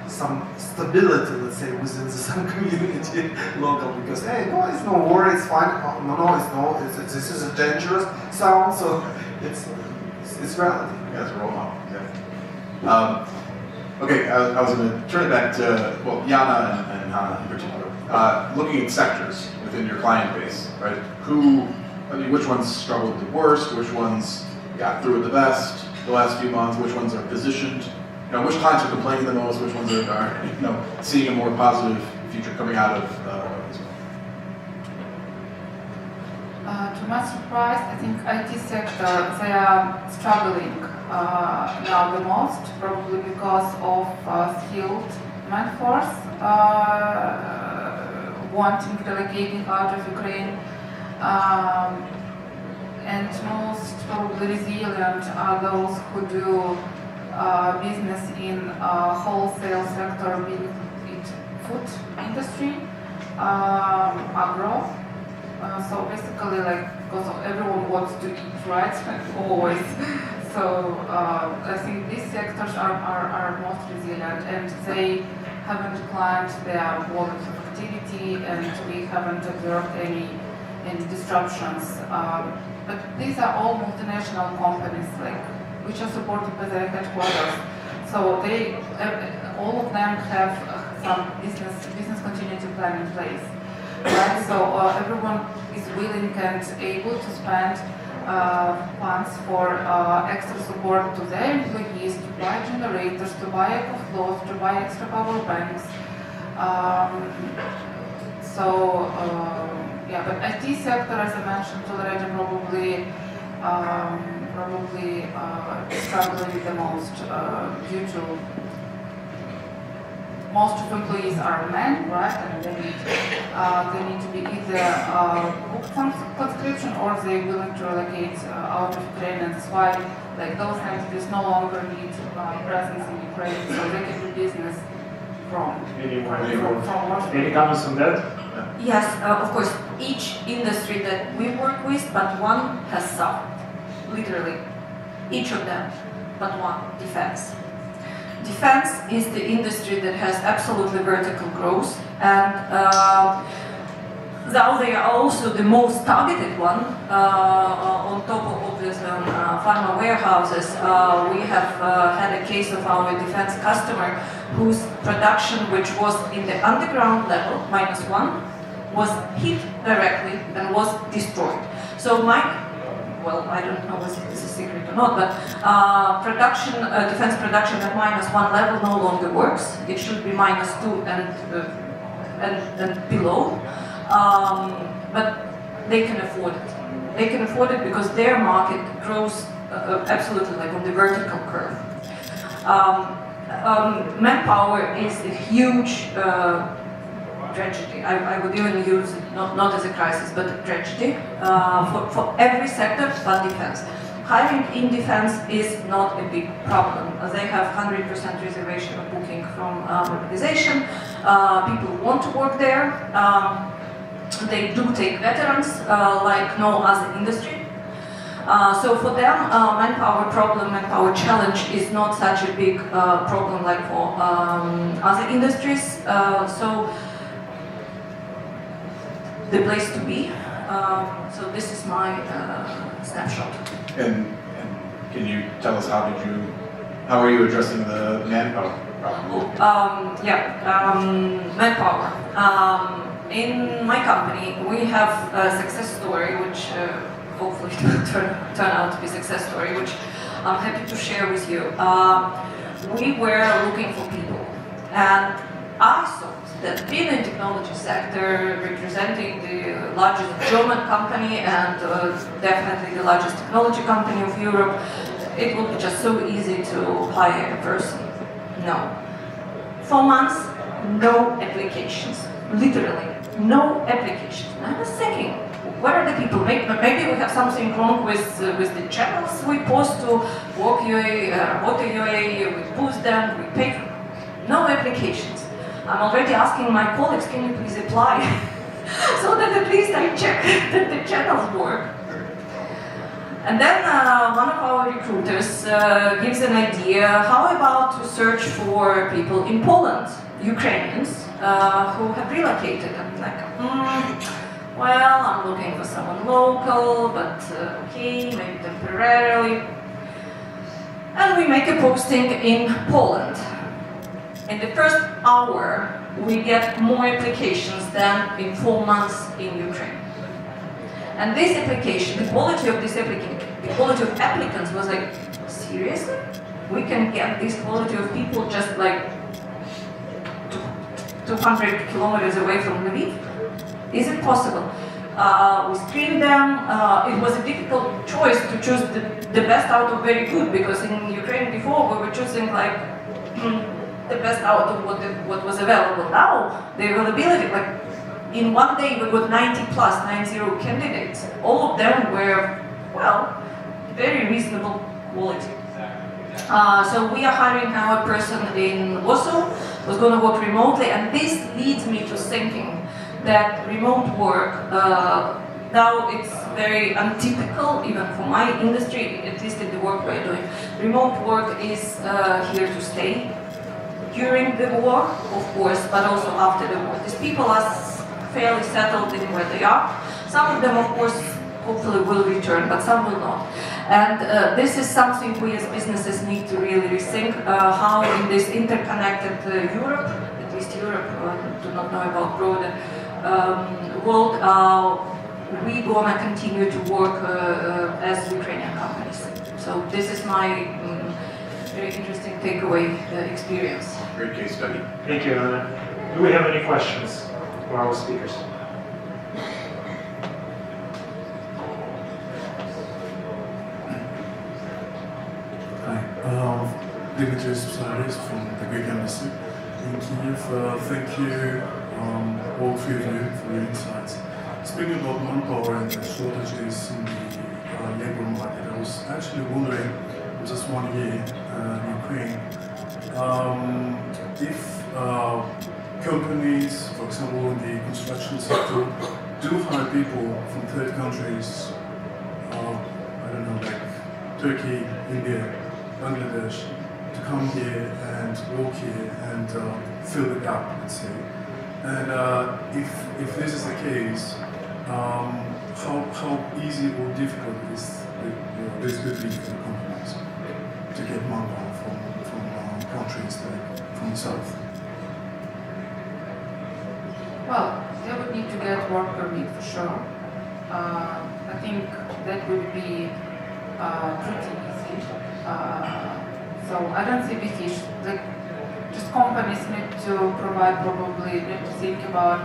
some stability, let's say, within some community local, because hey, no, it's no war, it's fine. This is a dangerous sound, so it's reality. Yeah, it's a role model. Exactly. Okay, I was going to turn it back to Jana and Hanna in particular. Looking at sectors within your client base, right? Which ones struggled the worst? Which ones got through it the best the last few months? Which ones are positioned? Which clients are complaining the most? Which ones are seeing a more positive future coming out of this one? To my surprise, I think IT sector, they are struggling now the most, probably because of skilled manforce wanting relocating out of Ukraine, and most probably resilient are those who do business in wholesale sector, be it food industry, agro. So basically, because everyone wants to eat, right? Always. So I think these sectors are most resilient, and they haven't declined their volumes of activity, and we haven't observed any disruptions. But these are all multinational companies, which are supported by their headquarters. So all of them have some business continuity plan in place. Right? So everyone is willing and able to spend funds for extra support to their employees, to buy generators, to buy EcoFlows, to buy extra power banks. But IT sector, as I mentioned already, probably struggling the most due to most of employees are men, right? And they need to be either booked conscription or they're willing to relocate out of Ukraine, and that's why those entities no longer need presence in Ukraine, so they can do business from Russia. Any comments on that? Yes, of course, each industry that we work with, but one has suffered, literally, each of them, but one, defense. Defense is the industry that has absolutely vertical growth, and though they are also the most targeted one, on top of obviously on pharma warehouses, we have had a case of our defense customer whose production, which was in the underground level, -1, was hit directly and was destroyed. So well, I don't know if this is a secret or not, but defense production at -1 level no longer works. It should be -2 and below. But they can afford it. They can afford it because their market grows absolutely like on the vertical curve. Manpower is a huge tragedy. I would even use it not as a crisis, but a tragedy for every sector but defense. Hiring in defense is not a big problem. They have 100% reservation of booking from mobilization. People want to work there. They do take veterans like no other industry. So for them, manpower challenge is not such a big problem like for other industries. So the place to be. So this is my snapshot. And can you tell us how are you addressing the manpower problem? Manpower. In my company, we have a success story, which hopefully will turn out to be a success story, which I'm happy to share with you. We were looking for people, and I thought that being in the technology sector, representing the largest German company and definitely the largest technology company of Europe, it would be just so easy to hire a person. No. 4 months, no applications. Literally, no applications. And I was thinking, where are the people? Maybe we have something wrong with the channels we post to Work UA, Auto UA, we boost them, we pay for no applications. I'm already asking my colleagues, can you please apply? So that at least I check that the channels work. And then one of our recruiters gives an idea, how about to search for people in Poland, Ukrainians, who have relocated. I'm like, well, I'm looking for someone local, but okay, maybe temporarily. And we make a posting in Poland. In the first hour, we get more applications than in 4 months in Ukraine. And this application, the quality of this application, the quality of applicants was like, seriously? We can get this quality of people just like 200 kilometers away from Lviv? Is it possible? We screened them. It was a difficult choice to choose the best out of very good, because in Ukraine before we were choosing like the best out of what was available. Now the availability, like in one day we got 90 candidates. All of them were, well, very reasonable quality. So we are hiring now a person in Warsaw who's going to work remotely, and this leads me to thinking that remote work, now it's very untypical even for my industry, at least in the work we're doing. Remote work is here to stay during the war, of course, but also after the war. These people are fairly settled in where they are. Some of them, of course, hopefully will return, but some will not. And this is something we as businesses need to really rethink, how in this interconnected Europe, at least Europe, I do not know about broader world, we gonna continue to work as Ukrainian companies. So this is my very interesting takeaway experience. Great case study. Thank you, Anna. Do we have any questions for our speakers? Hi, Dimitris Psaris from the Greek Embassy in Kyiv. Thank you, all three of you, for your insights. Speaking about manpower and the shortages in the labor market, I was actually wondering, just 1 year in Ukraine, if companies, for example, in the construction sector, do hire people from third countries, I don't know, like Turkey, India, Bangladesh, to come here and work here and fill the gap, let's say. And if this is the case, how easy or difficult is this between the companies to get manpower from countries like from the south? Well, they would need to get work permit for sure. I think that would be pretty easy. So I don't see big issues. Like, just companies need to provide, probably need to think about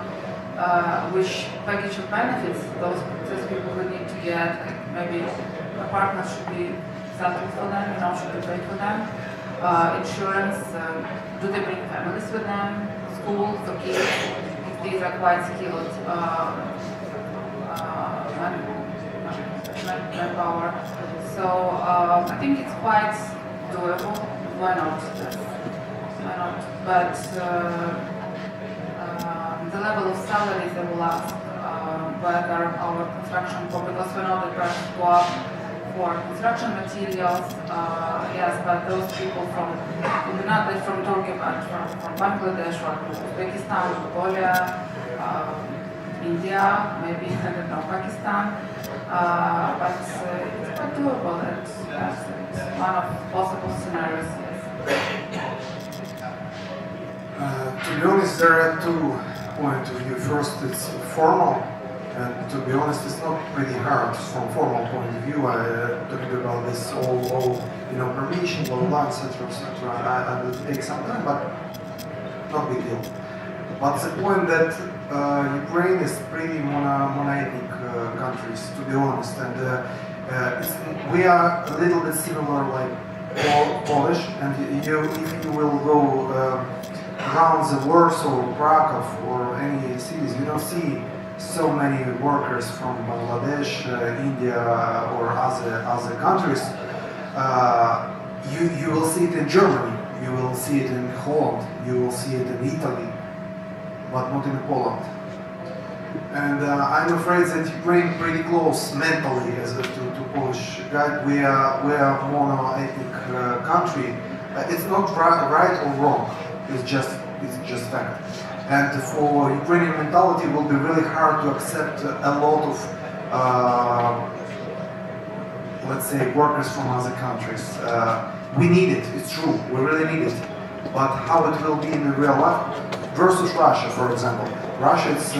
which package of benefits those people would need to get. Like maybe apartments should be settled for them, should be paid for them. Insurance, do they bring families with them? School for kids, if these are quite skilled manpower. So I think it's quite doable. Why not? Why not? But the level of salaries they will ask whether our construction, because we know that prices go up for construction materials, yes, but those people from, not that from Turkey, but from Bangladesh or Uzbekistan, Mongolia, India, maybe, I don't know, Pakistan, but it's quite doable, and yes, it's one of possible scenarios, yes. To be honest, there are 2 points of view. First, it's formal, and to be honest, it's not pretty hard from formal point of view. Talking about this all permission, blah, blah, blah, etc., etc. I will take some time, but not big deal. But the point that Ukraine is pretty mono-ethnic countries, to be honest, and we are a little bit similar like Polish, and if you will go around the Warsaw, Krakow, or any cities, you don't see so many workers from Bangladesh, India, or other countries. You will see it in Germany, you will see it in Holland, you will see it in Italy, but not in Poland. And I'm afraid that Ukraine pretty close mentally as to Polish guy. We are mono-ethnic country. It's not right or wrong. It's just fact. And for Ukrainian mentality, it will be really hard to accept a lot of, let's say, workers from other countries. We need it. It's true. We really need it. But how it will be in the real life versus Russia, for example. Russia, it's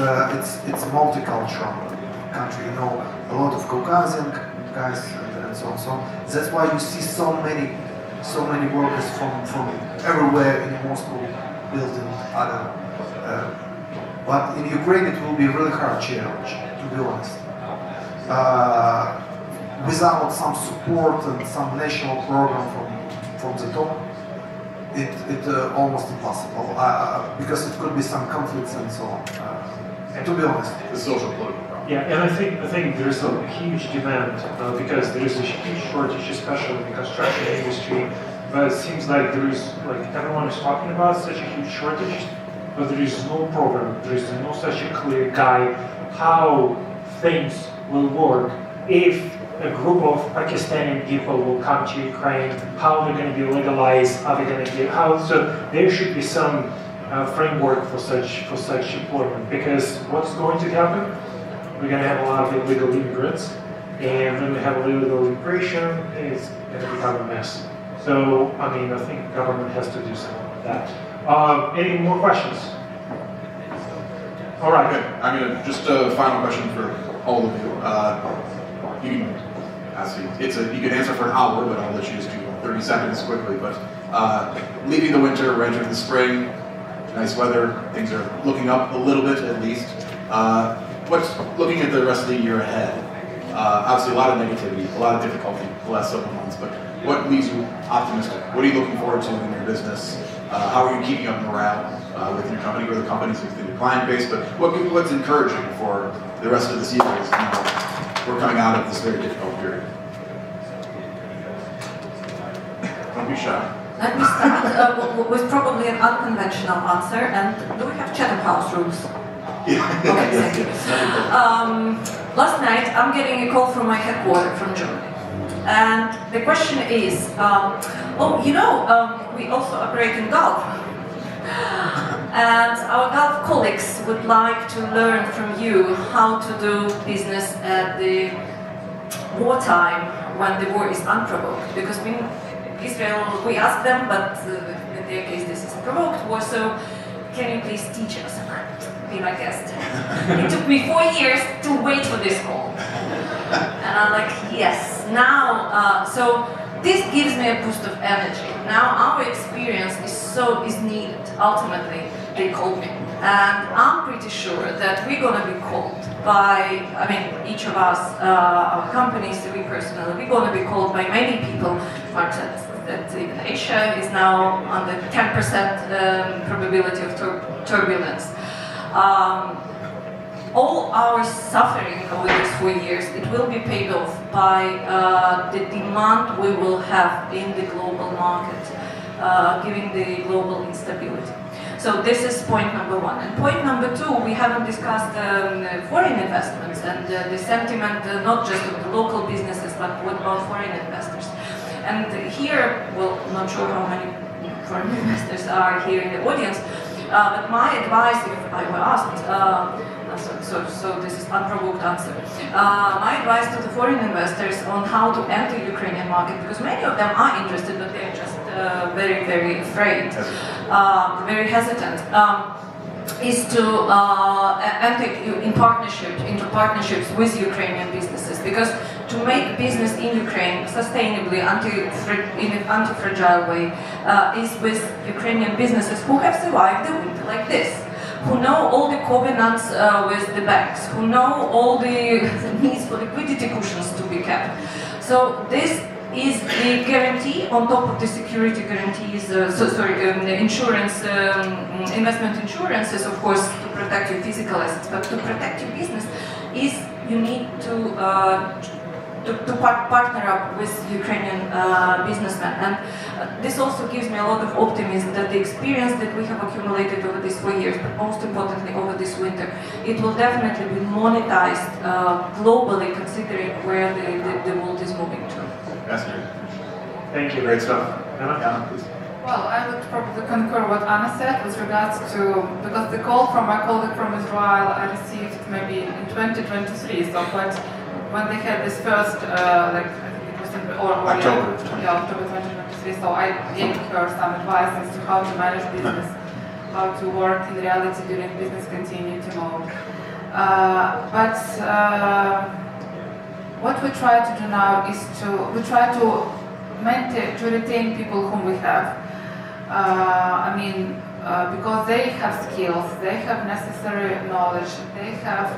a multicultural country. A lot of Caucasian guys and so on. So that's why you see so many workers from everywhere in Moscow building other. But in Ukraine, it will be a really hard challenge, to be honest. Without some support and some national program from the top, it's almost impossible, because it could be some conflicts and so on. To be honest, the social political problem. Yeah, and I think there's a huge demand because there is a huge shortage, especially in the construction industry. But it seems like there is, everyone is talking about such a huge shortage, but there is no program, there is no such a clear guide how things will work if a group of Pakistani people will come to Ukraine, how they're going to be legalized, how they're going to get, so there should be some framework for such employment, because what's going to happen? We're going to have a lot of illegal immigrants, and when we have illegal immigration, it's going to become a mess. So, I think the government has to do something like that. Any more questions? All right. Okay. Just a final question for all of you. You can answer for an hour, but I'll let you just do 30 seconds quickly. But leaving the winter, we're entering the spring. Nice weather. Things are looking up a little bit, at least. What's looking at the rest of the year ahead? Obviously, a lot of negativity, a lot of difficulty the last several months. But what leaves you optimistic? What are you looking forward to in your business? How are you keeping up morale with your company or the companies within your client base? But what's encouraging for the rest of this year as we're coming out of this very difficult period? Don't be shy. Let me start with probably an unconventional answer. And do we have Chatham House rules? Yeah. Okay, thank you. Last night, I'm getting a call from my headquarters from Germany. And the question is, we also operate in Gulf. And our Gulf colleagues would like to learn from you how to do business at the wartime when the war is unprovoked. Because in Israel, we ask them, but in their case, this is a provoked war, so can you please teach us? Be my guest. It took me 4 years to wait for this call. And I'm like, yes. Now, so this gives me a boost of energy. Now our experience is needed. Ultimately, they called me. And I'm pretty sure that we're gonna be called by, each of us, our companies, we personally, we're gonna be called by many people. Mark said that even Asia is now under 10% probability of turbulence. All our suffering over these 4 years, it will be paid off by the demand we will have in the global market, given the global instability. So this is point number one. And point number two, we haven't discussed foreign investments and the sentiment, not just of the local businesses, but what about foreign investors? And here, well, I'm not sure how many foreign investors are here in the audience, but my advice, if I were asked, so this is unprovoked answer. My advice to the foreign investors on how to enter Ukrainian market, because many of them are interested, but they're just very, very afraid, very hesitant, is to enter into partnerships with Ukrainian businesses, because to make business in Ukraine sustainably in an anti-fragile way is with Ukrainian businesses who have survived the winter like this, who know all the covenants with the banks, who know all the needs for liquidity cushions to be kept. So this is the guarantee on top of the security guarantees, the insurance, investment insurances, of course, to protect your physical assets, but to protect your business is you need to partner up with Ukrainian businessmen. And this also gives me a lot of optimism that the experience that we have accumulated over these 4 years, but most importantly over this winter, it will definitely be monetized globally, considering where the world is moving to. Thank you. Great stuff. Anna, please. Well, I would probably concur what Anna said with regards to, because the call from my colleague from Israel I received maybe in 2023, so when they had this first, I think it was in October 2023, so I gave her some advice as to how to manage business, how to work in reality during business continuity mode. What we try to do now is to retain people whom we have. Because they have skills, they have necessary knowledge, they have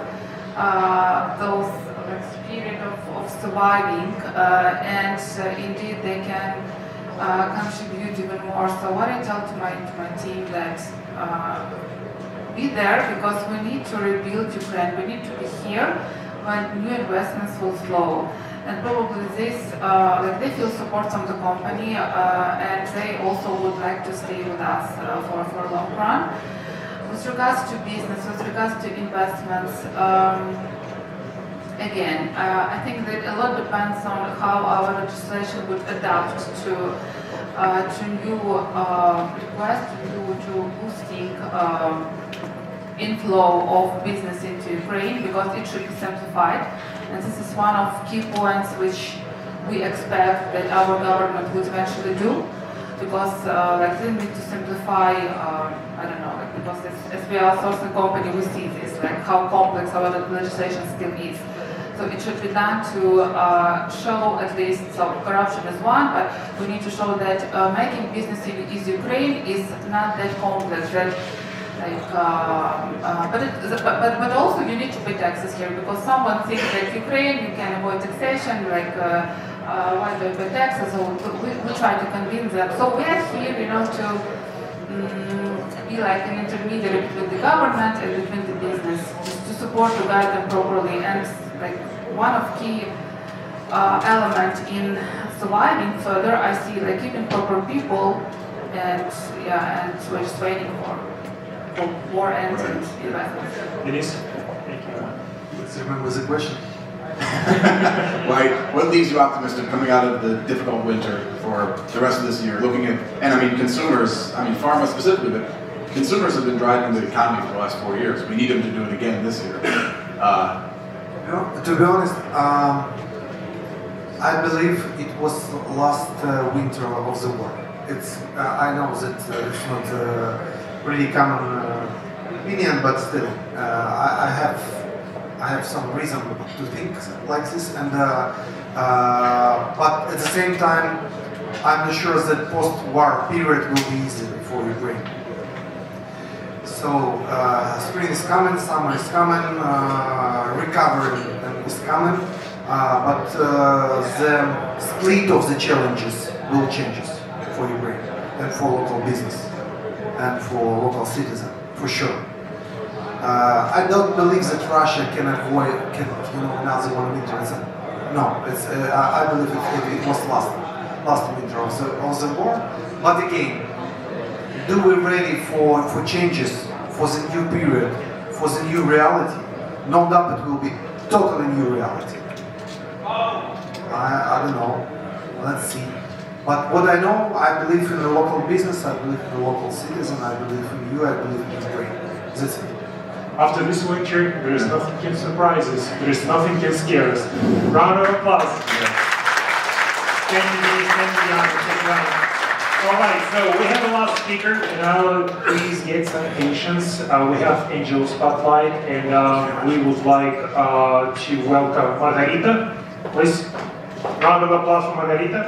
those spirit of surviving, and indeed they can contribute even more. So what I tell to my team that be there, because we need to rebuild Ukraine, we need to be here when new investments will flow. And probably this, they feel support from the company, and they also would like to stay with us for a long run. With regards to business, with regards to investments, again, I think that a lot depends on how our legislation would adapt to new requests, to boosting inflow of business into Ukraine, because it should be simplified. And this is one of key points which we expect that our government will eventually do, because they need to simplify, because as we are a sourcing company, we see this, how complex our legislation still is. So it should be done to show at least, so corruption is one, but we need to show that making business in Ukraine is not that complex, right? But also you need to pay taxes here, because someone thinks that Ukraine you can avoid taxation, why do you pay taxes? So we try to convince them. So we are here, to be like an intermediary between the government and between the business, just to support to guide them properly. And one of key element in surviving further, I see keeping proper people, and we're just waiting for more and investments. Denise, thank you. Let's remember the question. What leaves you optimistic coming out of the difficult winter for the rest of this year? Looking at, and I mean consumers, I mean pharma specifically, but consumers have been driving the economy for the last 4 years. We need them to do it again this year. To be honest, I believe it was last winter of the war. I know that it's not really common opinion, but still, I have some reason to think like this, and but at the same time, I'm not sure that post-war period will be easy for Ukraine. So spring is coming, summer is coming, recovery is coming, but the split of the challenges will change for Ukraine and for local business and for local citizens, for sure. I don't believe that Russia can avoid another one winter. No, I believe it was last winter of the war. But again, do we ready for changes, for the new period, for the new reality? No doubt it will be totally new reality. I don't know. Let's see. But what I know, I believe in the local business, I believe in the local citizen, I believe in you, I believe in Ukraine. That's it. After this winter, there is nothing can surprise us. There is nothing can scare us. Round of applause. Thank you, all right, so we have a last speaker, and I'll please get some patience. We have Angel Spotlight, and we would like to welcome Margarita. Please, round of applause for Margarita.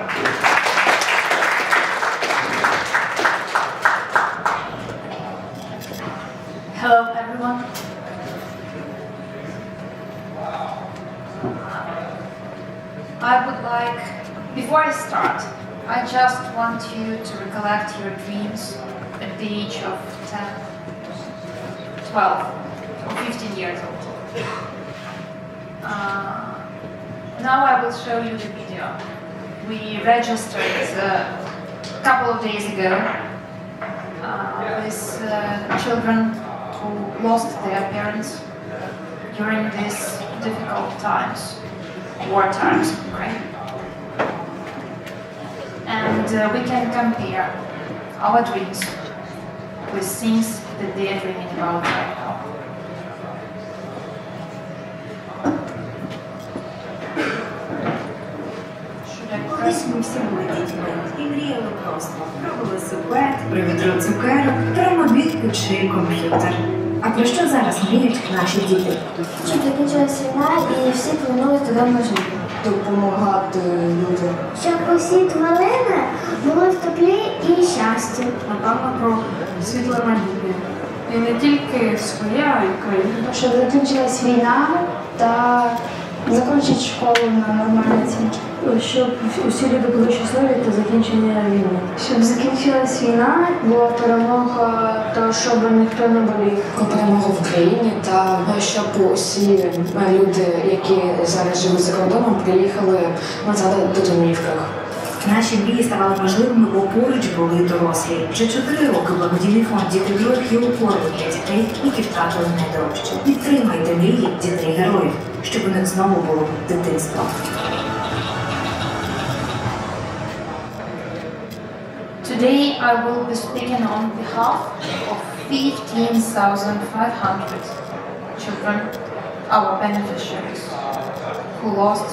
Hello, everyone. I would like, before I start, I just want you to recollect your dreams at the age of 10, 12, or 15 years old. Now I will show you the video. We registered a couple of days ago with children who lost their parents during these difficult times, war times in Ukraine. And we can compare our dreams with things that they are dreaming about right now. Колись ми всі були дітьми і мріяли просто про велосипед, про відро цукерок, про мобілку чи комп'ютер. А про що зараз мріють наші діти? Щоб закінчилась війна і всі повернулись додому жити. Допомагати людям. Щоб усі тварини були в теплі і щасті. Напевно, про світле майбутнє. І не тільки своє, а й країни. Щоб закінчилась війна та закінчити школу на нормальній ціні. Щоб усі люди були щасливі та закінчення війни. Щоб закінчилась війна, була перемога, та щоб ніхто не болів. Перемога в Україні та щоб усі люди, які зараз живуть за кордоном, приїхали назад до домівках. Наші мрії ставали можливими, бо поруч були дорослі. Вже 4 роки благодійний фонд «Діти-героїв» є опорою для дітей, які втратили найдорожче. Підтримайте мрії дітей-героїв, щоб у них знову було дитинство. Today I will be speaking on behalf of 15,500 children, our beneficiaries, who lost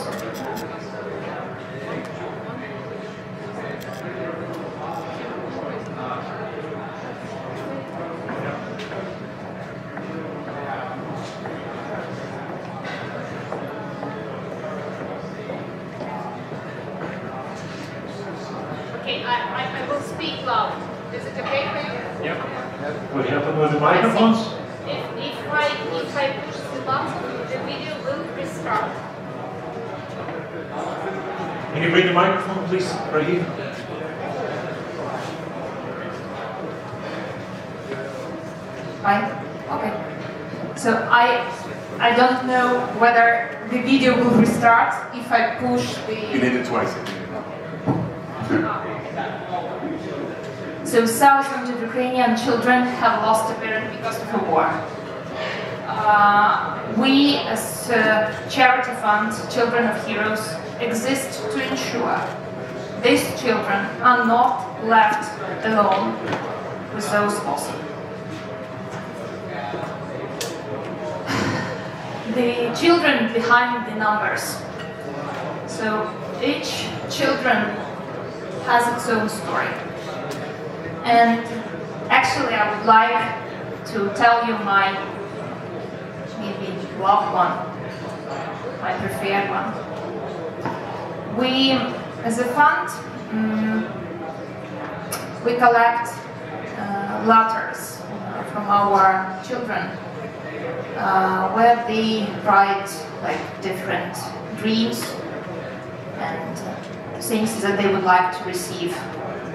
I will speak loud. Is it okay for you? Yep. What happened with the microphones? If I push the button, the video will restart. Can you bring the microphone, please, right here? Fine. Okay. So I don't know whether the video will restart if I push the. You did it twice. So thousands of Ukrainian children have lost a parent because of the war. We, as charity fund, Children of Heroes, exist to ensure these children are not left alone with those losses. The children behind the numbers. So each children has its own story. And actually I would like to tell you my maybe loved one, my preferred one. We, as a fund, we collect letters from our children where they write like different dreams and things that they would like to receive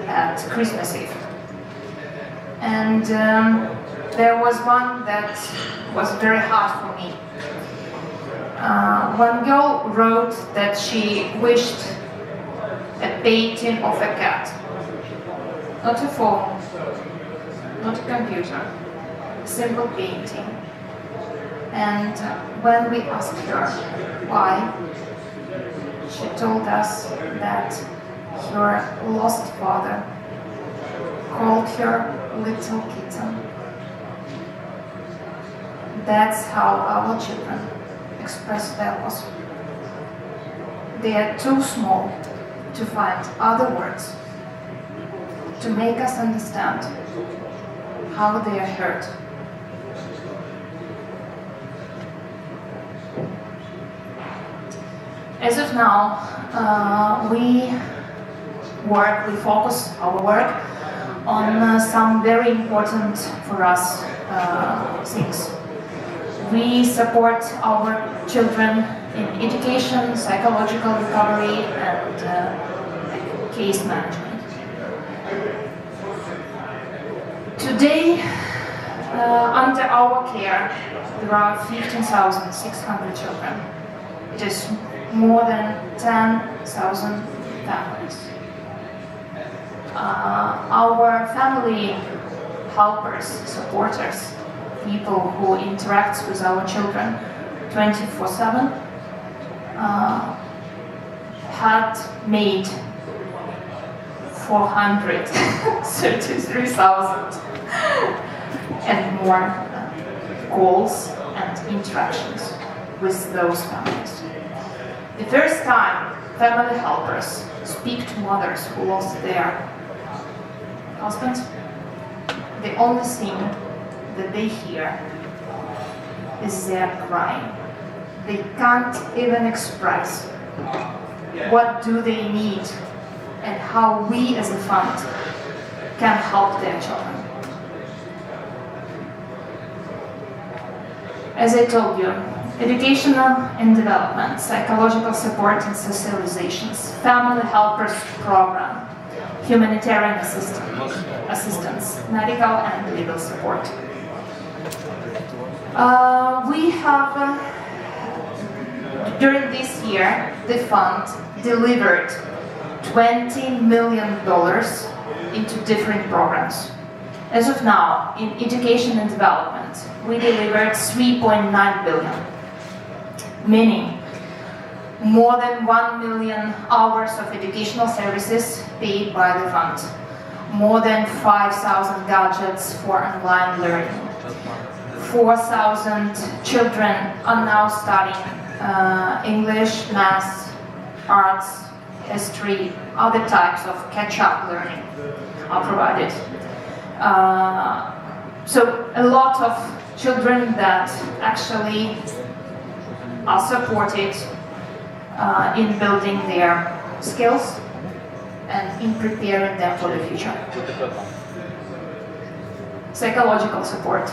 at Christmas Eve. And there was one that was very hard for me. One girl wrote that she wished a painting of a cat. Not a phone, not a computer, a simple painting. And when we asked her why, she told us that her lost father called her little kitten. That's how our children express their loss. They are too small to find other words to make us understand how they are hurt. As of now, we focus our work on some very important for us things. We support our children in education, psychological recovery, and case management. Today, under our care, there are 15,600 children. It is more than 10,000 families. Our family helpers, supporters, people who interact with our children 24/7 had made 433,000 and more calls and interactions with those families. The first time family helpers speak to mothers who lost their husbands, the only thing that they hear is their crying. They can't even express what do they need and how we as a fund can help their children. As I told you, educational and development, psychological support and socializations, family helpers program, humanitarian assistance, medical and legal support. We have, during this year, the fund delivered $20 million into different programs. As of now, in education and development, we delivered $3.9 billion, meaning more than 1 million hours of educational services paid by the fund, more than 5,000 gadgets for online learning. 4,000 children are now studying English, math, arts, history, other types of catch-up learning are provided. So a lot of children that actually are supported in building their skills and in preparing them for the future. Psychological support.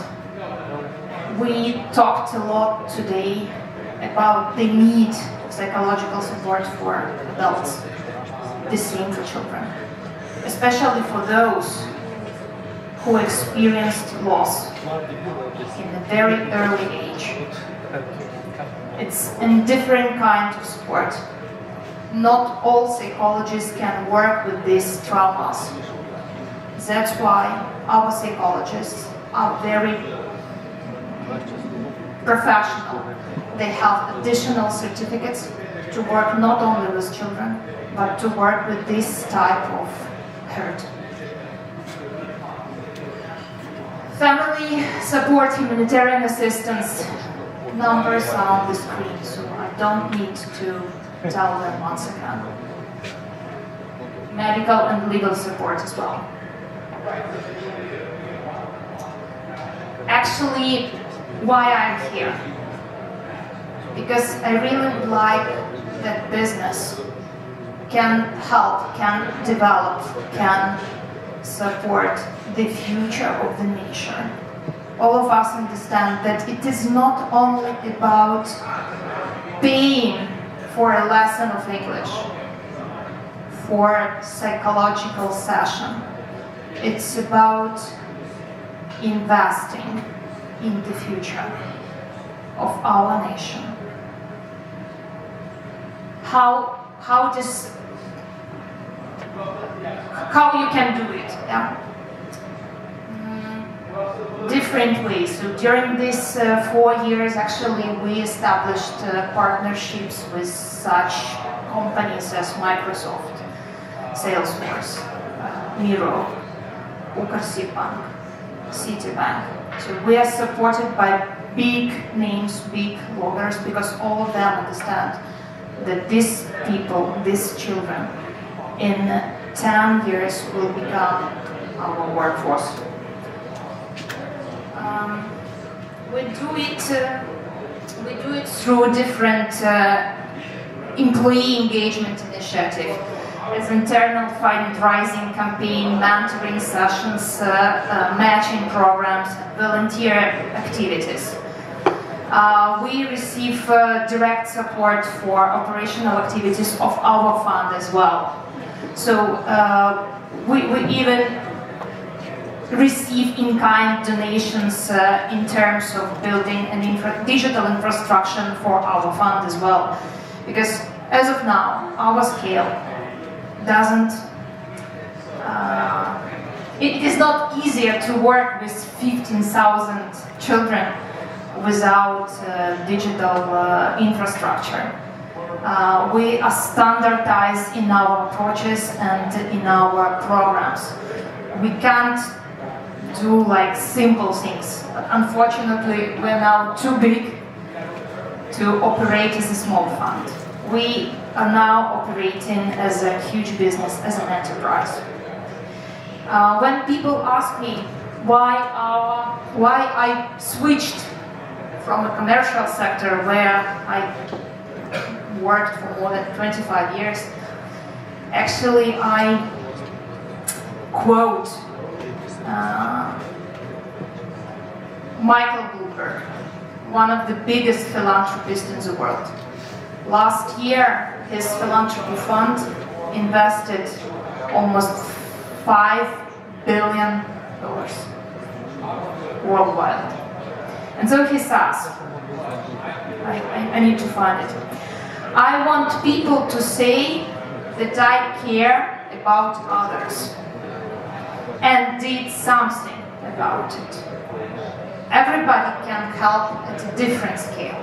We talked a lot today about the need of psychological support for adults, the same for children, especially for those who experienced loss in a very early age. It's a different kind of support. Not all psychologists can work with these traumas. That's why our psychologists are very professional. They have additional certificates to work not only with children, but to work with this type of hurt. Family support, humanitarian assistance, numbers are on the screen, so I don't need to tell them once again. Medical and legal support as well. Actually, why I'm here? Because I really would like that business can help, can develop, can support the future of the nation. All of us understand that it is not only about paying for a lesson of English, for psychological session. It's about investing in the future of our nation. How you can do it, yeah? Different ways. So during these 4 years, actually, we established partnerships with such companies as Microsoft, Salesforce, Miro, Ukrsibank, Citibank. So we are supported by big names, big bloggers, because all of them understand that these people, these children, in 10 years will become our workforce. We do it through different employee engagement initiatives, as internal fundraising campaign, mentoring sessions, matching programs, volunteer activities. We receive direct support for operational activities of our fund as well. So we even receive in-kind donations in terms of building an digital infrastructure for our fund as well. Because as of now, our scale doesn't, it is not easier to work with 15,000 children without digital infrastructure. We are standardized in our approaches and in our programs. We can't do like simple things, but unfortunately we're now too big to operate as a small fund. We are now operating as a huge business, as an enterprise. When people ask me why I switched from a commercial sector where I worked for more than 25 years, actually I quote Michael Bloomberg, one of the biggest philanthropists in the world. Last year, his philanthropy fund invested almost $5 billion worldwide. And so he says, I need to find it. I want people to say that I care about others and did something about it. Everybody can help at a different scale,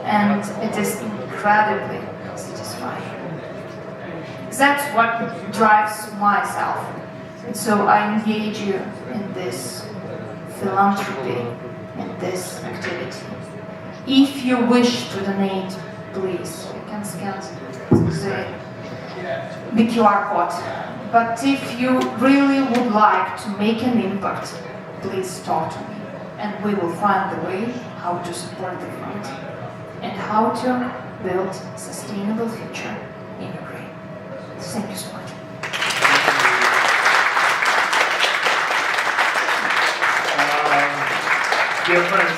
and it is incredibly satisfying. That's what drives myself, and so I engage you in this philanthropy, in this activity. If you wish to donate, please, you can scan the QR code. But if you really would like to make an impact, please talk to me, and we will find the way how to support the fund and how to build a sustainable future in Ukraine. Thank you so much. Dear friends,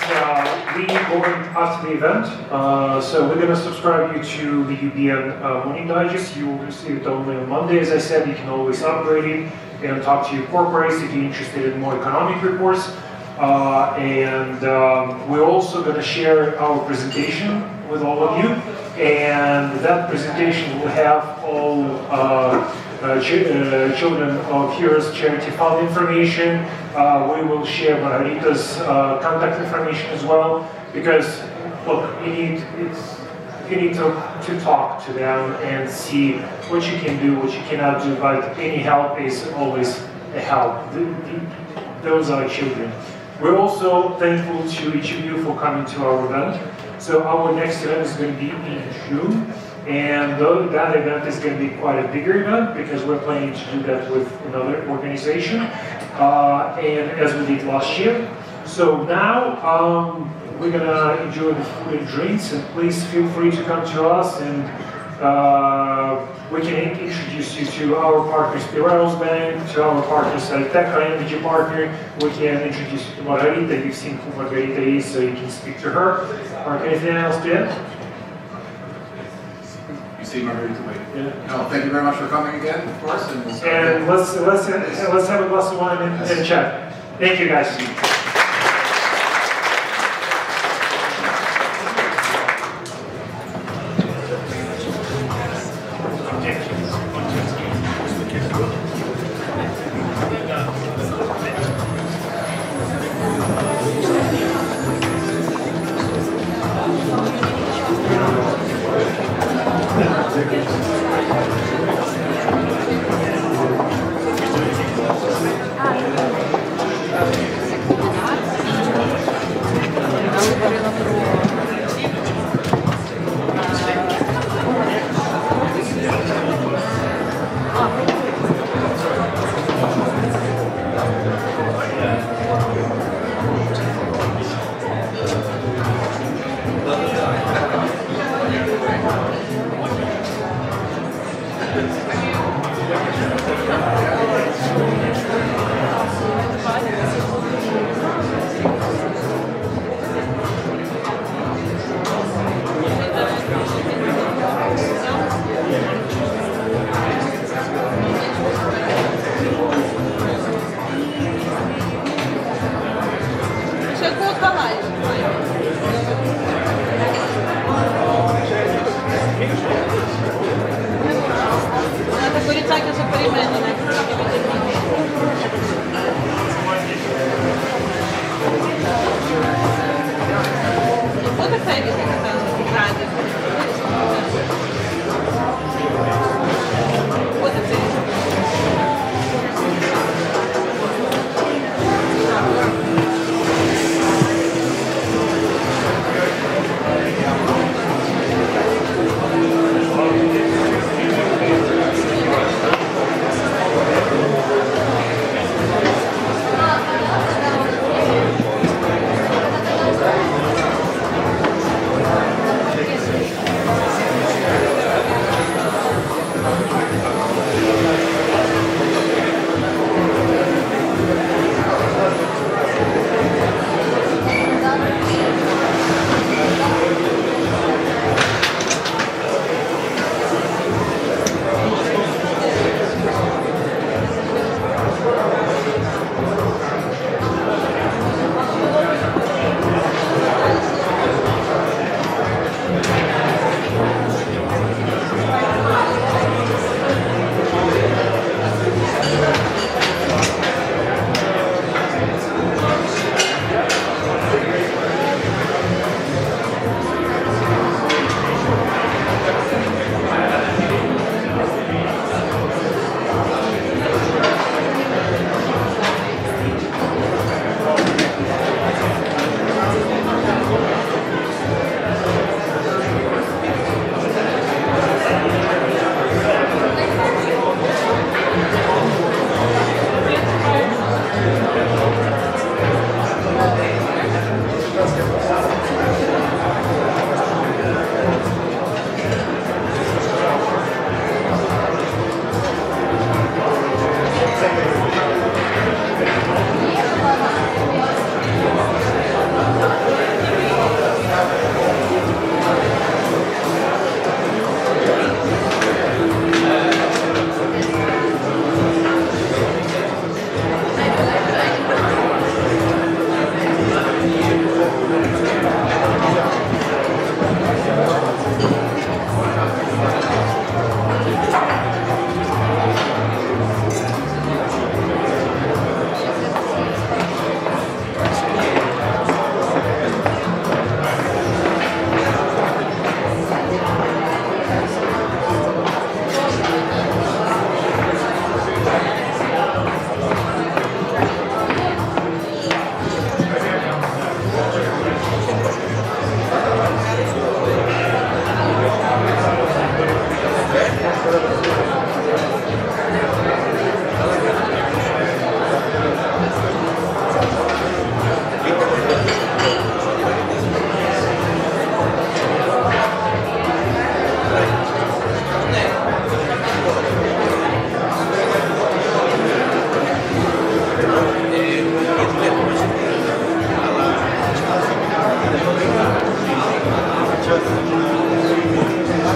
we going after the event, so we're going to subscribe you to the UBN Morning Digest. You will receive it only on Monday. As I said, you can always upgrade it and talk to your corporates if you're interested in more economic reports. We're also going to share our presentation with all of you, and that presentation will have all Children of Heroes Charity Fund information. We will share Margarita's contact information as well. Because, look, you need to talk to them and see what you can do, what you cannot do, but any help is always a help. Those are children. We're also thankful to each of you for coming to our event. So our next event is going to be in June, and that event is going to be quite a bigger event because we're planning to do that with another organization, and as we did last year. So now we're going to enjoy the food and drinks, and please feel free to come to us, and we can introduce you to our partners, Piraeus Bank, to our partners like Tech Energy Partner. We can introduce you to Margarita. You've seen who Margarita is, so you can speak to her. Anything else to add? You see Margarita wait. Yeah. No, thank you very much for coming again, of course, and we'll start. And let's have a glass of wine and chat. Thank you, guys.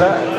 That